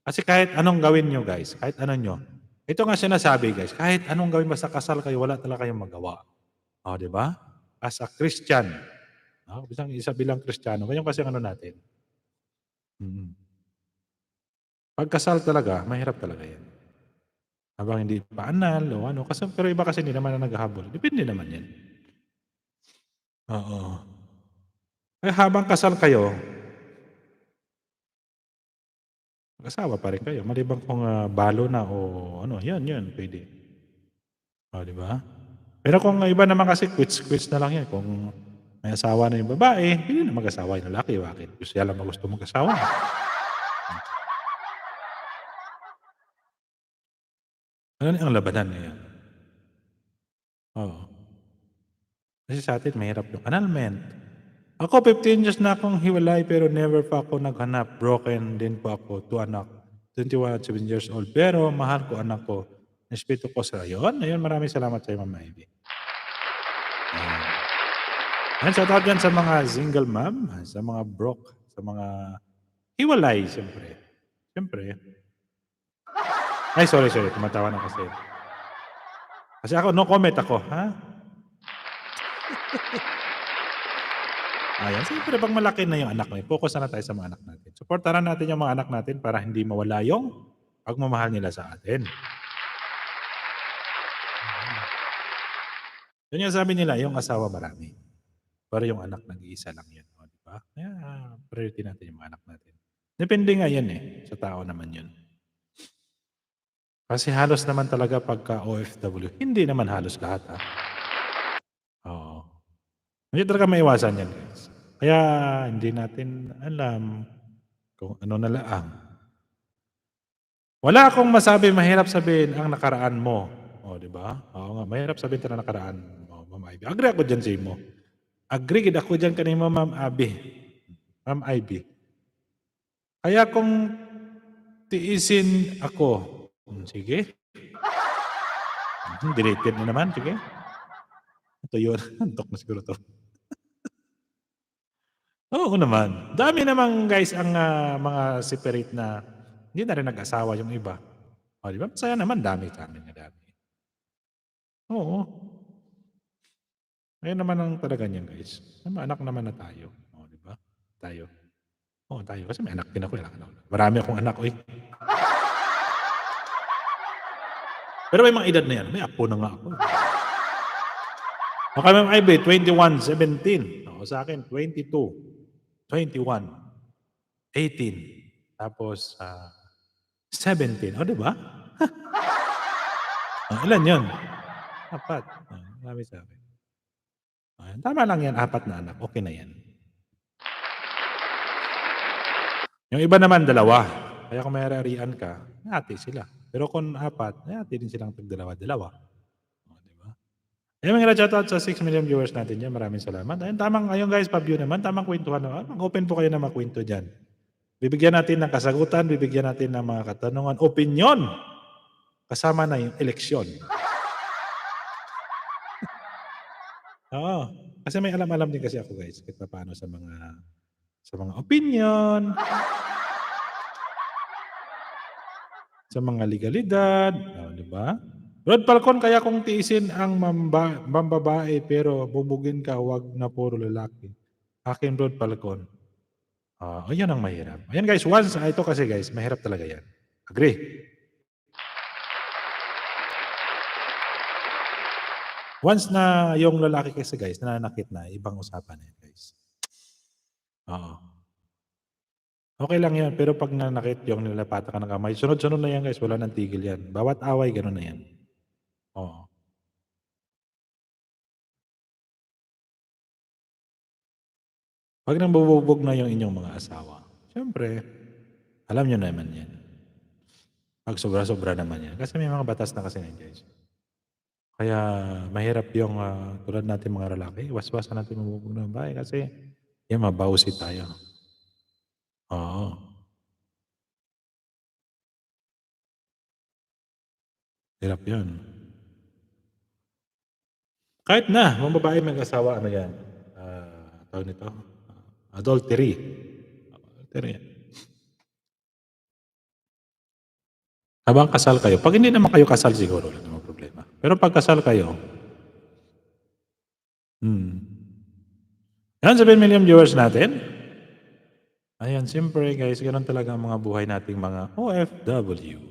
Kasi kahit anong gawin nyo, guys, kahit ano nyo, ito nga sinasabi, guys, kahit anong gawin, basta kasal kayo, wala talaga kayong magawa. O, di ba? As a Christian. Isang isa bilang Kristiyano. Ganyan kasi ang ano natin. Pagkasal talaga, mahirap talaga yan. Habang hindi pa anal o ano. Kasi, pero iba kasi hindi naman na naghahabol. Depende naman yan. Oo. Kaya habang kasal kayo, mag-asawa pa rin kayo. Malibang kung balo na o ano, yan, pwede. O, di ba? Pero kung iba naman kasi, quits na lang yan. Kung may asawa na yung babae, hindi na mag-asawa yung lalaki. Bakit? Gusto lang gusto mag-asawa. Ano ang labanan ngayon? Oo. Kasi sa atin, mahirap yung annulment. Ako, 15 years na akong hiwalay pero never pa ako naghanap. Broken din po ako. 2 anak. 21 at 7 years old. Pero mahal ko anak ko. Respeto ko sa yun. Ayun, maraming salamat sa iyo, Ma'am Ivy. Ayan, shout out yan sa mga single mom, sa mga broke, sa mga hiwalay, siyempre. Siyempre. Ay, sorry. Tumatawa na kasi. Kasi ako, no comment ako, ha? Ayan, siyempre pag malaki na yung anak natin, focus na tayo sa mga anak natin. Supportaran natin yung mga anak natin para hindi mawala yung pagmamahal nila sa atin. Yun yung sabi nila, yung asawa marami. Pero yung anak nag-iisa lang yan. O, di ba? Kaya priority natin yung mga anak natin. Depende nga yan sa tao naman yun. Kasi halos naman talaga pagka OFW, hindi naman halos lahat Oo. Hindi talaga maiwasan yan, guys. Kaya hindi natin alam kung ano na laang. Wala akong masabi, mahirap sabihin ang nakaraan mo. O, di ba? Oo nga, mahirap sabihin ito na nakaraan mo, Ma'am Ivy. Agree ako dyan sa mo. Agree gid ako dyan kanimo, Ma'am Abby. Ma'am Ivy. Kaya kung tiisin ako, sige. Deleted na naman, sige. Ito yun. Antok na siguro to. Oo naman. Dami naman guys ang mga separate na hindi na rin nag-asawa yung iba. O, di ba? Masaya naman, dami sa amin na dami. Oo. Ayun naman ang talaga niyan guys. May anak naman na tayo. O, di ba? Tayo. Oo, tayo. Kasi may anak din ako. Marami akong anak. Pero may mga edad na yan. May apo na nga ako. Okay, Ma'am Ivy, 21, 17. O, sa akin, 22. 21, 18, tapos 17. O, di ba? Ilan yun? 4. Marami sa akin. Tama lang yan, 4 na anak. Okay na yan. Yung iba naman, 2. Kaya kung may ari-arian ka, hati sila. Pero kung 4, hati din silang tag-2. O, di ba? Ayun, mga shoutout sa 6 million viewers natin dyan. Maraming salamat. Ayun guys, pa-view naman. Tamang kwentuhan. Mag-open po kayo na magkwento dyan. Bibigyan natin ng kasagutan, bibigyan natin ng mga katanungan, opinion. Kasama na yung eleksyon. Oo. Kasi may alam-alam din kasi ako guys. Kahit paano sa mga opinion. Sa mga legalidad. Di ba? Rod Falcon, kaya kung tiisin ang mambabae pero bubugin ka, wag na puro lalaki. Akin Rod Falcon. Yan ang mahirap. Ayan guys, once, ito kasi guys, mahirap talaga yan. Agree? Once na yung lalaki kasi guys, nananakit na, ibang usapan na yan guys. Oo. Okay lang yan, pero pag nanakit yung nilalapatan ka ng kamay, sunod-sunod na yan guys, wala nang tigil yan. Bawat away, gano'n na yan. Oo. 'Pag nambubugbog na yung inyong mga asawa, siyempre, alam niyo naman yan. 'Pag sobra-sobra naman yan. Kasi may mga batas na kasi yan guys. Kaya mahirap yung tulad natin mga lalaki, iwas-iwasan natin mambubugbog ng babae kasi yan mabausi tayo. Oo. Hirap yun. Kahit na, mga babae mag-asawa, ano yan, tawag nito, adultery. Adultery yan. Habang kasal kayo, pag hindi naman kayo kasal siguro, wala namang problema. Pero pag kasal kayo, yan, 7 million viewers natin. Ayan, siyempre guys, ganun talaga ang mga buhay nating mga OFW.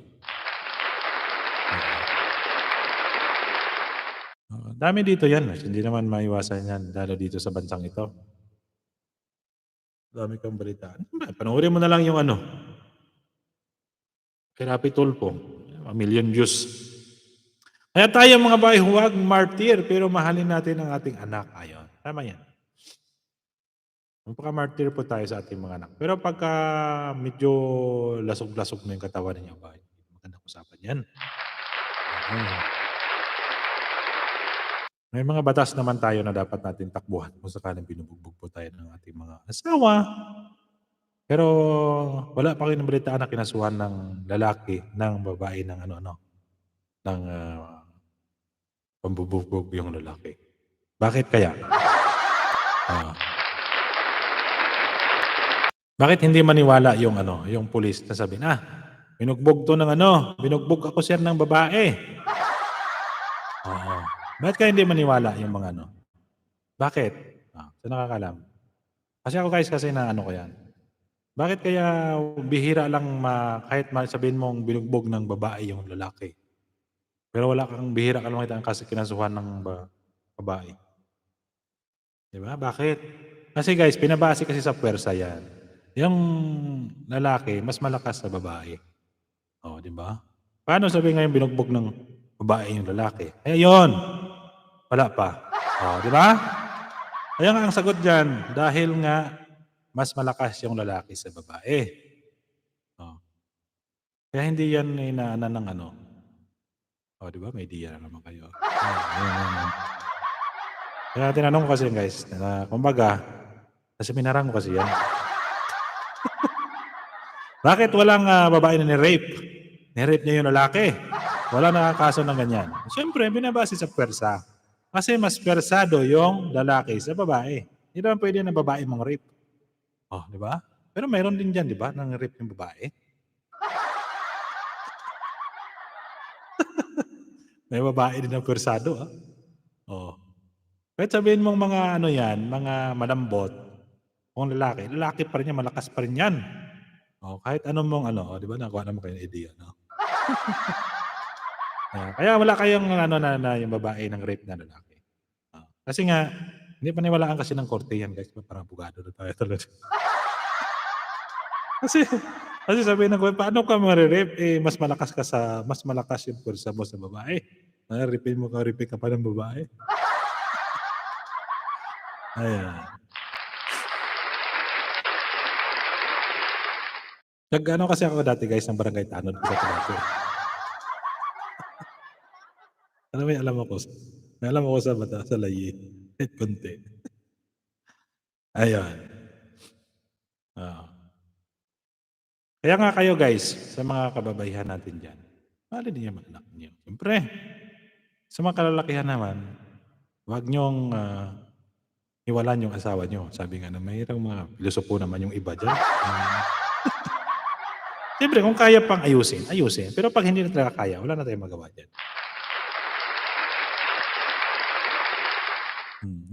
Dami dito yan. Hindi naman maiwasan yan, lalo dito sa bansang ito. Dami kang balitaan. Panoorin mo na lang yung kay Rapi Tulfo. 1 million views. Kaya tayo mga bahay, huwag martyr, pero mahalin natin ang ating anak. Ayon. Tama yan. Magpaka-martyr po tayo sa ating mga anak. Pero pagka medyo lasog-lasog na yung katawan ninyo, bahay, magandang usapan yan. May mga batas naman tayo na dapat natin takbuhan kung sakaling binubugbog po tayo ng ating mga asawa. Pero wala pa kayo nabalitaan na kinasuhan ng lalaki, ng babae, ng ng pambubugbog yung lalaki. Bakit kaya? Bakit hindi maniwala yung yung pulis na sabi binugbog to ng binugbog ako sir ng babae. Oo. Bakit kaya hindi maniwala yung mga Bakit? Sa nakakalam. Kasi ako guys, kasi na ko yan. Bakit kaya bihira lang kahit sabihin mong binugbog ng babae yung lalaki. Pero wala kang bihira ka lang makita kasi kinasuhan ng babae. Diba? Bakit? Kasi guys, pinabase kasi sa puwersa yan. Yung lalaki, mas malakas sa babae. O, di ba? Paano sabihin ngayon binugbog ng babae yung lalaki? Yun. Wala pa. O, di ba? Kaya nga ang sagot dyan, dahil nga mas malakas yung lalaki sa babae. O. Kaya hindi yan inaanan ng O, di ba? May idea na naman kayo. Ayan. Kaya tinanong ko kasi guys, kumbaga, sa seminarang ko kasi yan. Bakit walang babae na ni-rape? Ni-rape niya yung lalaki. Wala nakakaso ng ganyan. Siyempre, binabase sa pwersa. Kasi mas pwersado yung lalaki sa babae. Hindi naman pwede na babae mong rape. Oh, di ba? Pero mayroon din dyan, di ba, nang rape ng babae. May babae din na pwersado, Oh. Kahit sabihin mong mga yan, mga malambot, kung lalaki, lalaki pa rin yan, malakas pa rin yan. Oh, kahit anong mong di ba, nakuha naman kayo ng idea, no? Kaya wala kayong na yung babae ng rape na lalaki. Kasi nga, hindi paniwalaan kasi ng korte yan, guys. Parang abogado na tayo talaga. kasi sabihin ng korte, paano ka ma-rape? Mas malakas yung pwersa mo sa babae. Rape ka pa ng babae. Ayan. Kasi ako dati guys ng Barangay Tanod sa Tabaco. May alam ako sa layi. Kahit konti. Ayan. Kaya nga kayo guys, sa mga kababaihan natin dyan, mali din yung anak niyo. Siyempre, sa mga kalalakihan naman, huwag niyong iwalan yung asawa niyo. Sabi nga na mayroong mga pilosopo naman yung iba dyan. Siyempre, kung kaya pang ayusin. Pero pag hindi na talaga kaya, wala na tayong magawa dyan.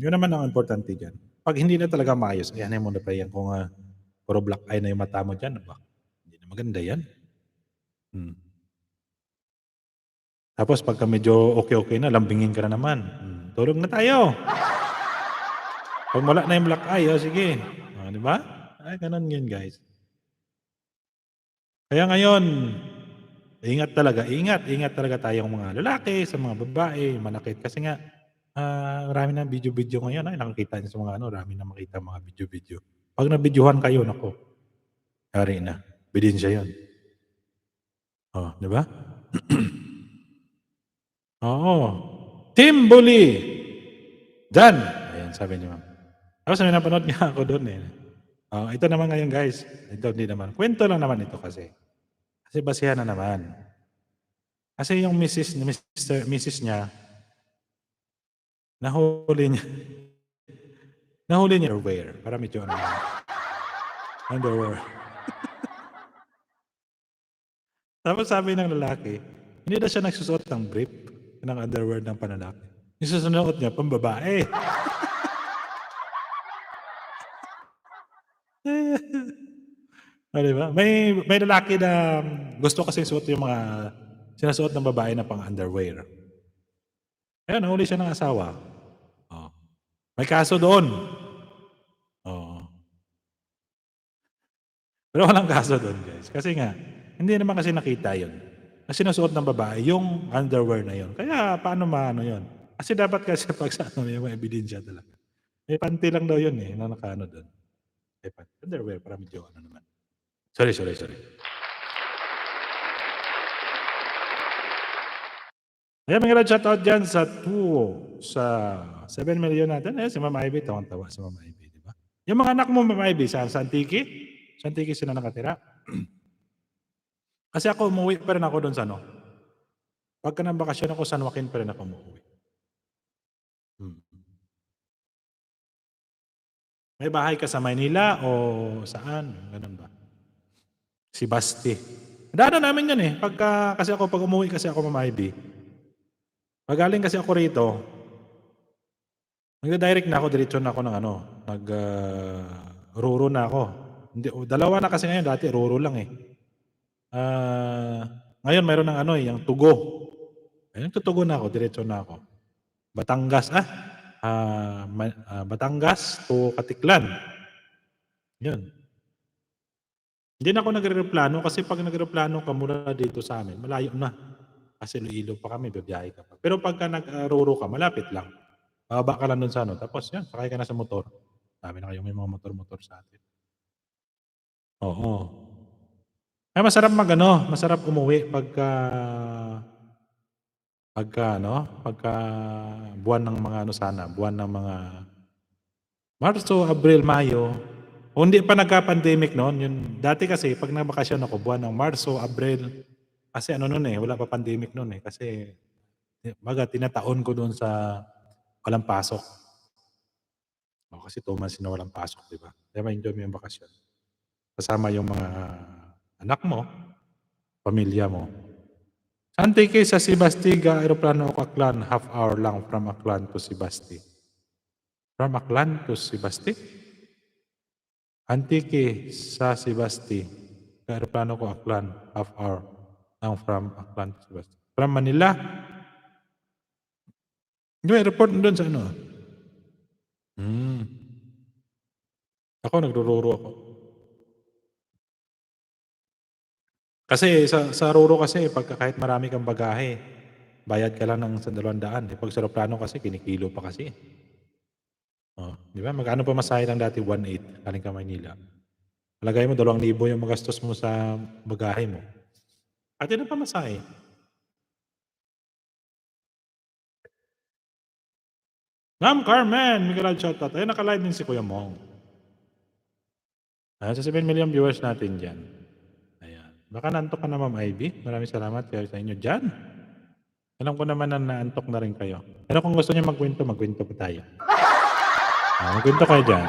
Yun naman ang importante dyan. Pag hindi na talaga maayos, ayan mo na pa yan. Kung puro black eye na yung mata mo dyan, hindi na maganda yan. Tapos pagka medyo okay na, lambingin ka na naman. Tulog na tayo. Pag wala na yung black eye, sige. Di ba? Ganun yun guys. Kaya ngayon, ingat talaga tayong mga lalaki sa mga babae, manakit. Kasi nga, marami ng video-video ngayon. Ay, nakikita niyo sa mga ano, marami na makita mga video-video. Pag nabidyohan kayo, nako, yari na. Ebidensya yun. Oh, di ba? Oo. Team Bully! Dyan! Ayan, sabi niyo, ma'am. Tapos may napanood nga ako doon eh. Oh, ito naman ngayon guys. Ito hindi naman. Kwento lang naman ito kasi. Kasi basihan na naman. Kasi yung Mrs. niya, nahuli niya. Nahuli niya underwear. Para medyo ano. Underwear. Tapos sabi ng lalaki, hindi na siya nagsusuot ng brief ng underwear ng panlalaki. Yung susunuot niya, pambabae. O, diba? May lalaki na gusto kasi suot yung mga sinasuot ng babae na pang underwear. Ayun, nahuli siya ng asawa. Oh. May kaso doon. Oh. Pero walang kaso doon, guys. Kasi nga, hindi naman kasi nakita yun. Na sinusuot ng babae, yung underwear na yun. Kaya, paano maano yun? Kasi dapat kasi pag sa ano, may mga ebidensya talaga. May panty lang daw yun eh, na nakaano doon. May panty. Underwear, para medyo ano naman. Sorry. Ayan, mga red shoutout dyan sa 7 million natin. Eh, si Ma'am Ivy, tawang-tawa si Ma'am Ivy, di ba? Yung mga anak mo, Ma'am Ivy, sa Antique? Sa Antique sila nakatira? Kasi ako, umuwi pa rin ako doon sa ano. Pagka ng bakasyon ako, San Joaquin pa rin ako umuwi. May bahay ka sa Maynila o saan? Ganun ba? Si Basti. Daanan namin yan eh. Kasi pag umuwi kasi ako, Ma'am Ivy, pag galing kasi ako rito, nagda-direct na ako, diretso na ako ng ano, ruro na ako. Hindi, dalawa na kasi ngayon, dati ruro lang eh. Ngayon mayroon ng ano eh, yung Tugo. Ayun, tutugo na ako, diretso na ako. Batangas to Katiklan. Yun. Hindi na ako nagre-replano kasi pag nagre-replano ka mula dito sa amin, malayo na. Kasi Iloilo pa kami, bibiyahe ka pa. Pero pagka nag-ruro ka, malapit lang. Bababa ka lang dun sa ano. Tapos yan, sakay ka na sa motor. Sabi na kayo, may mga motor-motor sa atin. Oo. Ay, masarap umuwi pagka buwan ng mga buwan ng mga Marso, Abril, Mayo. O hindi pa nagka-pandemic noon, yun. Dati kasi pag nabakasyon ako, buwan ng Marso, Abril, kasi ano noon eh, wala pa pandemic noon eh. Kasi tinataon ko doon sa walang pasok. O, kasi 2 months na walang pasok, di ba? Kaya ma-enjoy mo yung bakasyon. Kasama yung mga anak mo, pamilya mo. Antique sa Sibastiga, aeroplano o Aklan, half hour lang from Aklan to Sibasti. From Aklan to Sibasti? Antique sa Sibasti, aeroplano ko Aklan, half hour lang from Aklan to Sibasti. From Manila? Yung airport doon sa ano? Ako, nagrururo ako. Kasi sa ruro kasi, kahit marami kang bagahe, bayad ka lang ng 200. Pag sa aeroplano kasi, kinikilo pa kasi. Oh, di ba? Magkano pa masahe lang dati? 1.8 galing ka Maynila. Malagay mo 2,000 yung magastos mo sa bagahe mo. At yun ang pamasahe. Ma'am Carmen, Miguel shoutout. Ayun, naka-live din si Kuya Mong. Sa 7 million viewers natin dyan. Ayan. Baka naantok ka na, Ma'am Ivy. Maraming salamat kayo sa inyo dyan. Alam ko naman na naantok na rin kayo. Pero kung gusto niyo magkwento pa tayo. Magkwento kayo dyan.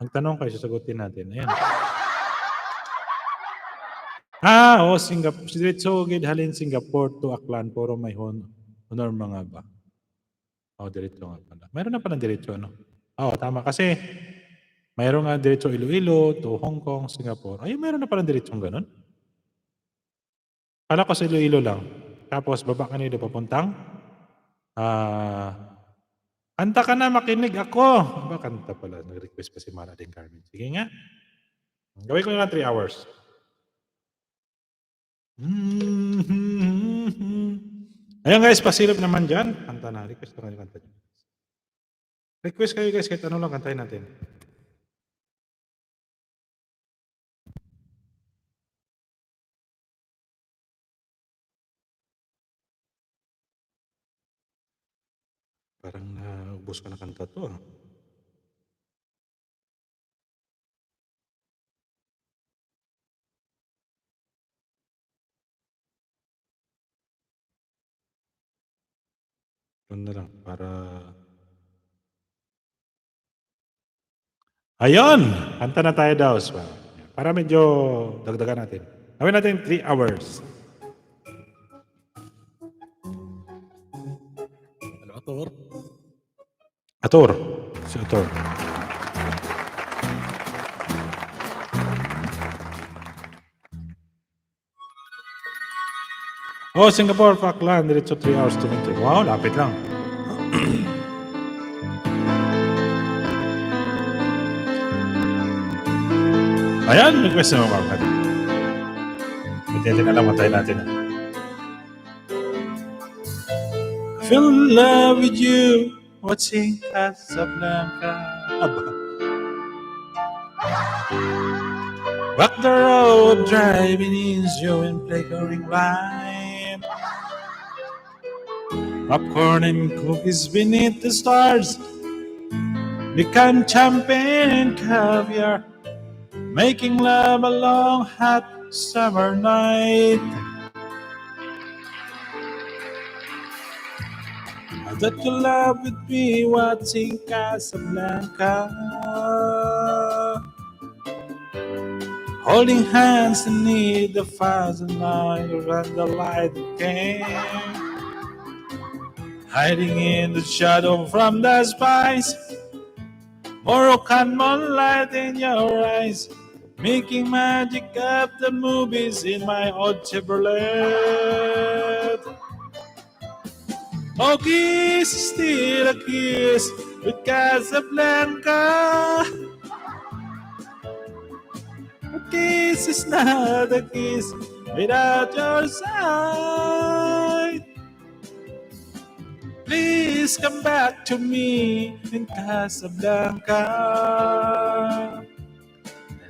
Magtanong kayo, sasagutin natin. Ayan. Singapore. Diretso halin Singapore to Aklan. Puro may honor mga ba. Diretso nga pala. Mayroon na pala diretso, ano? Tama. Kasi mayroon nga diretso Iloilo to Hong Kong, Singapore. Mayroon na pala diretsong ganun. Kala ko sa Iloilo lang. Tapos baba ka nito papuntang kanta ka na, makinig ako. Kanta pala. Nag-request pa si Mara din Carmen. Sige nga. Gawin ko na lang 3 hours. Ayan guys, pasilip naman dyan. Kanta na. Request na kayo kanta dyan. Request kayo guys, kahit ano lang kantahin natin. Parang naubos ka na kanta to. Ano na lang, para... Ayun! Kanta na tayo daw. Para medyo dagdagan natin. Gawin natin 3 hours. Ano, Ator? Ator. Si Ator. Oh, Singapore, Falkland. Diretso 3 hours to enter. Wow, lapit lang. Ayan, request na mga kapatid. Pwede na lang matay natin. Feel in love with you, watching Casablanca. Aba. Back the road, driving in, showing flickering light. Popcorn and cookies beneath the stars. Become champagne and caviar. Making love a long hot summer night. I thought you love with me watching Casablanca. Holding hands beneath the thousand light around the light came. Hiding in the shadow from the spice. Moroccan moonlight in your eyes. Making magic of the movies in my old Chevrolet. Oh, kiss is still a kiss with Casablanca. A kiss is not a kiss without your side. Please come back to me in Casablanca.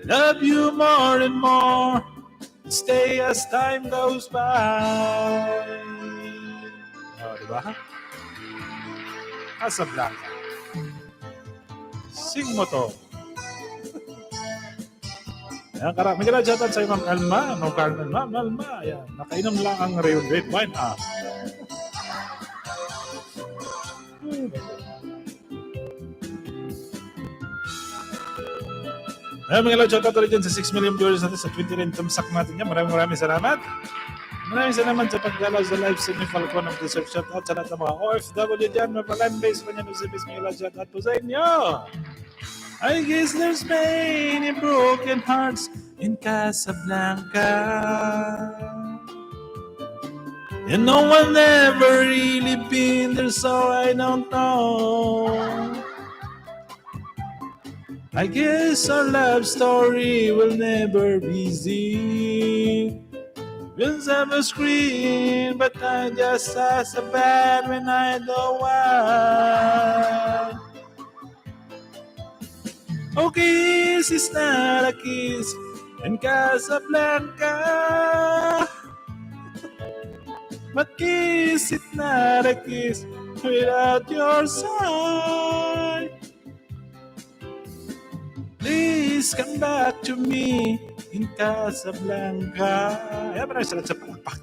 Love you more and more. Stay as time goes by. Oh, diba? Casablanca. Sing mo to. Ayan, may kailangan sa Ma'am Alma. Ma'am Alma. Ayan, nakainom lang ang Rio Red Wine. Ayan, mga lord, shoutout ulit dyan sa 6 million viewers natin sa 20 rin tumsak natin yan. Maraming salamat. Maraming salamat sa pagdalaw sa live sa ni Falcon of the Surf. Shoutout sa lahat ng mga OFW dyan. Mga land base pa niya ng Sibis. Mga lord, shoutout po sa inyo. I guess there's many broken hearts in Casablanca. And no one ever really been there, so I don't know. I guess our love story will never be easy. We'll never scream, but I just as a bad when I don't want. Oh, kiss is not a kiss in Casablanca. But kiss is not a kiss without your side. Please come back to me in Casablanca. Ayan, maraming salamat sa palakpak.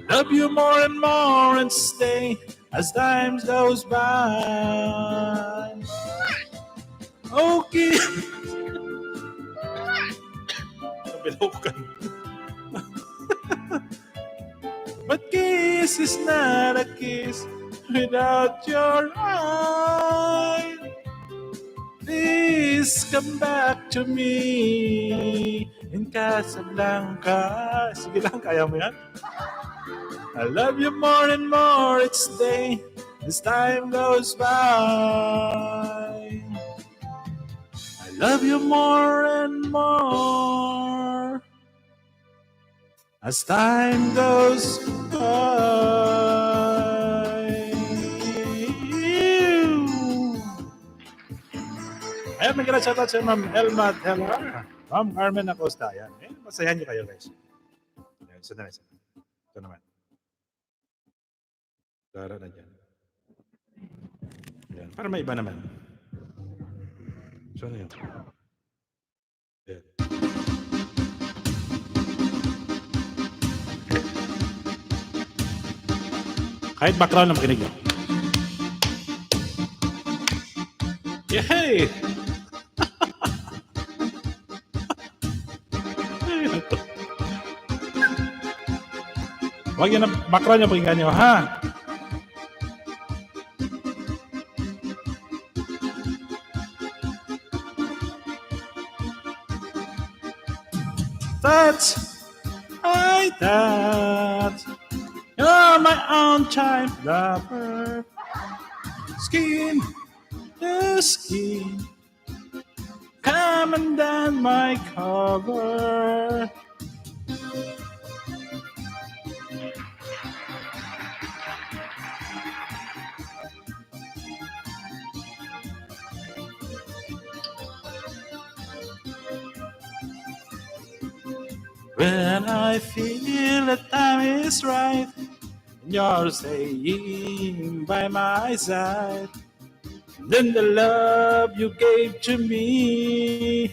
I love you more and more and stay as time goes by. Okay. Kabilukan. But kiss is not a kiss without your eyes. Please come back to me in Casablanca. Sige lang, kaya mo yan? I love you more and more each day as time goes by. I love you more and more as time goes by. Ayan, may shoutout sa Ma'am Elma Telar. Ma'am Carmen Acosta. Ayan. Masayahan niyo kayo, guys. Ayan, isa na. Ito naman. Dara na dyan. Ayan. Para may iba naman. So, ano yun? Ayan. Kahit background na makinig nyo. Yay! Huwag yun na background nyo pakinggan nyo, ha? That's that. You're my own time lover. Skin to skin. Come and down my cover. When I feel the time is right, and you're staying by my side, then the love you gave to me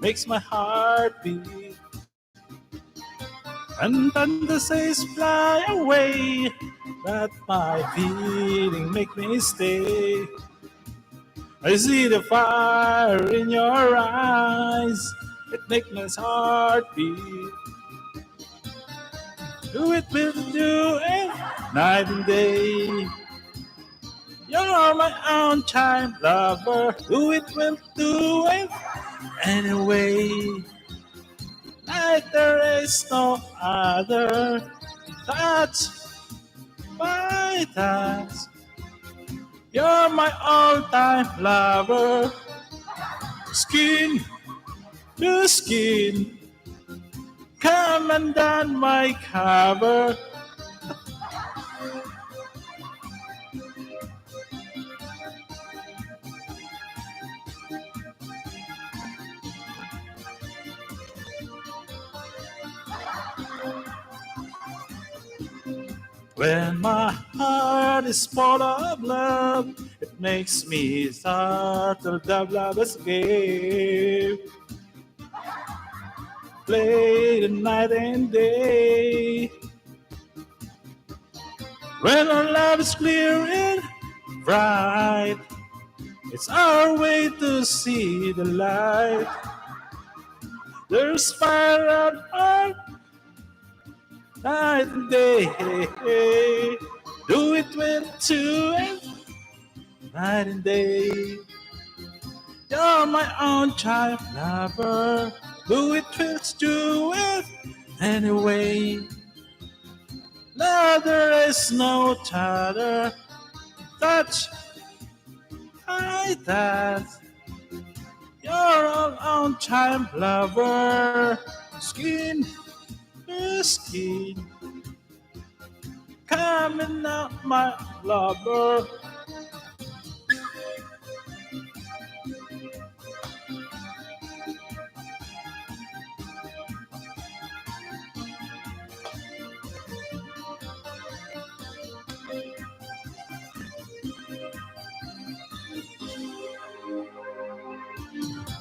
makes my heart beat. And thunder says fly away, but my feeling make me stay. I see the fire in your eyes, it makes my heart beat. Do it, will do it, night and day. You're my own time lover. Do it, will do it, anyway. Like there is no other. Touch my touch. You're my all-time lover. Skin to skin. Come and down my cover. When my heart is full of love, it makes me start to love escape. Play the night and day. When our love is clear and bright, it's our way to see the light. There's fire on our night and day. Do it with two and night and day. You're my own child lover. Do it with do it anyway. No, there is no other. Touch I that. You're our own child lover. Skin to skin. Coming out my lover.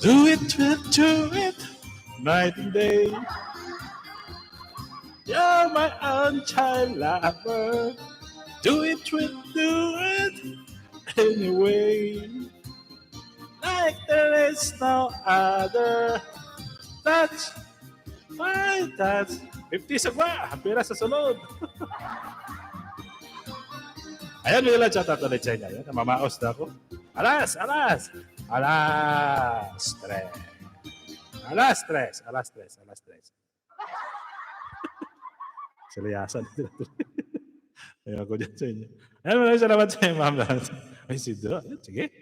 Do it, night and day. You're my own child lover. Do it anyway. Like there is no other. Touch my touch. 50 sagwa, pira sa sunod. Ayan, may ilan chat at ulit sa inyo. Ayan, mamaos na ako. Alas! Alas, tres. Siliyasan. Ayan ako dyan sa inyo. Ayan, maraming salamat sa inyo, ma'am. Ay, Sidro. Ayan, sige.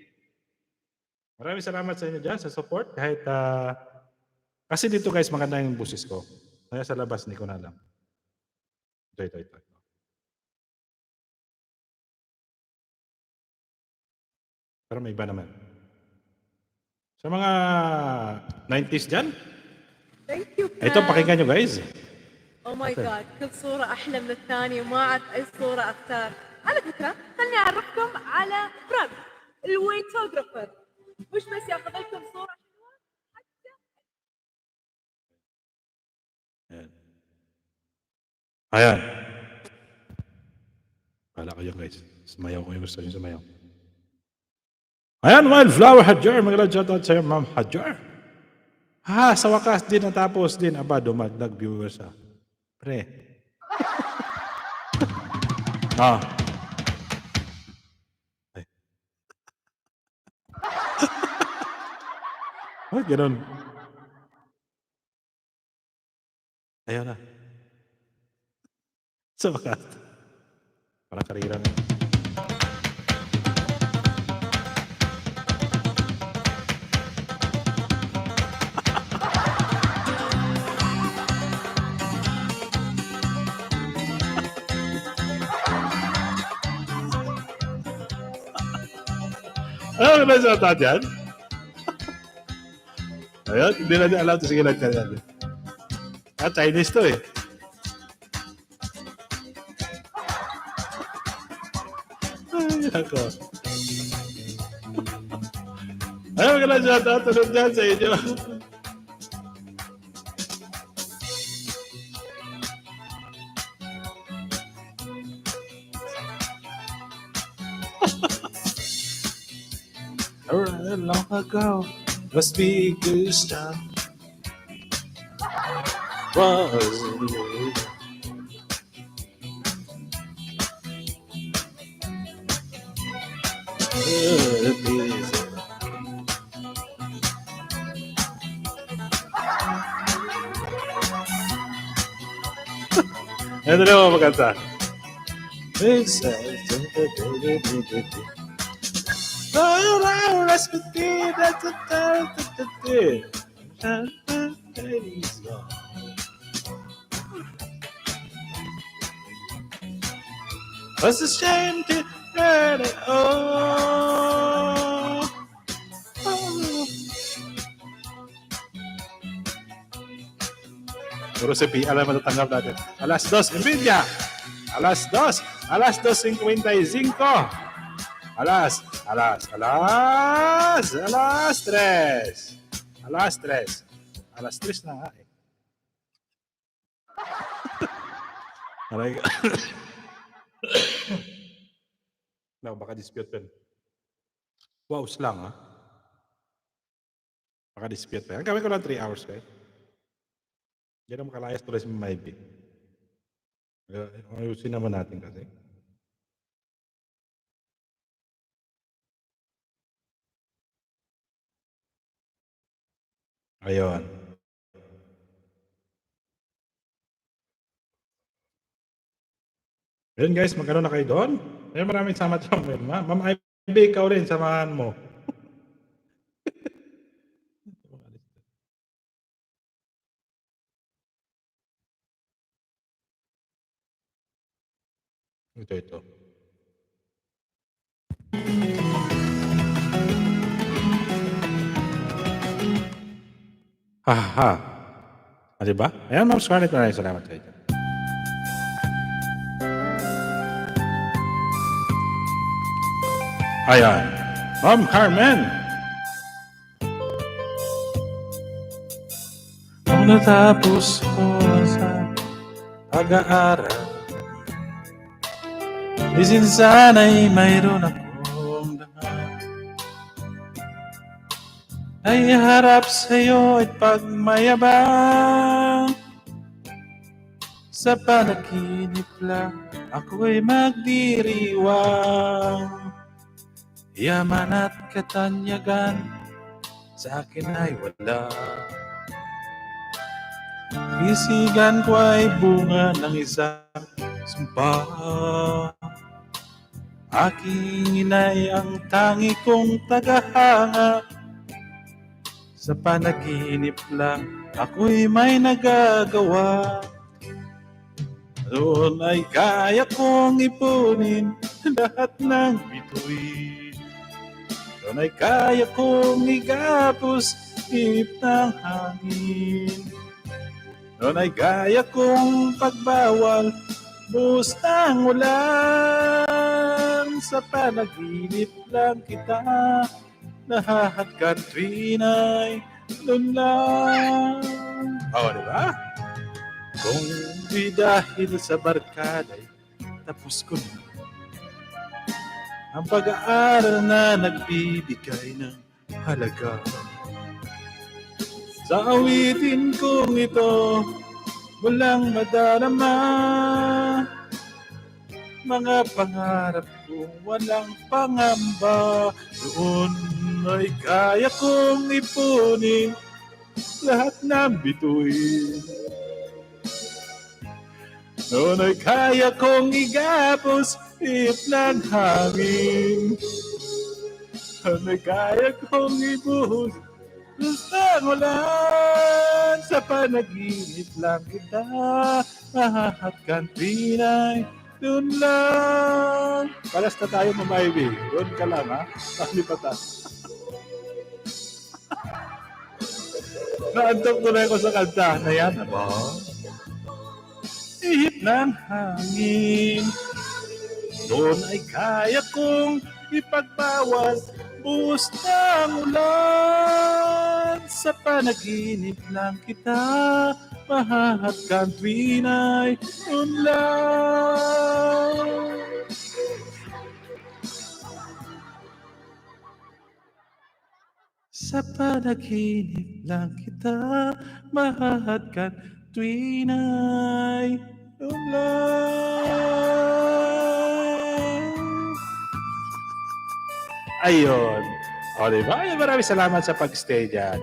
Maraming salamat sa inyo dyan sa support. Kahit, kasi dito guys, maganda yung busis ko. Kaya sa labas, hindi ko na alam. Ito. Pero may iba naman. Sa mga 90s dyan, Thank you ito Pam. pakinggan nyo guys. Oh my god كل صورة أحلى من الثانية وما عاد أي صورة أختار. على فكرة خلني أعرفكم على براد الويتوغرافر. مش بس ياخذ لكم صورة حلوة حتى Ayan. Pala kayo guys. Sumayaw ko yung gusto nyo sumayaw. Ayan, Wildflower Hadjar. Magalang shoutout sa'yo, Ma'am Hadjar. Sa wakas din natapos din. Aba, dumagdag viewers Pre. Ay. Ganun. Ayaw na. Sa wakas. Parang karira na. Ano ba sa atin yan? Ayun, hindi natin alam ito. Sige lang yan. Chinese to eh. Ay, ako. Ayun, magandang shoutout. Tulog dyan sa inyo. Long ago, must be good stuff. Was Ito na mo magkanta. What's the shame to hurt it all? Puro si P, alam matatanggap natin. Alas 2, Nvidia! Alas 2, alas 2.55. Alas 3. Alas 3 na nga eh. Aray ka. No, baka dispute pa. Wow, lang ha. Baka dispute pa. Ang gawin ko lang 3 hours kayo. Hindi na makalayas tuloy sa Maybe. Ayusin naman natin kasi. Ayun. Ayun guys, magkano na kayo doon? Ayun, maraming salamat sa mga. Ma'am Ivy, ikaw rin, samahan mo. Ito. Ha. Diba? Ayan, Ma'am Scarlett, maraming salamat sa inyo. Ayan. Ma'am Carmen. Nung natapos ko sa pag-aaral, isin sana'y mayroon akong dangal. Ay harap sa'yo at pagmayabang. Sa panaginip lang ako'y magdiriwang. Yaman at katanyagan sa akin ay wala. Isigan ko ay bunga ng isang sumpa. Aking inay ang tangi kong tagahanga. Sa panaginip lang ako'y may nagagawa. Doon ay kaya kong ipunin lahat ng bituin. Doon ay kaya kong igapos ihip ng hangin. Doon ay kaya kong pagbawal buhos ng ulan. Sa panaginip lang kita nahahagkan tuwina'y doon lang. Oo, diba? Kung di dahil sa barkada'y tapos ko na ang pag-aaral na nagbibigay ng halaga. Sa awitin kong ito, walang madarama. Mga pangarap kong walang pangamba. Doon ay kaya kong ipunin lahat ng bituin. Noon ay kaya kong igapos ihip ng hangin. Noon ay kaya kong ibuhos ng ulan. Sa panaginip lang kita mahahagkan tuwina'y doon lang. Paras na tayo, Mama Ivy. Doon ka lang, ha? Paglipatas. Naantok tuloy ko sa kanta na yan. Aba? Ihip ng hangin. Doon ay kaya kong ipagbawas buhos ng ulan. Sa panaginip lang kita mahahagkan tuwina'y unlan. Sa panaginip lang kita mahahagkan tuwina'y unlan. Ayun. O, diba? Ayun, maraming salamat sa pag-stay dyan.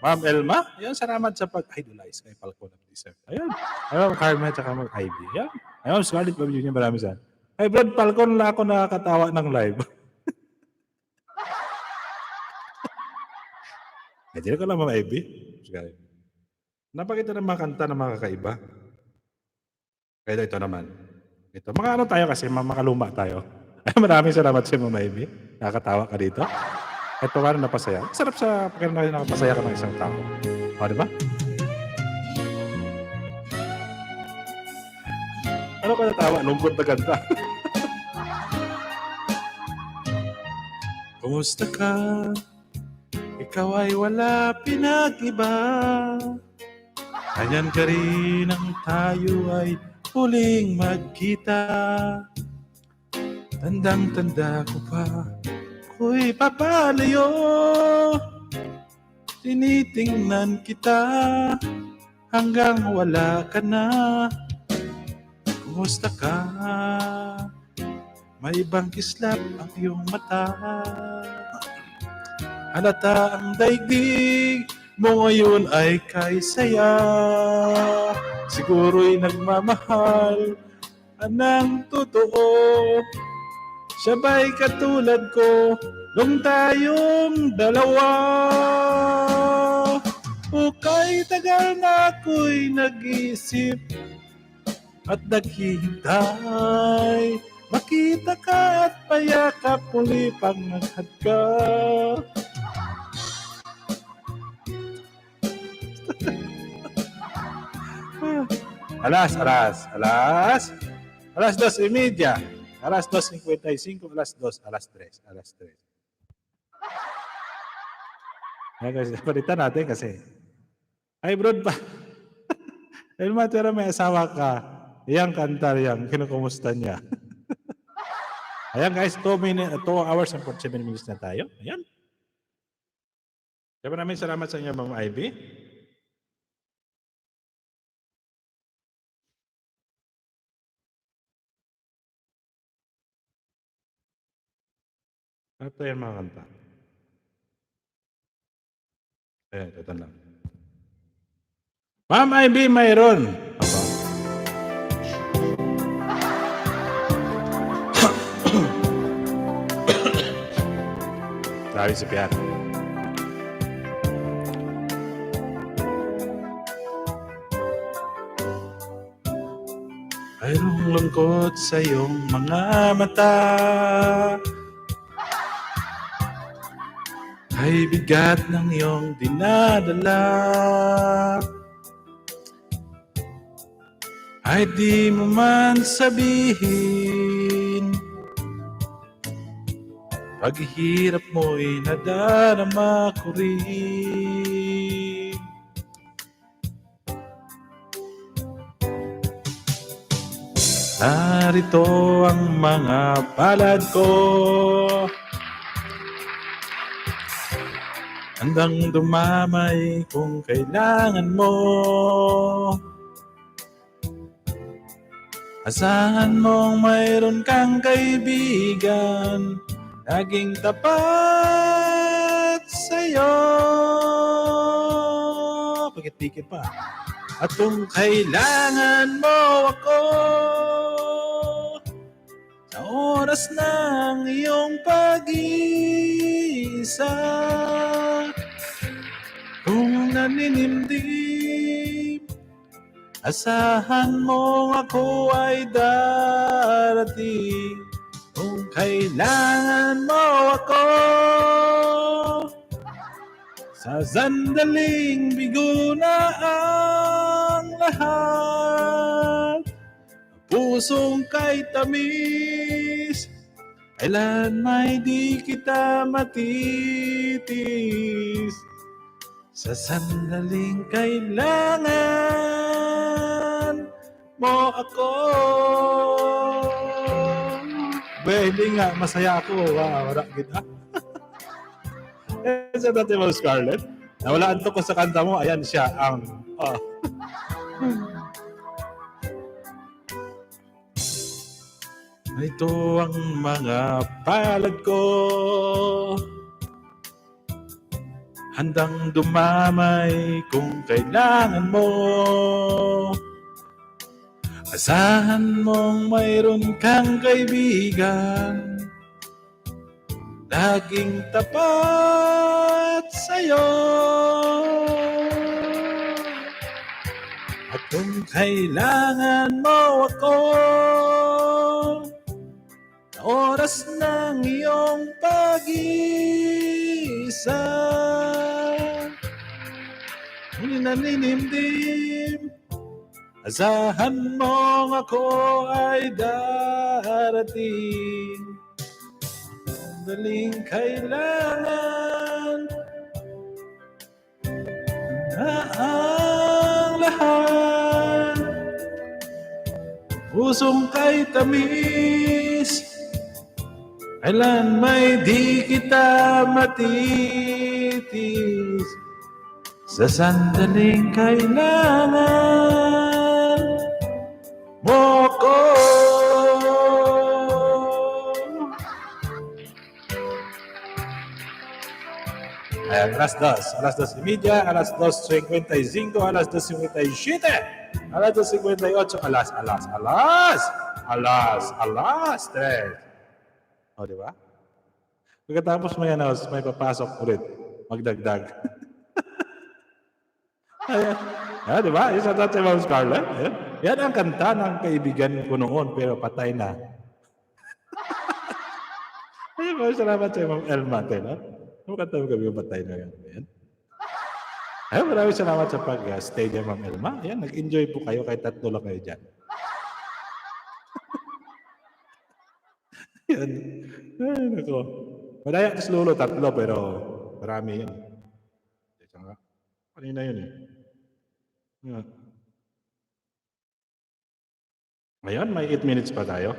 Ma'am Elma, ayun, salamat sa pag-idolize kay Falcon of December. Ayun. Ayun, Carmen at saka mag-Ivy. Ayun. Ayun, Scarlett Babylon niya, maraming salamat. Ay, Brad Falcon, na ako nakakatawa ng live. Ay, dito ka lang, Ma'am Ivy. Napakita ng mga kanta na mga kakaiba. Kaya ito naman. Ito. Mga ano tayo kasi, makaluma tayo. Ay, maraming salamat sa Ma'am Ivy. Nakakatawa ka dito. Ito ka na napasaya. Sarap sa pakiramdam na nakapasaya ka ng isang tao. O, di ba? Ano ka natawa? Lungkot na kanta. Kumusta ka? Ikaw ay wala pinag-iba. Ganyan ka rin ang tayo ay huling magkita. Tandang-tanda ko pa, ako'y papalayo. Tinitingnan kita hanggang wala ka na. Kumusta ka? May ibang kislap ang iyong mata. Halata ang daigdig mo ngayon ay kay saya. Siguro'y nagmamahal ng totoo. Sabay katulad ko nung tayong dalawa. O kay tagal na ako'y nag-isip at naghihintay. Makita ka at payakap muli pang naghad ka. Alas 2:30. Alas 2:55, alas 2, alas 3. Palitan natin kasi. Ay, Brod pa. Dahil matira may asawa ka, iyang kanta yan, kinukumusta niya. Ayan guys, 2 hours and 47 minutes na tayo. Ayan. Kaya maraming salamat sa inyo, Ma'am Ivy. Ito yan mga kanta. Ayan, ito lang. Ma'am Ivy, mayroon. Sabi si Pian. Mayroong lungkot sa iyong mga mata. Ay bigat ng iyong dinadala. Ay di mo man sabihin. Paghihirap mo'y nadarama ko rin. Narito ang mga palad ko, handang dumamay kung kailangan mo. Asahan mong mayroon kang kaibigan, laging tapat sa'yo. Pagkit-pikit pa. At kung kailangan mo ako, sa oras ng iyong pag-iisa, kung naninimdim, asahan mo ako ay darating. Kung kailangan mo ako, sa sandaling bigo na ang lahat, pusong kay tamis, kailan may di kita matitis. Sa sandaling kailangan mo ako. Hindi nga, masaya ako. Wow, wala kita. Sa dati mo, Scarlett, nawalaan to ko sa kanta mo, ayan siya ang... Ito ang mga palad ko, handang dumamay kung kailangan mo. Asahan mong mayroon kang kaibigan, laging tapat sa'yo. At kung kailangan mo ako, sa oras ng iyong pag-iisa, ngunit naninimdim, asahan mong ako ay darating. Daling kailangan na ang lahat, pusong kay tamis, kailan may di kita matitis. Sa sandaling kailangan mo ko. Ayan, alas 2:30, alas 2:55, alas 2:57, alas 2:58, alas 3. O, di ba? Pagkatapos mo yan, may papasok ulit. Magdagdag. Ayan. Ayan, di ba? Yung sa dati mo, Scarlett. Ayan. Yan ang kanta ng kaibigan ko noon, pero patay na. Ayan, salamat sa Ma'am Elma. Ano kanta mo kami patay na yan? Ayan. Ayan, maraming salamat sa pag-stay dyan, Ma'am Elma. Ayan, nag-enjoy po kayo kahit tatlo lang kayo dyan. Yan. Ay, nako. Madaya ito lulo, tatlo, pero marami yun. Kanina yun eh. Yan. Ngayon, may 8 minutes pa tayo.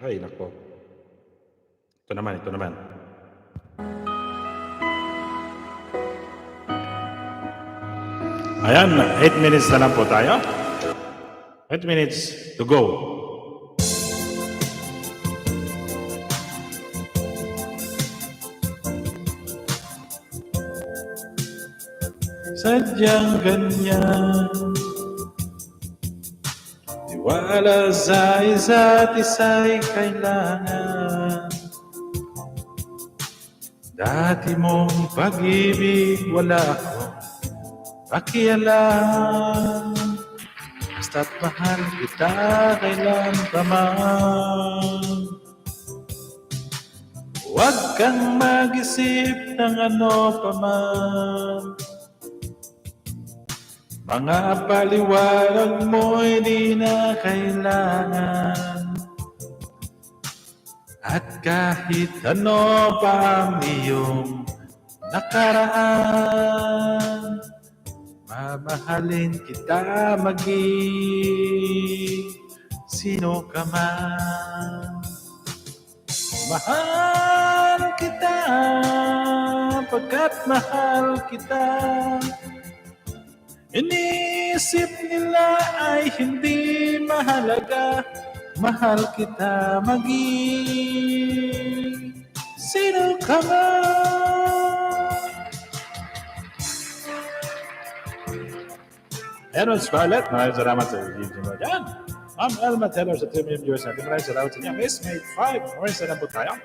Ay, nako. Ito naman. Ayan, 8 minutes na lang po tayo. 8 minutes to go. Sadyang ganyan, tiwala sa isa't isa'y kailangan. Dati mong pag-ibig wala akong pakialam. Basta't mahal kita kailan pa man. Huwag kang mag-isip ng ano pa man. Mga paliwanag mo'y di na kailangan. At kahit ano pa ang iyong nakaraan, mamahalin kita maging sino ka man. Mahal kita pagkat mahal kita. Iniisip nila ay hindi mahalaga. Mahal kita maging sino ka man. Ayan, Scarlett, maraming salamat sa video mo dyan. Ma'am Elma Taylor sa 3 million viewers natin. Maraming salamat sa inyo. Miss May 5. Maraming salamat po tayo.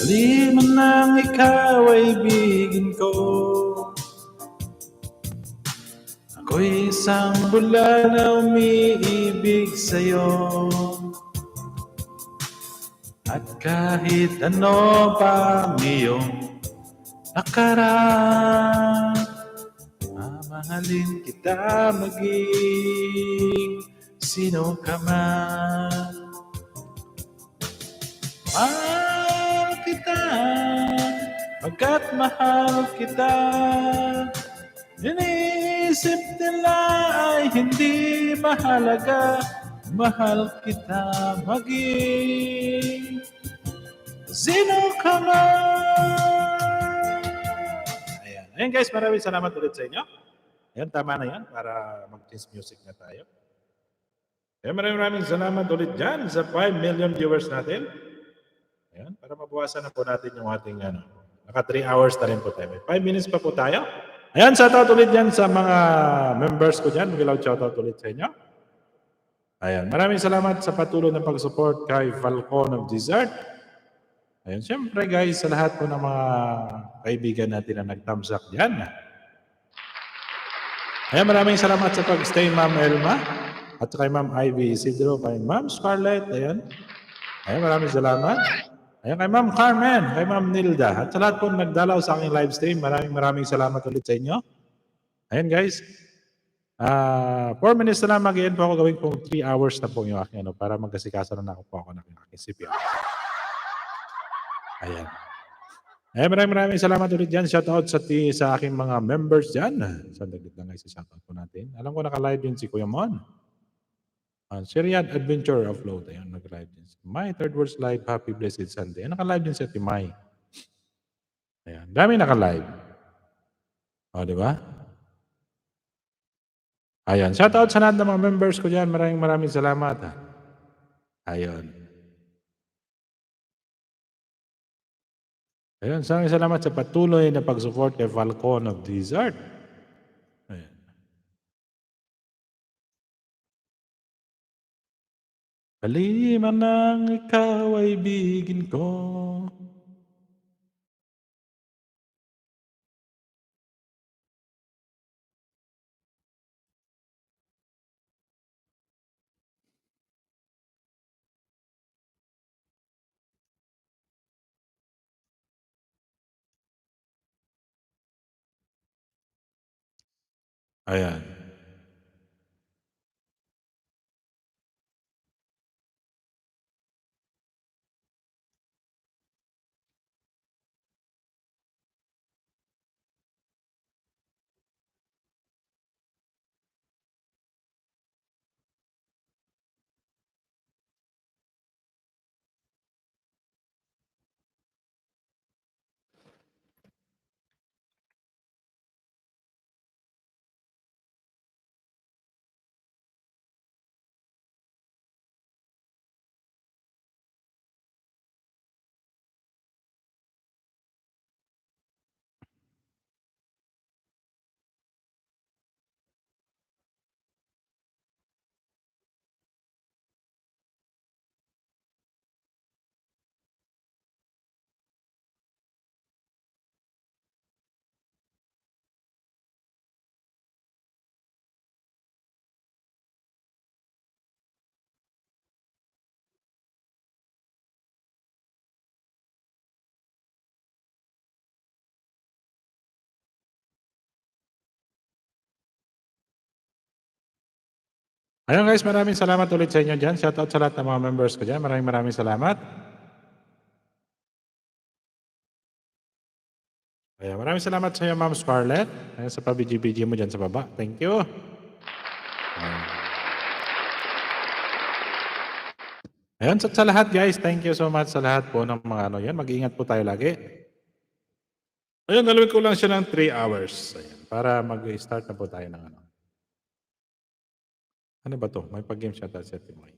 Di man lang ikaw ay ibigin ko. Ako'y isang bula na umiibig sa'yo. At kahit ano pa ang iyong nakaraan, mamahalin kita maging sino ka man. Mahal kita, pagkat mahal kita. Iniisip nila ay hindi mahalaga. Mahal kita maging sino ka man. Ayan guys, maraming salamat ulit sa inyo. Ayan, tama na yan para mag-change music na tayo. Ayan, maraming salamat ulit dyan sa 5 million viewers natin. Ayan, para mabawasan na po natin yung ating naka 3 hours na rin po tayo. 5 minutes pa po tayo. Ayan, shoutout ulit dyan sa mga members ko dyan. Mag-ilaw shoutout ulit sa inyo. Ayan, maraming salamat sa patuloy na pag-support kay Falcon of Desert. Ayan, syempre guys, sa lahat po ng mga kaibigan natin na nag-thumbs up dyan. Ayan, maraming salamat sa pag-stay, Ma'am Elma. At kay Ma'am Ivy Isidro, kay Ma'am Scarlett. Ayan. Ayan, maraming salamat. Ayan, kay Ma'am Carmen, kay Ma'am Nilda. At sa lahat po nagdalaw sa aking live stream, maraming salamat ulit sa inyo. Ayan guys. 4 minutes na lang mag-i-end po ako, gawin pong 3 hours na po yung aking para magkasikaso na po ako ng aking CPR. Ayan. Ayan, maraming salamat ulit dyan. Shoutout sa aking mga members dyan. Sandaglit lang guys, shoutout po natin. Alam ko naka-live din si Kuya Mon. Syrian Adventure of Float. Ayan, nag-live din. My Third World's Live, Happy Blessed Sunday. Ayan, naka-live din si Timay. Ayan, dami naka-live. O, di ba? Ayan, shoutout sa lahat ng mga members ko dyan. Maraming salamat. Ayun. Ayun, salamat sa patuloy na pag-support kay Falcon of Desert. Ayan. Paliman ng ikaw ay ibigin ko. Ayan. Ayun guys, maraming salamat ulit sa inyo dyan. Shoutout sa lahat ng mga members ko dyan. Maraming salamat. Ayan, maraming salamat sa iyo, Ma'am Scarlett. Ayan, sa pabiji-biji mo dyan sa baba. Thank you. Ayan, sa lahat guys, thank you so much sa lahat po ng mga ano yan. Mag-iingat po tayo lagi. Ayun, nalawin ko lang siya ng 3 hours. Ayan, para mag-start na po tayo ng ano. Ano ba to? May pag-game siya sa Timoy.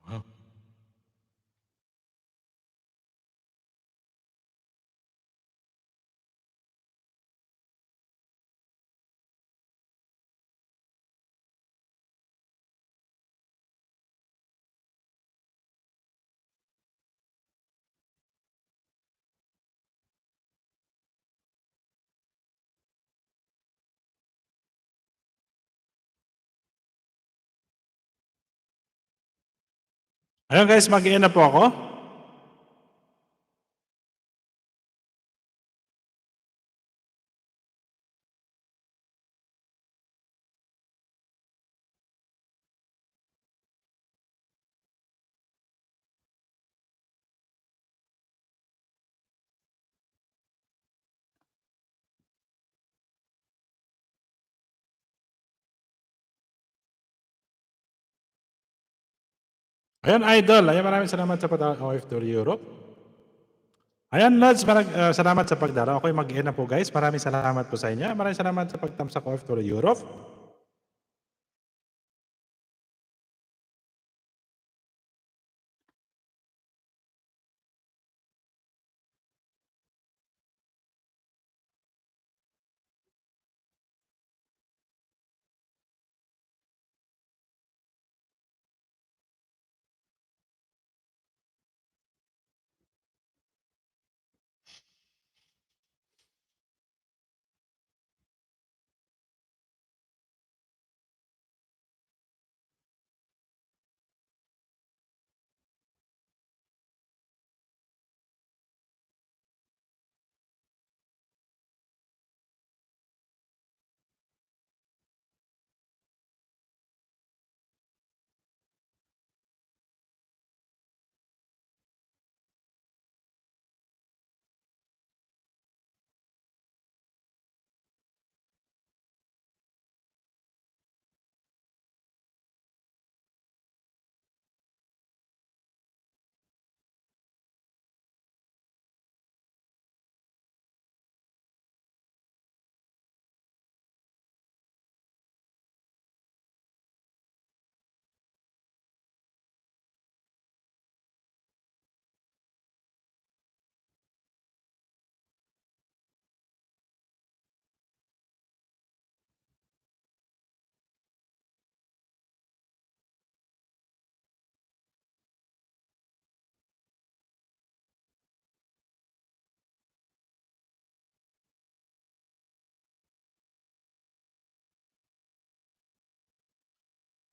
Wow. Ayun guys, mag-in na po ako. Ayun, Idol. Ayun, maraming salamat sa OFW Europe. Ayan, Lods, salamat sa pagdaraw. Ako'y mag-in na po guys. Maraming salamat po sa inyo. Maraming salamat sa pagtamsak OFW Europe.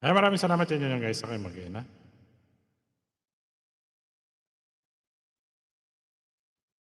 Ay, maraming salamat din yun guys sa kayo mag-ina.